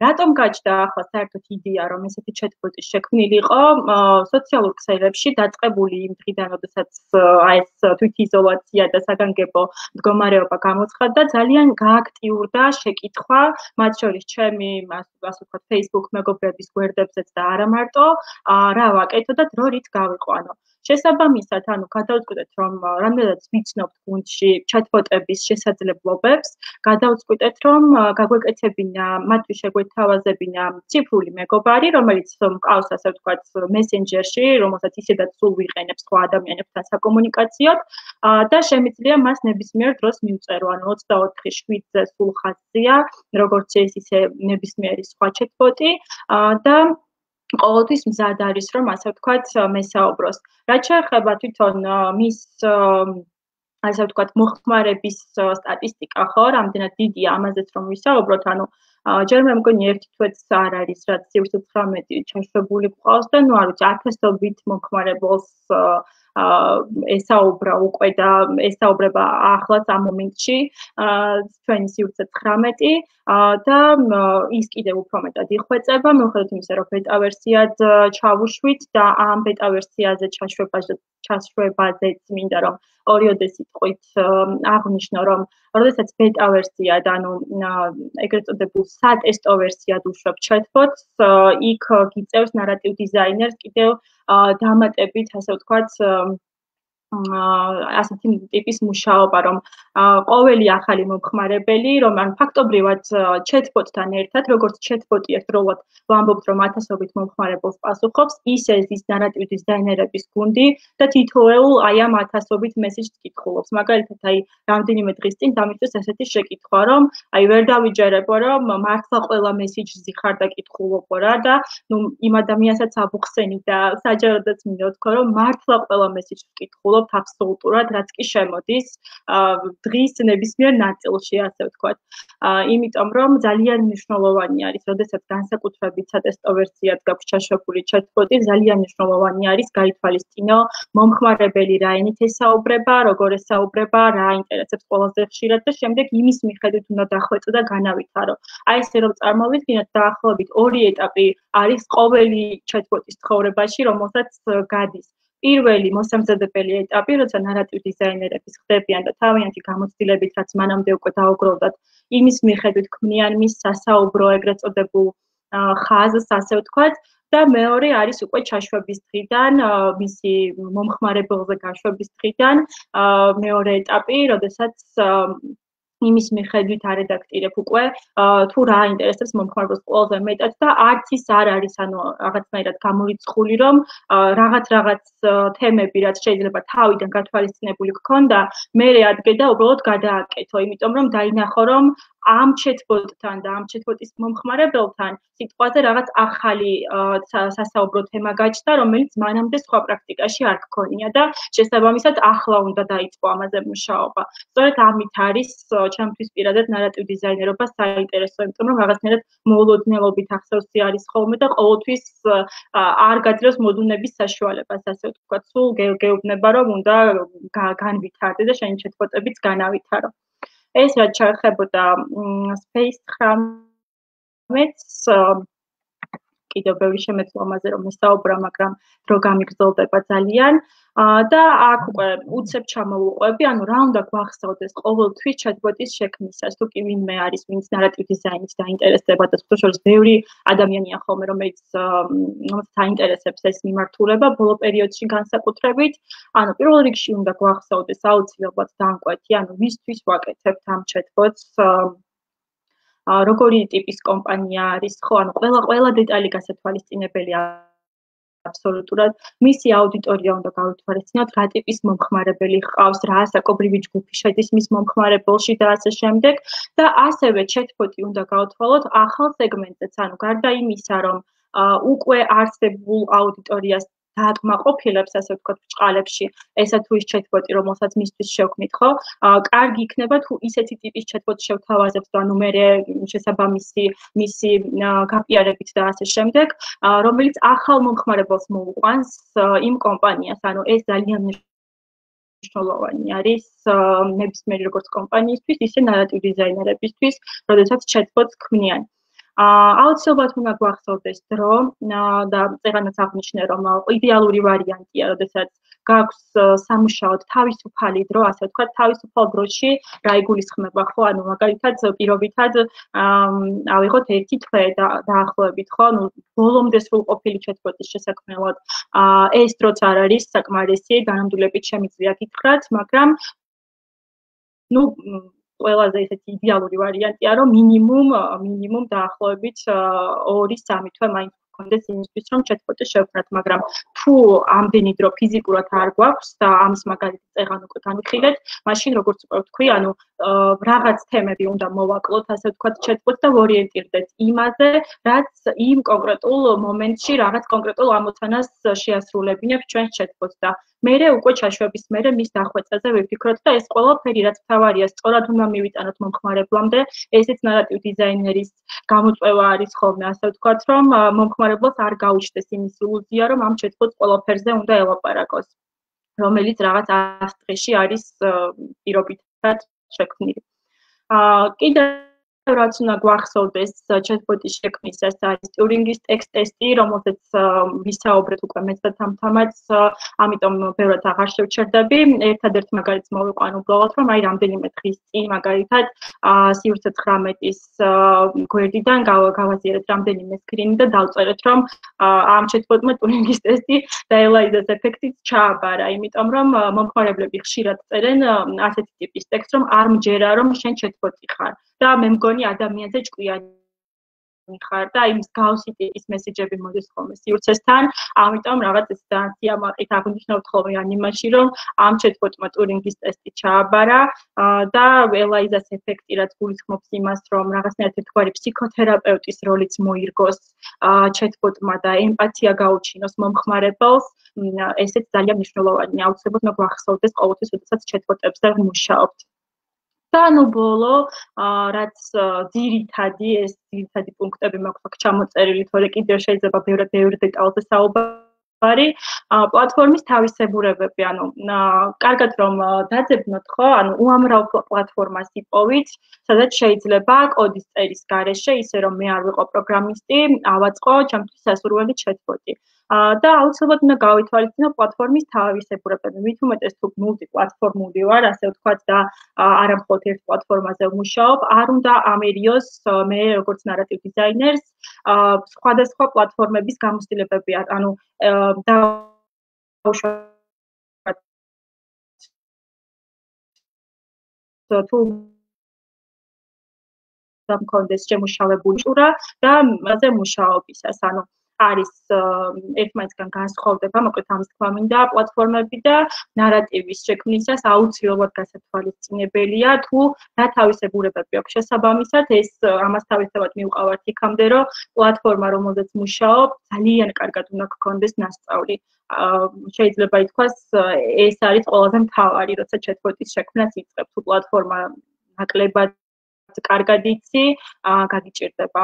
რატომ გაჩნდა ახლა საერთოდ იდეა, რომ ესეთი chatbot-ი შექმნილიყო სოციალურ ქსელებში დაწყებული იმ დღიდან, როდესაც ეს თვითიზოლაცია და საგანგებო მდგომარეობა გამოცხადდა, ძალიან გააქტიურდა შეკითხვა, მათ შორის ჩემი, ასე ვთქვათ, Facebook მეგობრების გვერდებზეც და არა მარტო, რა ვაკეთო და დრო რით გავიყვანო. შესაბამისად, გადავწყვიტეთ, რომ რამდენადაც ვიცნობთ გუნდში chatbot-ების შესაძლებლობებს, გადავწყვიტეთ, რომ გაგვეკეთებინა, მათთვის შეგვეთავაზებინა ციფრული მეგობარი, რომელიც მყავს, ასე ვთქვათ, Messenger-ში, რომელსაც ისედაც სულ ვიყენებს სხვა ადამიანებთან საკომუნიკაციოდ და შემიძლია მას ნებისმიერ დროს მივწერო, 24/7-ზე სულ ხაზია, როგორც ეს ისე ნებისმიერი სხვა chatbot-ი და ყოველთვის მზად არის, რომ ასე ვთქვათ, მესაუბროს. რაც შეეხება თვითონ მის ასე ვთქვათ, მოხმარების სტატისტიკა ხო, რამდენად დიდია ამაზეც რომ ვისაუბროთ, ჯერ მე მგონი ერთი თვეც არ არის, რაც 19 ჩაშვებული გვყავს და არ ვიცი, ათასობით მომხმარებელს ესაუბრა უკვე და ესაუბრება ახლაც ამ მომენტში ჩვენი სივრცე 19 და ის კიდევ უფრო მეტად იხვეწება, მიუხედავად იმისა, რომ ბეტა ვერსიად ჩავუშვით და ამ ბეტა ვერსიაზე ჩაშვებაზეც მინდა რომ ორიოდე სიტყვით აღნიშნო, რომ როდესაც ბეტა ვერსიად, ეგრეთ წოდებულ სატესტო ვერსიად უშვებ chatbot-ს, იქ გიწევს narrative designer-ს კიდევ დამატებით, ასე ვთქვათ, ასეთი ტიპის მუშაობა, რომ ყოველი ახალი მომხმარებელი, რომ ფაქტობრივად chatbot-თან ერთად, როგორც chatbot-ი ერთდროულად ვამბობთ, რომ ათასობით მომხმარებელს პასუხობს, ისე ის narrative designer-ების გუნდი და თითოეულ ამ ათასობით მესიჯს კითხულობს. მაგალითად, რამდენიმე დღის წინ დამიწეს ესეთი შეკითხვა, რომ ვერ დავიჯერებო, რომ მართლა ყველა მესიჯზე ხარ და კითხულობო რა და იმ ადამიანსაც აბუხსენი და საჯაროდაც მინდა ვთქვა, რომ მართლა ყველა მესიჯს ვკითხულობ აბსოლუტურად, რაც კი შემოდის დღის ნებისმიერ ნაწილში, ასე ვთქვათ. იმიტომ რომ ძალიან მნიშვნელოვანი არის, როდესაც განსაკუთრებით სატესტო ვერსიად გაქვს ჩაშვებული chatbot-ი, ძალიან მნიშვნელოვანი არის გაითვალისწინო მომხმარებელი რა ენით ესაუბრება, როგორ ესაუბრება, რა აინტერესებს ყველაზე ხშირად და შემდეგ იმის მიხედვით უნდა დახვეწო და განავითარო. ესე რომ წარმოვიდგინოთ, დაახლოებით 2 ეტაპი არის ყოველი chatbot-ის ცხოვრებაში, რომელსაც გადის. პირველი მოსამზადებელი ეტაპი, როცა narrative designer-ები ხდებიან და თავიანთი გამოცდილებით, რაც მანამდე უკვე დაუგროვდათ, იმის მიხედვით ქმნიან მის სასაუბრო ეგრეთ წოდებულ ხაზს, ასე ვთქვათ, და მეორე არის უკვე ჩაშვების დღიდან, მისი მომხმარებელზე გაშვების დღიდან, მეორე ეტაპი, როდესაც იმის მიხედვით არედაქტირებ უკვე თუ რა აინტერესებს მომხმარებელს ყველაზე მეტად და არც ის არ არის რაღაცნაირად გამორიცხული, რომ რაღაც თემები, რაც შეიძლება თავიდან გათვალისწინებული გქონდა, მერე ადგე და უბრალოდ გადააკეთო, იმიტომ რომ დაინახო, რომ ამ chatbot-თან და ამ chatbot-ის მომხმარებელთან სიტყვაზე რაღაც ახალი სასაუბრო თემა გაჩნდა, რომელიც მანამდე სხვა პრაქტიკაში არ გქონია და შესაბამისად ახლა უნდა დაიწყო ამაზე მუშაობა. სწორედ ამით არის ჩემთვის პირადად narrative designer-ობა საინტერესო, იმიტომ რომ რაღაცნაირად მოულოდნელობით ახსოვსი არის ხოლმე და ყოველთვის არ გაძლევს მოდუნების საშუალებას, ასე ვთქვათ, სულ გეუბნება, რომ უნდა განვითარდე და შენი chatbot-ებიც განავითარო. ეს რაც შეეხებოდა Space 19-ს კიდევ ბევრი შემეძლო ამაზე რომ ვისაუბრა, მაგრამ დრო გამიგრძელდება ძალიან და აქ უკვე უცებ ჩამოვუყვები, რა უნდა გვახსოვდეს ყოველთვის chatbot-ის შექმნისას, თუ კი ვინმე არის, ვინც narrative design-ით დაინტერესდება და სწორედ ბევრი ადამიანია ხოლმე, რომელიც აინტერესებს ეს მიმართულება ბოლო პერიოდში განსაკუთრებით, პირველ რიგში უნდა გვახსოვდეს აუცილებლად დამკვეთი, ვისთვის ვაკეთებთ ამ chatbot-ს, როგორი ტიპის კომპანია არის, ხო, ყველა დეტალი გასათვალისწინებელია აბსოლუტურად. მისი აუდიტორია უნდა გავითვალისწინოთ, რა ტიპის მომხმარებელი ჰყავს, რა ასაკობრივი ჯგუფი შედის მის მომხმარებელში და ასე შემდეგ. და ასევე chatbot-ი უნდა გავთვალოთ ახალ სეგმენტზეც, გარდა იმისა, რომ უკვე არსებულ აუდიტორიას დააკმაყოფილებს, ასე ვთქვათ, ბჭყალებში, ესა თუ ის chatbot-ი, რომელსაც მისთვის შევქმნით, ხო? კარგი იქნება თუ ისეთი ტიპის chatbot-ს შევთავაზებთ, მერე შესაბამისი მისი გაპიარებით და ასე შემდეგ, რომელიც ახალ მომხმარებელს მოუყვანს იმ კომპანიას. ეს ძალიან მნიშვნელოვანი არის ნებისმიერი როგორც კომპანიისთვის, ისე narrative designer-ებისთვის, როდესაც chatbot-ს ქმნიან. აუცილებლად უნდა გვახსოვდეს დრო და წეგანაც აღნიშნე, რომ იდეალური ვარიანტია, როდესაც გაქვს სამუშაოდ თავისუფალი დრო, ასე ვთქვათ, თავისუფალ დროში რა იგულისხმება, ხო? ანუ მაგალითად პირობითად ავიღოთ 1 თვე დაახლოებით, ხო? ანუ ბოლომდე სრულყოფილი ჩატბოტის შესაქმნელად ეს დროც არ არის საკმარისი, განამდვილებით შემიძლია გითხრათ, მაგრამ ყველაზე ესეთი იდეალური ვარიანტია, რომ მინიმუმ დაახლოებით 2-3 თვე მაინც გქონდეს იმისთვის, რომ ჩატბოტი შევქმნათ, მაგრამ თუ ამდენი დრო ფიზიკურად არ გვაქვს და ამის მაგალითი წეგან უკვე განვიხილეთ, მაშინ როგორც უკვე ვთქვი, ანუ რაღაც თემები უნდა მოვაკლოთ, ასე ვთქვათ, ჩატბოტს და ვორიენტირდეთ იმაზე, რაც იმ კონკრეტულ მომენტში რაღაც კონკრეტულ ამოცანას შეასრულებინებს ჩვენს ჩატბოტს და მერე უკვე ჩაშვების მერე მის დახვეწაზე ვიფიქროთ და ეს ყველაფერი რაც თავარია, სწორად უნდა მივიტანოთ მომხმარებლამდე, ესეც ნარატივ დიზაინერის გამოწვევა არის ხოლმე, ასე ვთქვათ, რომ მომხმარებლს არ გაუჩნდეს იმის ილუზია, რომ ამ ჩატბოტს ყველაფერზე უნდა ელაპარაკოს, რომელიც რაღაც ასტრში არის პირობითად შექმნილი. კიდევ რაც უნდა გვახსოვდეს ჩატბოტის შექმნისას არის ტიურინგის ტექსტ-ტესტი, რომელზეც ვისაუბრეთ უკვე მეც და თამთამაც, ამიტომ ბევრად აღარ შევჩერდები. ერთადერთ მაგალითს მოვიყვან უბრალოდ, რომ აი რამდენიმე დღის წინ მაგალითად სივრცე 19-ის გვერდიდან გავაზიარეთ რამდენიმე სკრინი და დავწერეთ, რომ ამ ჩატბოტმა ტიურინგის ტესტი და ელაიზას ეფექტიც ჩააბარა, იმიტომ რომ მომხმარებლები ხშირად წერენ ასეთი ტიპის ტექსტს, რომ არ მჯერა, რომ შენ ჩატბოტი ხარ. და მე მგონი ადამიანზე ჭკვიანი ხარ და იმ მსგავსი ტიპის მესეჯები მოდის ხოლმე სივრცესთან, ამიტომ რაღაც ეს სიამაყით აღნიშნავთ ხოლმე ან იმაში, რომ ამ ჩატბოტმა ტიურინგის ტესტი ჩააბარა და ელაიზას ეფექტი რაც გულისხმობს იმას, რომ რაღაცნაირად ერთგვარი ფსიქოთერაპევტის როლიც მოირგოს ჩატბოტმა და ემპათია გაუჩინოს მომხმარებელს, ესეც ძალიან მნიშვნელოვანია, აუცილებლად უნდა გვახსოვდეს ყოველთვის, როდესაც ჩატბოტებზე ვმუშაობთ. და ნუ ბოლო, რაც ძირითადი პუნქტები მაქვს აქ ჩამოწერილი, თორე კიდევ შეიძლება ბევრ დეტალზე საუბარი, პლატფორმის თავისებურებები, ანუ კარგად რომ დაძებნოთ, ხო, ანუ უამრავ პლატფორმას იპოვით, სადაც შეიძლება კოდის წერის გარეშე, ისე რომ მე არ ვიყო პროგრამისტი, ავაწყო ჩემთვის სასურველი ჩატბოტი. და აუცილებლად უნდა გავითვალისწინო პლატფორმის თავისებურებები. მით უმეტეს თუ მულტიპლატფორმული ვარ, ასე ვთქვათ და არა მხოლოდ ერთ პლატფორმაზე ვმუშაობ, არ უნდა ამერიოს მე როგორც ნარატივ დიზაინერს სხვადასხვა პლატფორმების გამოცდილებები, ანუ დავუშვათ თუ მქონდეს შემუშავებული ჭურა და მასზე მუშაობისას, ანუ არის ერთმანეთსგან განსხვავდება, მოკლედ ამის თქმა მინდა პლატფორმები და ნარატივის შექმნისას აუცილებლად გასათვალისწინებელია, თუ რა თავისებურებები აქვს შესაბამისად, ეს ამას თავისებურად მივყავართ იქამდე, რომ პლატფორმა, რომელზეც მუშაობ, ძალიან კარგად უნდა გქონდეს ნასწავლი. შეიძლება ითქვას, ეს არის ყველაზე მთავარი, როცა ჩატბოტის შექმნას იწყებ, თუ პლატფორმა ნაკლებად კარგად იცი, გაგიჭირდება.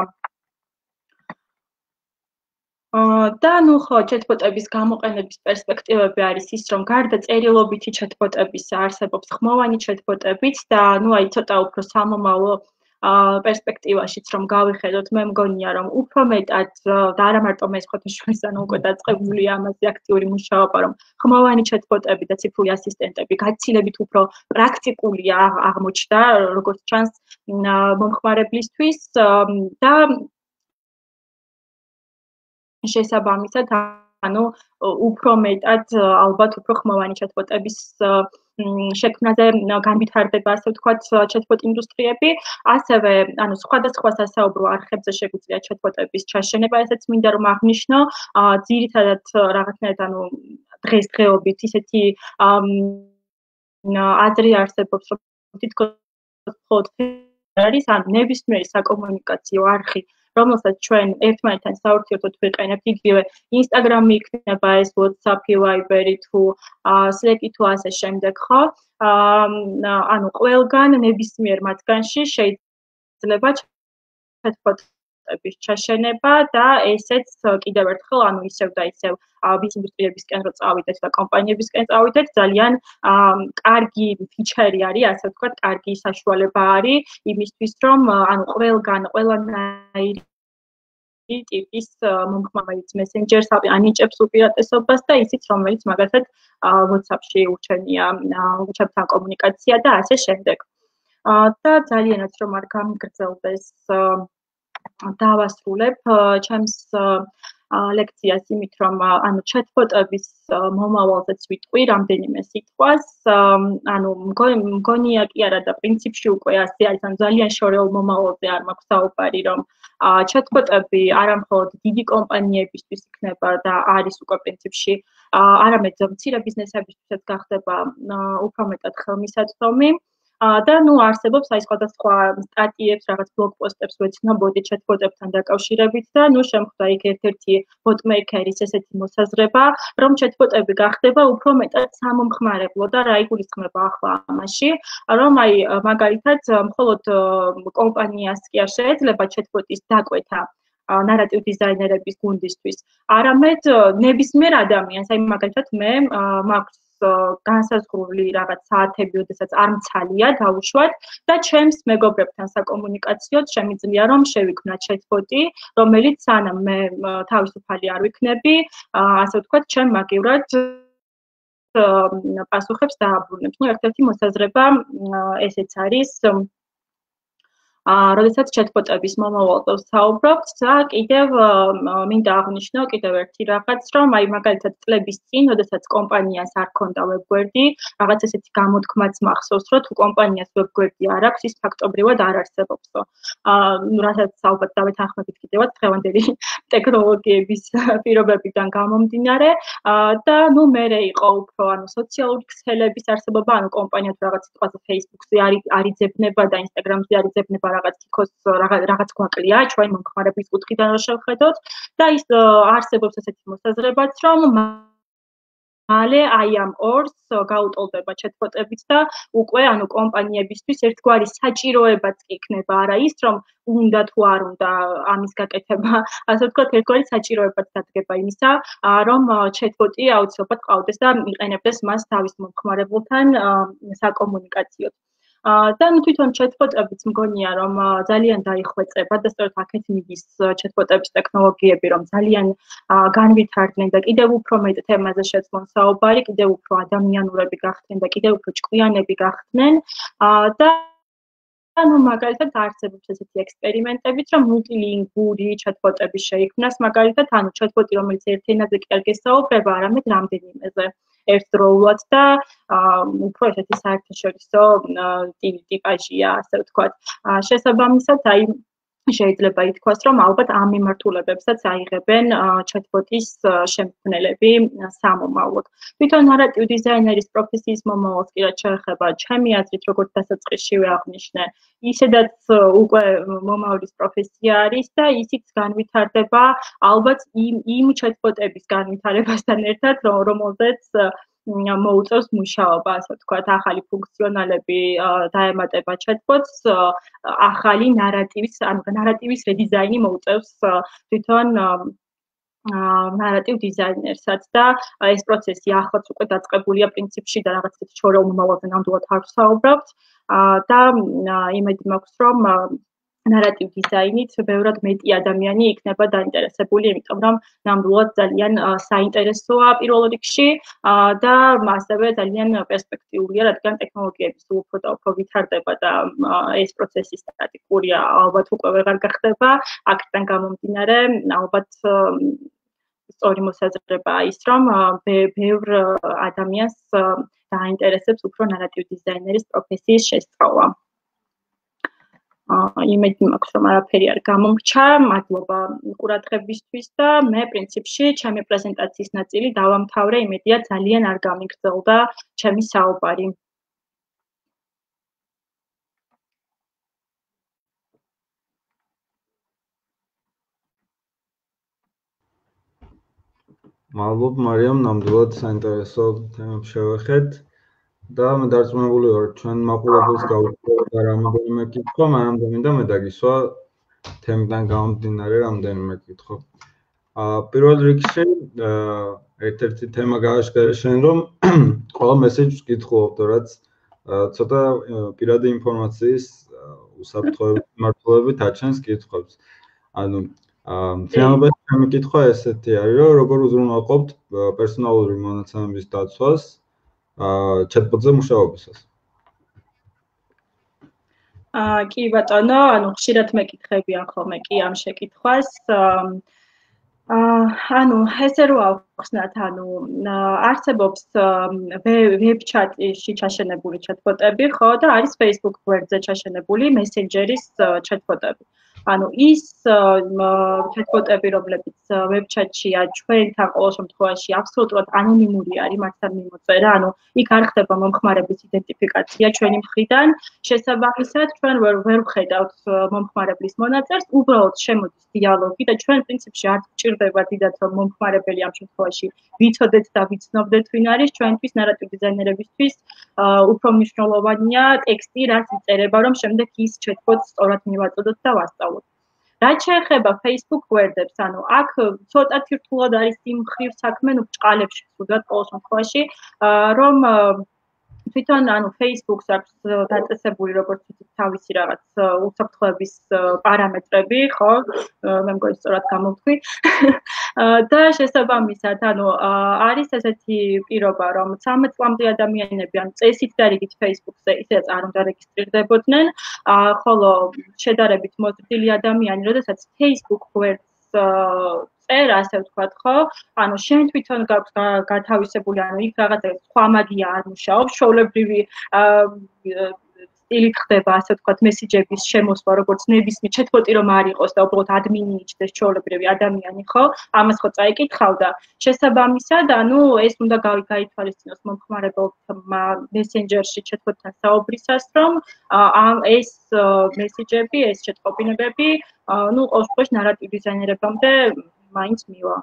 და ნუ ხო, ჩატბოტების გამოყენების პერსპექტივები არის ის, რომ გარდა წერილობითი ჩატბოტებისა არსებობს ხმოვანი ჩატბოტებიც და ნუ აი ცოტა უფრო სამომავლო პერსპექტივაშიც რომ გავიხედოთ, მე მგონია, რომ უფრო მეტად და არა მარტო მე სხვათაშორის, ანუ უკვე დაწყებულია ამაზე აქტიური მუშაობა, რომ ხმოვანი ჩატბოტები და ციფრული ასისტენტები გაცილებით უფრო პრაქტიკულია აღმოჩნდა, როგორც ჩანს მომხმარებლისთვის და შესაბამისად, ანუ უფრო მეტად ალბათ უფრო ხმოვანი ჩატბოტების შექმნაზე განვითარდება, ასე ვთქვათ, ჩატბოტ ინდუსტრიები, ასევე, ანუ სხვადასხვა სასაუბრო არხებზე შეგვიძლია ჩატბოტების ჩაშენება, ესეც მინდა რომ აღნიშნო, ძირითადად რაღაცნაირად, ანუ დღესდღეობით ისეთი აზრი არსებობს, რომ თითქოს მხოლოდ არის, ან ნებისმიერი საკომუნიკაციო არხი, რომელსაც ჩვენ ერთმანეთთან საურთიერთოდ ვიყენებთ, იგივე Instagram-ი იქნება, ეს WhatsApp-ი, Viber-ი თუ Slack-ი თუ ასე შემდეგ, ხო? ანუ ყველგან ნებისმიერ მათგანში შეიძლება ჩატბოტების ჩაშენება და ესეც კიდევ ერთხელ, ანუ ისევ და ისევ ვის ინდუსტრიებისკენ რო წავიდეთ და კომპანიებისკენ წავიდეთ, ძალიან კარგი ფიჩერი არის, ასე ვთქვათ, კარგი საშუალება არის იმისთვის, რომ ანუ ყველგან ყველანაირი ტიპის მომხმარებლის მესენჯერს ანიჭებს უპირატესობას და ისიც რომელიც მაგალითად WhatsApp-ში ურჩენია WhatsApp-თან კომუნიკაცია და ასე შემდეგ. და ძალიანაც რომ არ გამიგრძელდეს დავასრულებ ჩემს ლექციას იმით რომ ანუ chatbot-ების მომავალზეც ვიტყვი რამდენიმე სიტყვას ანუ მგონია კი არა და პრინციპში უკვე ასე არის ანუ ძალიან შორეულ მომავალზე არ მაქვს საუბარი რომ chatbot-ები არა მხოლოდ დიდი კომპანიებისთვის იქნება და არის უკვე პრინციპში არამედ მცირე ბიზნესებისთვისაც გახდება უფრო მეტად ხელმისაწვდომი და ნუ არსებობს აი სხვადასხვა სტატიებს, რაღაც ბლოგ პოსტებს ვეცნობოდი chatbot-ებთან დაკავშირებით და ნუ შემხვდა იქ ერთ-ერთი botmaker-ის ესეთი მოსაზრება, რომ chatbot-ები გახდება უფრო მეტად სამომხმარებლო და რა იგულისხმება ახლა ამაში, რომ აი მაგალითად მხოლოდ კომპანიას კი არ შეეძლება chatbot-ის დაკვეთა ნარატივ დიზაინერების გუნდისთვის, არამედ ნებისმიერ ადამიანს, აი მაგალითად მე მაქვს განსაზღვრული რაღაც საათები, როდესაც არ მცალია დავუშვათ და ჩემს მეგობრებთან საკომუნიკაციოდ შემიძლია რომ შევიქმნა chatbot-ი, რომელიც სანამ მე თავისუფალი არ ვიქნები, ასე ვთქვათ, ჩემ მაგივრად პასუხებს დააბრუნებს. ნუ ერთ-ერთი მოსაზრება ესეც არის როდესაც chatbot-ების მომავალზე ვსაუბრობთ და კიდევ მინდა აღვნიშნო კიდევ ერთი რაღაც, რომ აი მაგალითად წლების წინ, როდესაც კომპანიას არ ჰქონდა web-გვერდი, რაღაც ესეთი გამოთქმაც მახსოვს, რომ თუ კომპანიას web-გვერდი არ აქვს, ის ფაქტობრივად არ არსებობსო. რასაც ალბათ დავეთანხმებით კიდევაც დღევანდელი ტექნოლოგიების პირობებიდან გამომდინარე და ნუ მერე იყო უფრო ანუ სოციალური ქსელების არსებობა, ანუ კომპანია თუ რაღაც სიტყვაზე Facebook-ზე არიძებნება და Instagram-ზე არიძებნება რაღაც თქოს რაღაც გვაკლია ჩვენ მომხმარებლის კუთხიდან რო შევხედოთ და ის არსებობს ესეთი მოსაზრებაც რომ მალე აი ამ ორს გაუტოლდება chatbot-ებიც და უკვე ანუ კომპანიებისთვის ერთგვარი საჭიროებაც იქნება არა ის რომ უნდა თუ არ უნდა ამის გაკეთება ასე ვთქვათ ერთგვარი საჭიროებაც დადგება იმისა რომ chatbot-ი აუცილებლად ყავდეს და იყენებდეს მას თავის მომხმარებელთან საკომუნიკაციოდ და ნუ თვითონ chatbot-ებიც მგონია რომ ძალიან დაიხვეწება და სწორედ აქეთ მიდის chatbot-ების ტექნოლოგიები რომ ძალიან განვითარდნენ და კიდევ უფრო მეტ თემაზე შეცვლონ საუბარი, კიდევ უფრო ადამიანურები გახდნენ და კიდევ უფრო ჭკვიანები გახდნენ და ну მაგალითად არსებობს ესეთი ექსპერიმენტებიც რომ მულტილინგური chatbot-ები შეიქმნას მაგალითად ანუ chatbot-ი რომელიც ერთ ენაზე კი არ გესაუბრება არამედ რამდენიმეზე ერთდროულად და უფრო ესეთი საერთაშორისო ტიპაჟია ასე ვთქვათ შესაბამისად აი შეიძლება ითქვას რომ ალბათ ამ მიმართულებებსაც აიღებენ chatbot-ის შემქმნელები სამომავლოდ. თვითონ ნარატივ დიზაინერის პროფესიის მომავალს კი რაც შეეხება ჩემი აზრით როგორც დასაწყისშივე აღვნიშნე ისედაც უკვე მომავლის პროფესია არის და ისიც განვითარდება ალბათ იმ chatbot-ების განვითარებასთან ერთად რომელზეც მოუწევს მუშაობა, ასე ვთქვათ, ახალი ფუნქციონალები დაემატება chatbot-ს, ახალი ნარატივის რედიზაინი მოუწევს თვითონ ნარატივ დიზაინერსაც და ეს პროცესი ახლაც უკვე დაწყებულია პრინციპში და რაღაც ისეთ შორეულ მომავალზე ნამდვილად არ ვსაუბრობთ და იმედი მაქვს რომ ნარატივ დიზაინით ბევრად მეტი ადამიანი იქნება დაინტერესებული, იმიტომ რომ ნამდვილად ძალიან საინტერესოა პირველ რიგში და ასევე ძალიან პერსპექტიულია, რადგან ტექნოლოგიები სულ უფრო და უფრო ვითარდება და ეს პროცესი სტატიკურია, ალბათ უკვე ვეღარ გახდება. აქედან გამომდინარე, ალბათ სწორი მოსაზრებაა ის, რომ ბევრ ადამიანს დაინტერესებს უფრო ნარატივ დიზაინერის პროფესიის შესწავლა. იმედი მაქვს რომ არაფერი არ გამომრჩა, მადლობა ყურადღებისთვის და მე პრინციპში ჩემი პრეზენტაციის ნაწილი დავამთავრე, იმედია ძალიან არ გამიგრძელდა ჩემი საუბარი. მადლობა მარიამ, ნამდვილად საინტერესო თემებს შევეხეთ. და მე დარწმუნებული ვარ, ჩვენ მაყურებელს გავუშვებთ რამდენიმე კითხვა, მაგრამ მინდა მე დაგისვა თემიდან გამომდინარე რამდენიმე კითხვა. პირველ რიგში ერთ-ერთი თემა გააშკარა შენ, რომ ყველა მესეჯს კითხულობ, რაც ცოტა პირადი ინფორმაციის უსაფრთხოების მიმართულებით აჩენს კითხვებს. ანუ Finalmente ჩემი კითხვა ესეთი არის, რომ როგორ უზრუნველყოფთ პერსონალური მონაცემების დაცვას chatbot-ზე მუშაობისას? კი ბატონო, ანუ ხშირად მეკითხებიან ხოლმე კი ამ შეკითხვას. ანუ ესე რო ავხსნათ, ანუ არსებობს ვებ-ჩატში ჩაშენებული chatbot-ები, ხო, და არის Facebook გვერდზე ჩაშენებული Messenger-ის chatbot-ები. ანუ ის chatbot-ები, რომლებიც ვებ-ჩატშია, ჩვენთან ყოველ შემთხვევაში აბსოლუტურად ანონიმური არის მათთან მიმოწერა, ანუ იქ არ ხდება მომხმარების იდენტიფიკაცია ჩვენი მხრიდან. შესაბამისად, ჩვენ ვერ ვხედავთ მომხმარებლის მონაწერს, უბრალოდ შემოდის დიალოგი და ჩვენ პრინციპში არ გვჭირდება დიდად რომ მომხმარებელი ამ შემთხვევაში ვიცოდეთ და ვიცნობდეთ ვინ არის, ჩვენთვის ნარატივ დიზაინერებისთვის უფრო მნიშვნელოვანია ტექსტი, რაც იწერება, რომ შემდეგ ის chatbot-ს სწორად მივაწოდოთ და ვასწავლოთ. რაც შეეხება Facebook გვერდებს, ანუ აქ ცოტათი რთულად არის იმ მხრივ საქმე, ნუ ბჭყალებში ვსუდათ ყოველ შემთხვევაში, რომ თვითონ ანუ Facebook-ს აქვს დაწესებული როგორც თავისი რაღაც უსაფრთხოების პარამეტრები, ხო? მე მგონი სწორად გამოვთქვი. და შესაბამისად, ანუ არის ესეთი პირობა, რომ 13 წლამდე ადამიანები ან წესით და რიგით Facebook-ზე ისედაც არ უნდა რეგისტრირდებოდნენ, ხოლო შედარებით მოზრდილი ადამიანი, როდესაც Facebook გვერდს წერა, ასე ვთქვათ, ხო? ანუ შენ თვითონ გაქვს გათავისებული, ანუ იქ რაღაცა სხვა მაგია არ მუშაობს, ჩვეულებრივი სტილით ხდება, ასე ვთქვათ, მესიჯების შემოსვა, როგორც ნებისმიერ chatbot-ი რომ არ იყოს და უბრალოდ ადმინი იჩნდეს ჩვეულებრივი ადამიანი, ხო? ამას ხო წაიკითხავდა. შესაბამისად, ანუ ეს უნდა გაითვალისწინოს მომხმარებელმა Messenger-ში chatbot-თან საუბრისას, რომ ეს მესიჯები, ეს chat-ყოფინებები, ну, ყოველ შემთხვევაში ნარატივ დიზაინერებამდე მაინც მივა.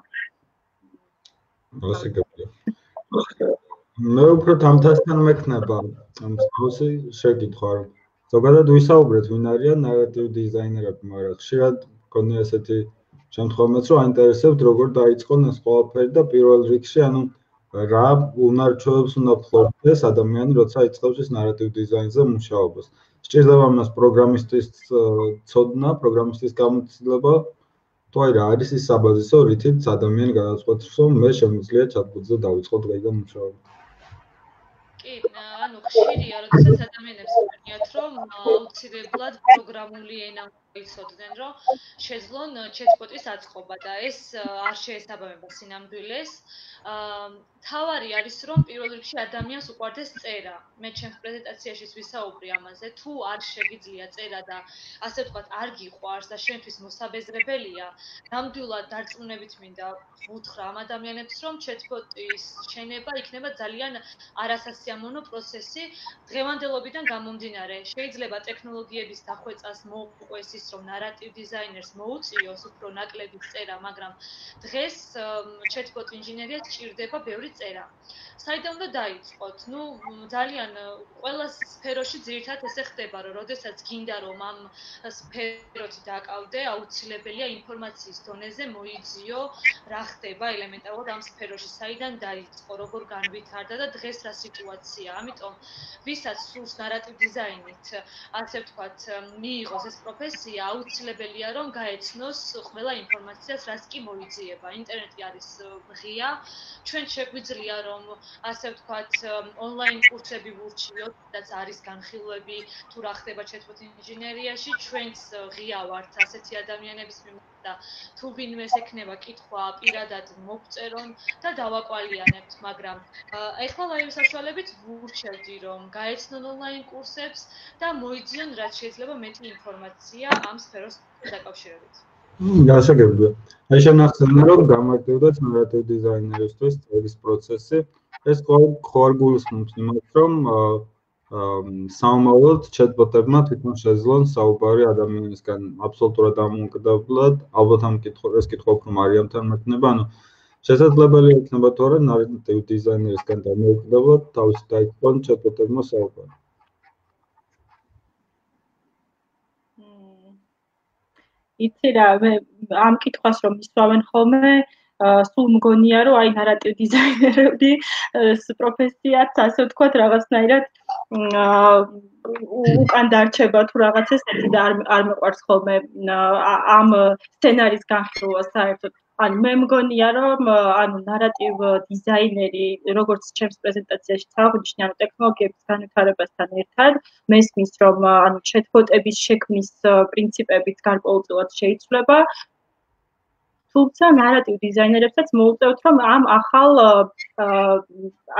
მე უფრო თამთასთან მექნება მსგავსი შეკითხვა, რომ ზოგადად ვისაუბრეთ ვინ არიან ნარატივ დიზაინერები, მაგრამ ხშირად მგონია ესეთი შემთხვევაც, რომ აინტერესებთ როგორ დაიწყონ ეს ყველაფერი და პირველ რიგში, ანუ რა უნარჩვევებს უნდა ფლობდეს ადამიანი, როცა იწყებს ეს ნარატივ დიზაინზე მუშაობას. სჭირდება მას პროგრამისტის ცოდნა, პროგრამისტის გამოცდილება, თუ არა არის ის საბაზისო, რითიც ადამიანი გადაწყვეტს, რომ მე შემიძლია chatbot-ზე დავიწყო დღეიდან მუშაობა. კი, ანუ ხშირია, როდესაც ადამიანებს მგონიათ, რომ აუცილებლად პროგრამული ენა იცოდნენ, რომ შეძლონ chatbot-ის აწყობა და ეს არ შეესაბამება სინამდვილეს. თავარი არის, რომ პირველ რიგში ადამიანს უყვარდეს წერა. მე ჩემს პრეზენტაციაში ვისაუბრე ამაზე, თუ არ შეგიძლია წერა და ასე ვთქვათ, არ გიყვარს და შენთვის მოსაბეზრებელია, ნამდვილად დარწმუნებით მინდა ვუთხრა ამ ადამიანებს, რომ chatbot-ის შენება იქნება ძალიან არასასიამოვნო პროცესი დღევანდელობიდან გამომდინარე. შეიძლება ტექნოლოგიების დახვეწას მოუყვეს ის, რომ ნარატივ დიზაინერს მოუწიოს უფრო ნაკლები წერა, მაგრამ დღეს chatbot ინჟინერიას სჭირდება ბევრი წერა. საიდან უნდა დაიწყოთ? ნუ ძალიან ყველა სფეროში ძირითადად ესე ხდება, რომ როდესაც გინდა რომ ამ სფეროთი დაკავდე, აუცილებელია ინფორმაციის დონეზე მოიძიო, რა ხდება ელემენტარულად ამ სფეროში, საიდან დაიწყო, როგორ განვითარდა და დღეს რა სიტუაცია. ამიტომ ვისაც სურს ნარატივ დიზაინით, ასე ვთქვათ, მიიღოს ეს პროფესია, აუცილებელია რომ გაეცნოს ყველა ინფორმაციას, რაც კი მოიძიება. ინტერნეტი არის ღია, ჩვენ შეგვიძლია რომ ასე ვთქვათ, ონლაინ კურსები ვურჩიოთ, რაც არის განხილვები თუ რა ხდება chatbot ინჟინერიაში, ჩვენც ღია ვართ ასეთი ადამიანების მიმართ და თუ ვინმეს ექნება კითხვა პირადად მოგწერონ და დავაკვალიანებთ, მაგრამ ეხლა ლაივის საშუალებით ვურჩევდი რომ გაეცნონ ონლაინ კურსებს და მოიძიონ რაც შეიძლება მეტი ინფორმაცია ამ სფეროს დაკავშირებით. გასაგებია. აი შენახსენე რომ გამარტივდეთ ნარატივ დიზაინერისთვის წერის პროცესი. ეს ხوار გულისხმობს იმას, რომ სამომავლოდ chatbot-ებმა თვითონ შეძლონ საუბარი ადამიანისგან აბსოლუტურად ამოუკიდებლად, ალბათ ამ ეს კითხვა უფრო მარიამთან მექნება, ანუ შესაძლებელია იქნება თორე ნარატივ დიზაინერისგან დამოუკიდებლად თავისი დაიწყონ chatbot-ებმა საუბარი. იცი რა, მე ამ კითხვას რომ მისვავენ ხოლმე, სულ მგონია რომ აი ნარატივ დიზაინერები პროფესიაც ასე ვთქვათ რაღაცნაირად უკან დარჩება თუ რაღაც ესეთი და არ მეყვარს ხოლმე ამ სცენარის განხილვა საერთოდ. ანუ მე მგონია რომ ანუ ნარატივ დიზაინერი როგორც ჩემს პრეზენტაციაში აღნიშნე, ანუ ტექნოლოგიების განვითარებასთან ერთად მესმის რომ ანუ ჩატბოტების შექმნის პრინციპებიც გარკვეულწილად შეიცვლება. თუმცა ნარატივ დიზაინერებსაც მოუწევთ რომ ამ ახალ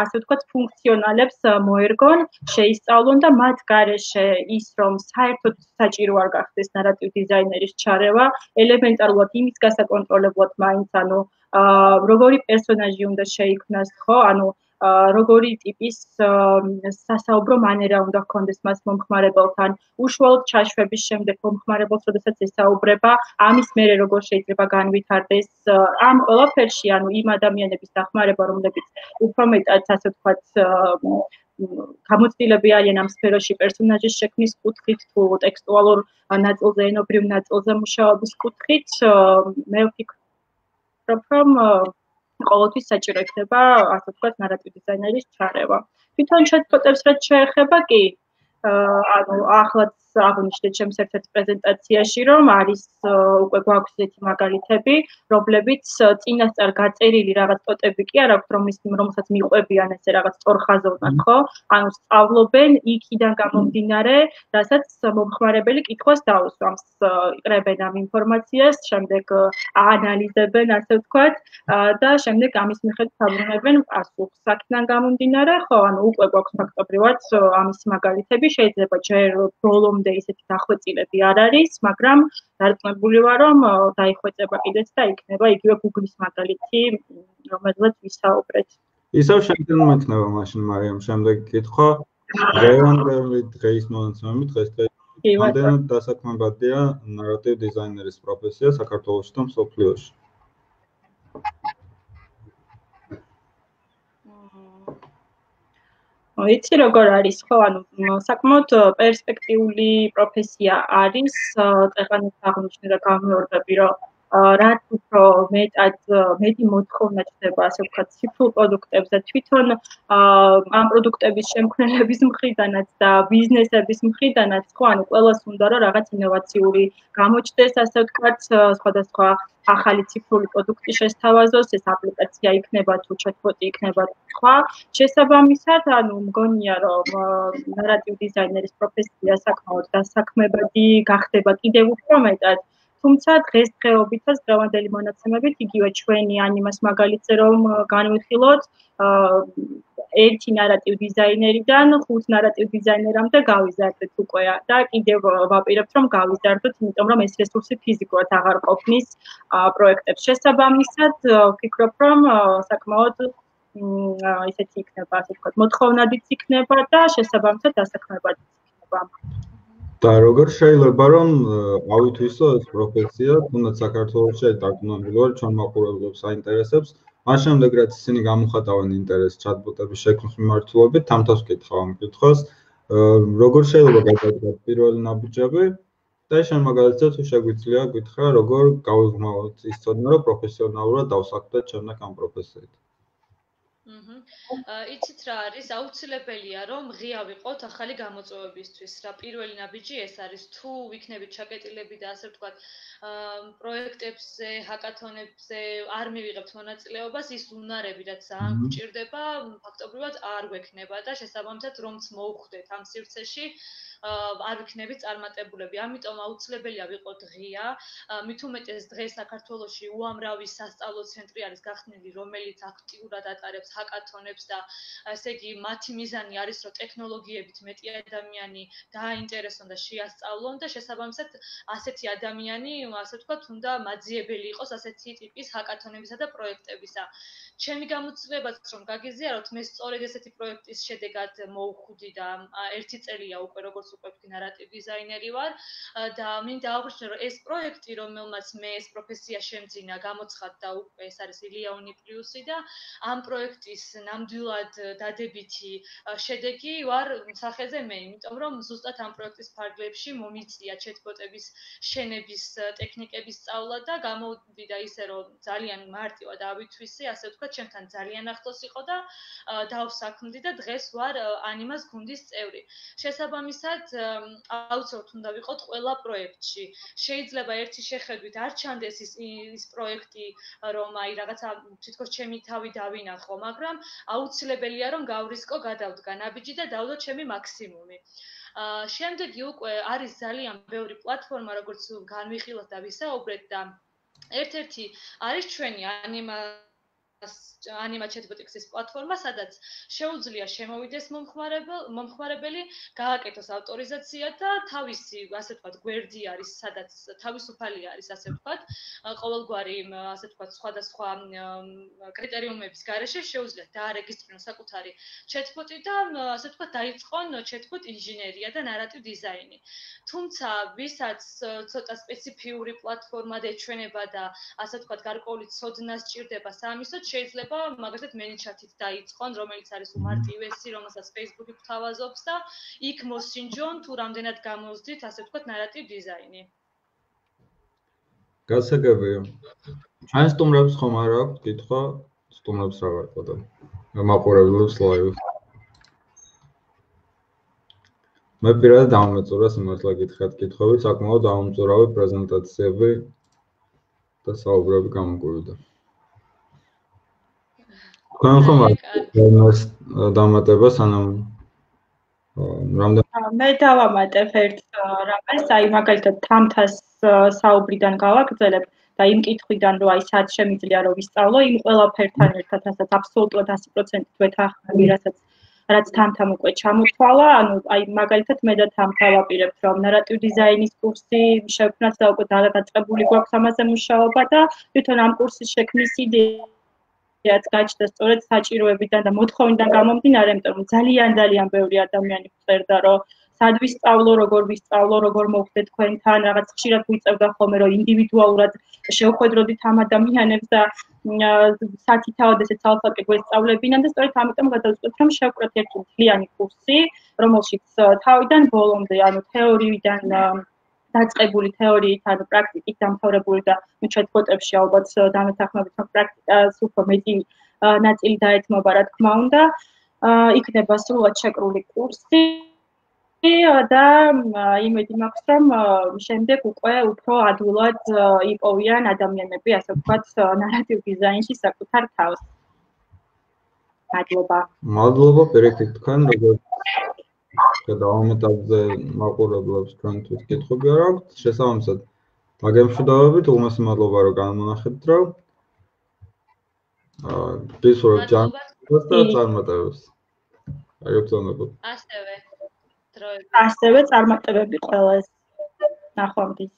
ასე ვთქვათ ფუნქციონალებს მოერგონ, შეისწავლონ და მათ გარეშე ის რომ საერთოდ საჭირო არ გახდეს ნარატივ დიზაინერის ჩარევა, ელემენტარულად იმის გასაკონტროლებლად მაინც ანუ როგორი პერსონაჟი უნდა შეიქმნას, ხო? ანუ როგორი ტიპის სასაუბრო მანერა უნდა ჰქონდეს მას მომხმარებელთან, უშუალოდ ჩაშვების შემდეგ მომხმარებელს როდესაც ესაუბრება, ამის მერე როგორ შეიძლება განვითარდეს ამ ყველაფერში, ანუ იმ ადამიანების დახმარება, რომლებიც უფრო მეტად ასე ვთქვათ გამოცდილები არიან ამ სფეროში პერსონაჟის შექმნის კუთხით თუ ტექსტუალურ ნაწილზე, ენობრივ ნაწილზე მუშაობის კუთხით, მე ვფიქრობ, რომ ყოველთვის საჭირო იქნება, ასე ვთქვათ, ნარატივ დიზაინერის ჩარევა. თვითონ ჩატბოტებს რაც შეეხება კი, ანუ ახლაც აღნიშნეთ ჩემს ერთ-ერთ პრეზენტაციაში, რომ არის უკვე გვაქვს ესეთი მაგალითები, რომლებიც წინასწარ გაწერილი რაღაც ტოტები კი არ აქვს, რომელსაც მიყვებიან ესე რაღაც სწორხაზოვნად, ხო? ანუ სწავლობენ იქიდან გამომდინარე, რასაც მომხმარებელი კითხვას დაუსვამს, იყრებენ ამ ინფორმაციას, შემდეგ აანალიზებენ, ასე ვთქვათ, და შემდეგ ამის მიხედვით აბრუნებენ პასუხს. აქედან გამომდინარე, ხო, ანუ უკვე გვაქვს ფაქტობრივად ამის მაგალითები, შეიძლება ჯერ ბოლომდე ისეთი დახვეწილები არ არის, მაგრამ დარწმუნებული ვარ, რომ დაიხვეწება კიდეც და იქნება იგივე Google-ის მაგალითი, რომელზეც ვისაუბრეთ. ისევ შემდგომ მექნება მაშინ, მარიამ, შემდეგი კითხვა. დღევანდელი დღის მონაცემებით დღესდღეობით დასაქმებადია ნარატივ დიზაინერის პროფესია საქართველოში და მსოფლიოში. იცი როგორ არის, ხო, ანუ საკმაოდ პერსპექტიული პროფესია არის, წეღანით აღნიშნე და გამეორდები, რომ რაც უფრო მეტი მოთხოვნა ჩნდება, ასე ვთქვათ, ციფრულ პროდუქტებზე, თვითონ ამ პროდუქტების შემქმნელების მხრიდანაც და ბიზნესების მხრიდანაც, ხო, ანუ ყველას უნდა რომ რაღაც ინოვაციური გამოჩნდეს, ასე ვთქვათ, სხვადასხვა ახალი ციფრული პროდუქტი შესთავაზოს, ეს აპლიკაცია იქნება თუ ჩატბოტი იქნება სხვა. შესაბამისად, ანუ მგონია, რომ ნარატივ დიზაინერის პროფესია საკმაოდ დასაქმებადი გახდება კიდევ უფრო მეტად. თუმცა დღესდღეობითაც დღევანდელი მონაცემებით იგივე ჩვენი ანიმას მაგალითზე რომ განვიხილოთ, ერთი ნარატივ დიზაინერიდან 5 ნარატივ დიზაინერამდე გავიზარდეთ უკვე და კიდევ ვაპირებთ რომ გავიზარდოთ, იმიტომ რომ ეს რესურსი ფიზიკურად აღარ ყოფნის პროექტებს. შესაბამისად, ვფიქრობ, რომ საკმაოდ ისეთი იქნება, ასე ვთქვათ, მოთხოვნადიც იქნება და შესაბამისად დასაქმებადიც იქნება. და როგორ შეიძლება რომ ავითვისო ეს პროფესია, თუნდაც საქართველოში დაკნონილი ვარ, ჩვენ მაყურებლებს აინტერესებს, მას შემდეგ რაც ისინი გამოხატავენ ინტერესს ჩატბოტების შექმნის მიმართულებით, თამთავს კითხავ ამ კითხვას, როგორ შეიძლება გადადგათ პირველი ნაბიჯები და შენ მაგალითად თუ შეგვიძლია გითხრა, როგორ გავიღმავოთ ის ცოდნა, რომ პროფესიონალურად დავსაქმდეთ შემდეგ ამ პროფესიით. იცით რა არის, აუცილებელია რომ ღია ვიყოთ ახალი გამოწვევებისთვის. რა პირველი ნაბიჯი ეს არის, თუ ვიქნებით ჩაკეტილები და ასე ვთქვათ, პროექტებზე, ჰაკათონებზე არ მივიღებთ მონაწილეობას, ის უნარები, რაც ძალიან გვჭირდება, ფაქტობრივად არ გვექნება და შესაბამისად რომც მოუხდეთ ამ სივრცეში, არ ვიქნებით წარმატებულები. ამიტომ აუცილებელია ვიყოთ ღია. მით უმეტეს დღეს საქართველოში უამრავი სასწავლო ცენტრი არის გახსნილი, რომელიც აქტიურად ატარებს ჰაკათონებს და ესე იგი მათი მიზანი არის, რომ ტექნოლოგიებით მეტი ადამიანი დააინტერესონ და შეასწავლონ და შესაბამისად ასეთი ადამიანი, ასე ვთქვათ, უნდა მაძიებელი იყოს ასეთი ტიპის ჰაკათონებისა და პროექტებისა. ჩემი გამოცდილებაც რომ გაგიზიაროთ, მე სწორედ ესეთი პროექტის შედეგად მოვხვდი და 1 წელია უკვე როგორც უყურებდი ნარატივ დიზაინერი ვარ და მინდა აღვნიშნო რომ ეს პროექტი რომელმაც მე ეს პროფესია შემძინა გამოცხადდა უკვე ეს არის ილია უნიპლიუსი და ამ პროექტის ნამდვილად დადებითი შედეგი ვარ სახეზე მე იმიტომ რომ ზუსტად ამ პროექტის ფარგლებში მომიწია ჩატბოტების შენების ტექნიკების სწავლა და გამოვიდა ისე რომ ძალიან მარტივად ავითვისე ასე ვთქვათ ჩემთან ძალიან ახლოს იყო და დავსაქმდი და დღეს ვარ ანიმას გუნდის წევრი. შესაბამისად, აუცილებლად უნდა ვიყოთ ყველა პროექტში. შეიძლება ერთი შეხედვით არ ჩანდეს ის პროექტი, რომ აი რაღაცა თითქოს ჩემი თავი დავინახო, მაგრამ აუცილებელია რომ გავრისკო, გადავდგა ნაბიჯი და დავდო ჩემი მაქსიმუმი. შემდეგი უკვე არის ძალიან ბევრი პლატფორმა, როგორც განვიხილოთ და ვისაუბრეთ და ერთ-ერთი არის ჩვენი anima chatbot-ის პლატფორმა, სადაც შეუძლია შემოვიდეს მომხმარებელი, გააკეთოს ავტორიზაცია და თავისი, ასე ვთქვათ, გვერდი არის, სადაც თავისუფალი არის, ასე ვთქვათ, ყოველგვარი, ასე ვთქვათ, სხვადასხვა კრიტერიუმების გარეშე შეუძლიათ დაარეგისტრირონ საკუთარი chatbot-ი და, ასე ვთქვათ, დაიწყონ chatbot ინჟინერია და ნარატივ დიზაინი. თუმცა, ვისაც ცოტა სპეციფიური პლატფორმა ეჩვენება და, ასე ვთქვათ, გარკვეული ცოდნა სჭირდება სამისოთ, შეიძლება მაგალითად ManyChat-ით დაიწყონ, რომელიც არის უმარტივესი, რომელსაც Facebook-ი გვთავაზობს და იქ მოსინჯონ თუ რამდენად გამოვზდით, ასე ვთქვათ, ნარატივ დიზაინი. გასაგებია. ჩვენ სტუმრებს ხომ არ აქვს კითხვა, სტუმრებს რა ვართ და მაყურებლებს ლაივს. მე პირადად დამეწურა სიმართლე გითხრათ კითხვები, საკმაოდ დაუმწურავი პრეზენტაციები და საუბრები გამოგვივიდა. თქვენ ხომ არის დამატება სანამ მე დავამატებ ერთ რამეს, აი მაგალითად თამთას საუბრიდან გავაგრძელებ და იმ კითხვიდან რომ აი სად შემიძლია რომ ვისწავლო, იმ ყველაფერთან ერთად ასაც აბსოლუტურად 100%-ით ვეთანხმები, რაც თამთამ უკვე ჩამოთვალა, ანუ აი მაგალითად მე და თამთა ვაპირებთ რომ ნარატივ დიზაინის კურსი შევქმნათ და უკვე დაწყებული გვაქვს ამაზე მუშაობა და თვითონ ამ კურსის შექმნის იდეაც გაჩნდა სწორედ საჭიროებიდან და მოთხოვნიდან გამომდინარე, იმიტომ რომ ძალიან ბევრი ადამიანი წერდა რომ სად ვისწავლო, როგორ ვისწავლო, როგორ მოვხდე თქვენთან, რაღაც ხშირად ვიწევდა ხოლმე რომ ინდივიდუალურად შევხვედროდით ამ ადამიანებს და სათითაოდ ესეც ალფაკე გვესწავლებინან და სწორედ ამიტომ გადავწყვეტ რომ შევკრათ ერთი მთლიანი კურსი, რომელშიც თავიდან ბოლომდე, ანუ თეორიიდან დაწყებული თეორიით, ანუ პრაქტიკით დამთავრებული და chatbot-ებში ალბათ დამეთანხმებით რომ პრაქტიკას უფრო მეტი ნაწილი დაეთმობა, რა თქმა უნდა, იქნება სრულად შეკრული კურსი და იმედი მაქვს რომ შემდეგ უკვე უფრო ადვილად იპოვიან ადამიანები, ასე ვთქვათ, ნარატივ დიზაინში საკუთარ თავს. მადლობა. მადლობა, პირიქით თქვენ, როგორც და ამ ეტაპზე მაყურებლებს თქვენთვის კითხვები არ აქვთ, შესაბამისად დაგემშვიდობებით, უმასი მადლობა რომ გამონახეთ დრო. გისურვებ ჯანმრთელობას და წარმატებებს. აიგებთ. ასევე ასევე წარმატებები ყველას. ნახვამდის.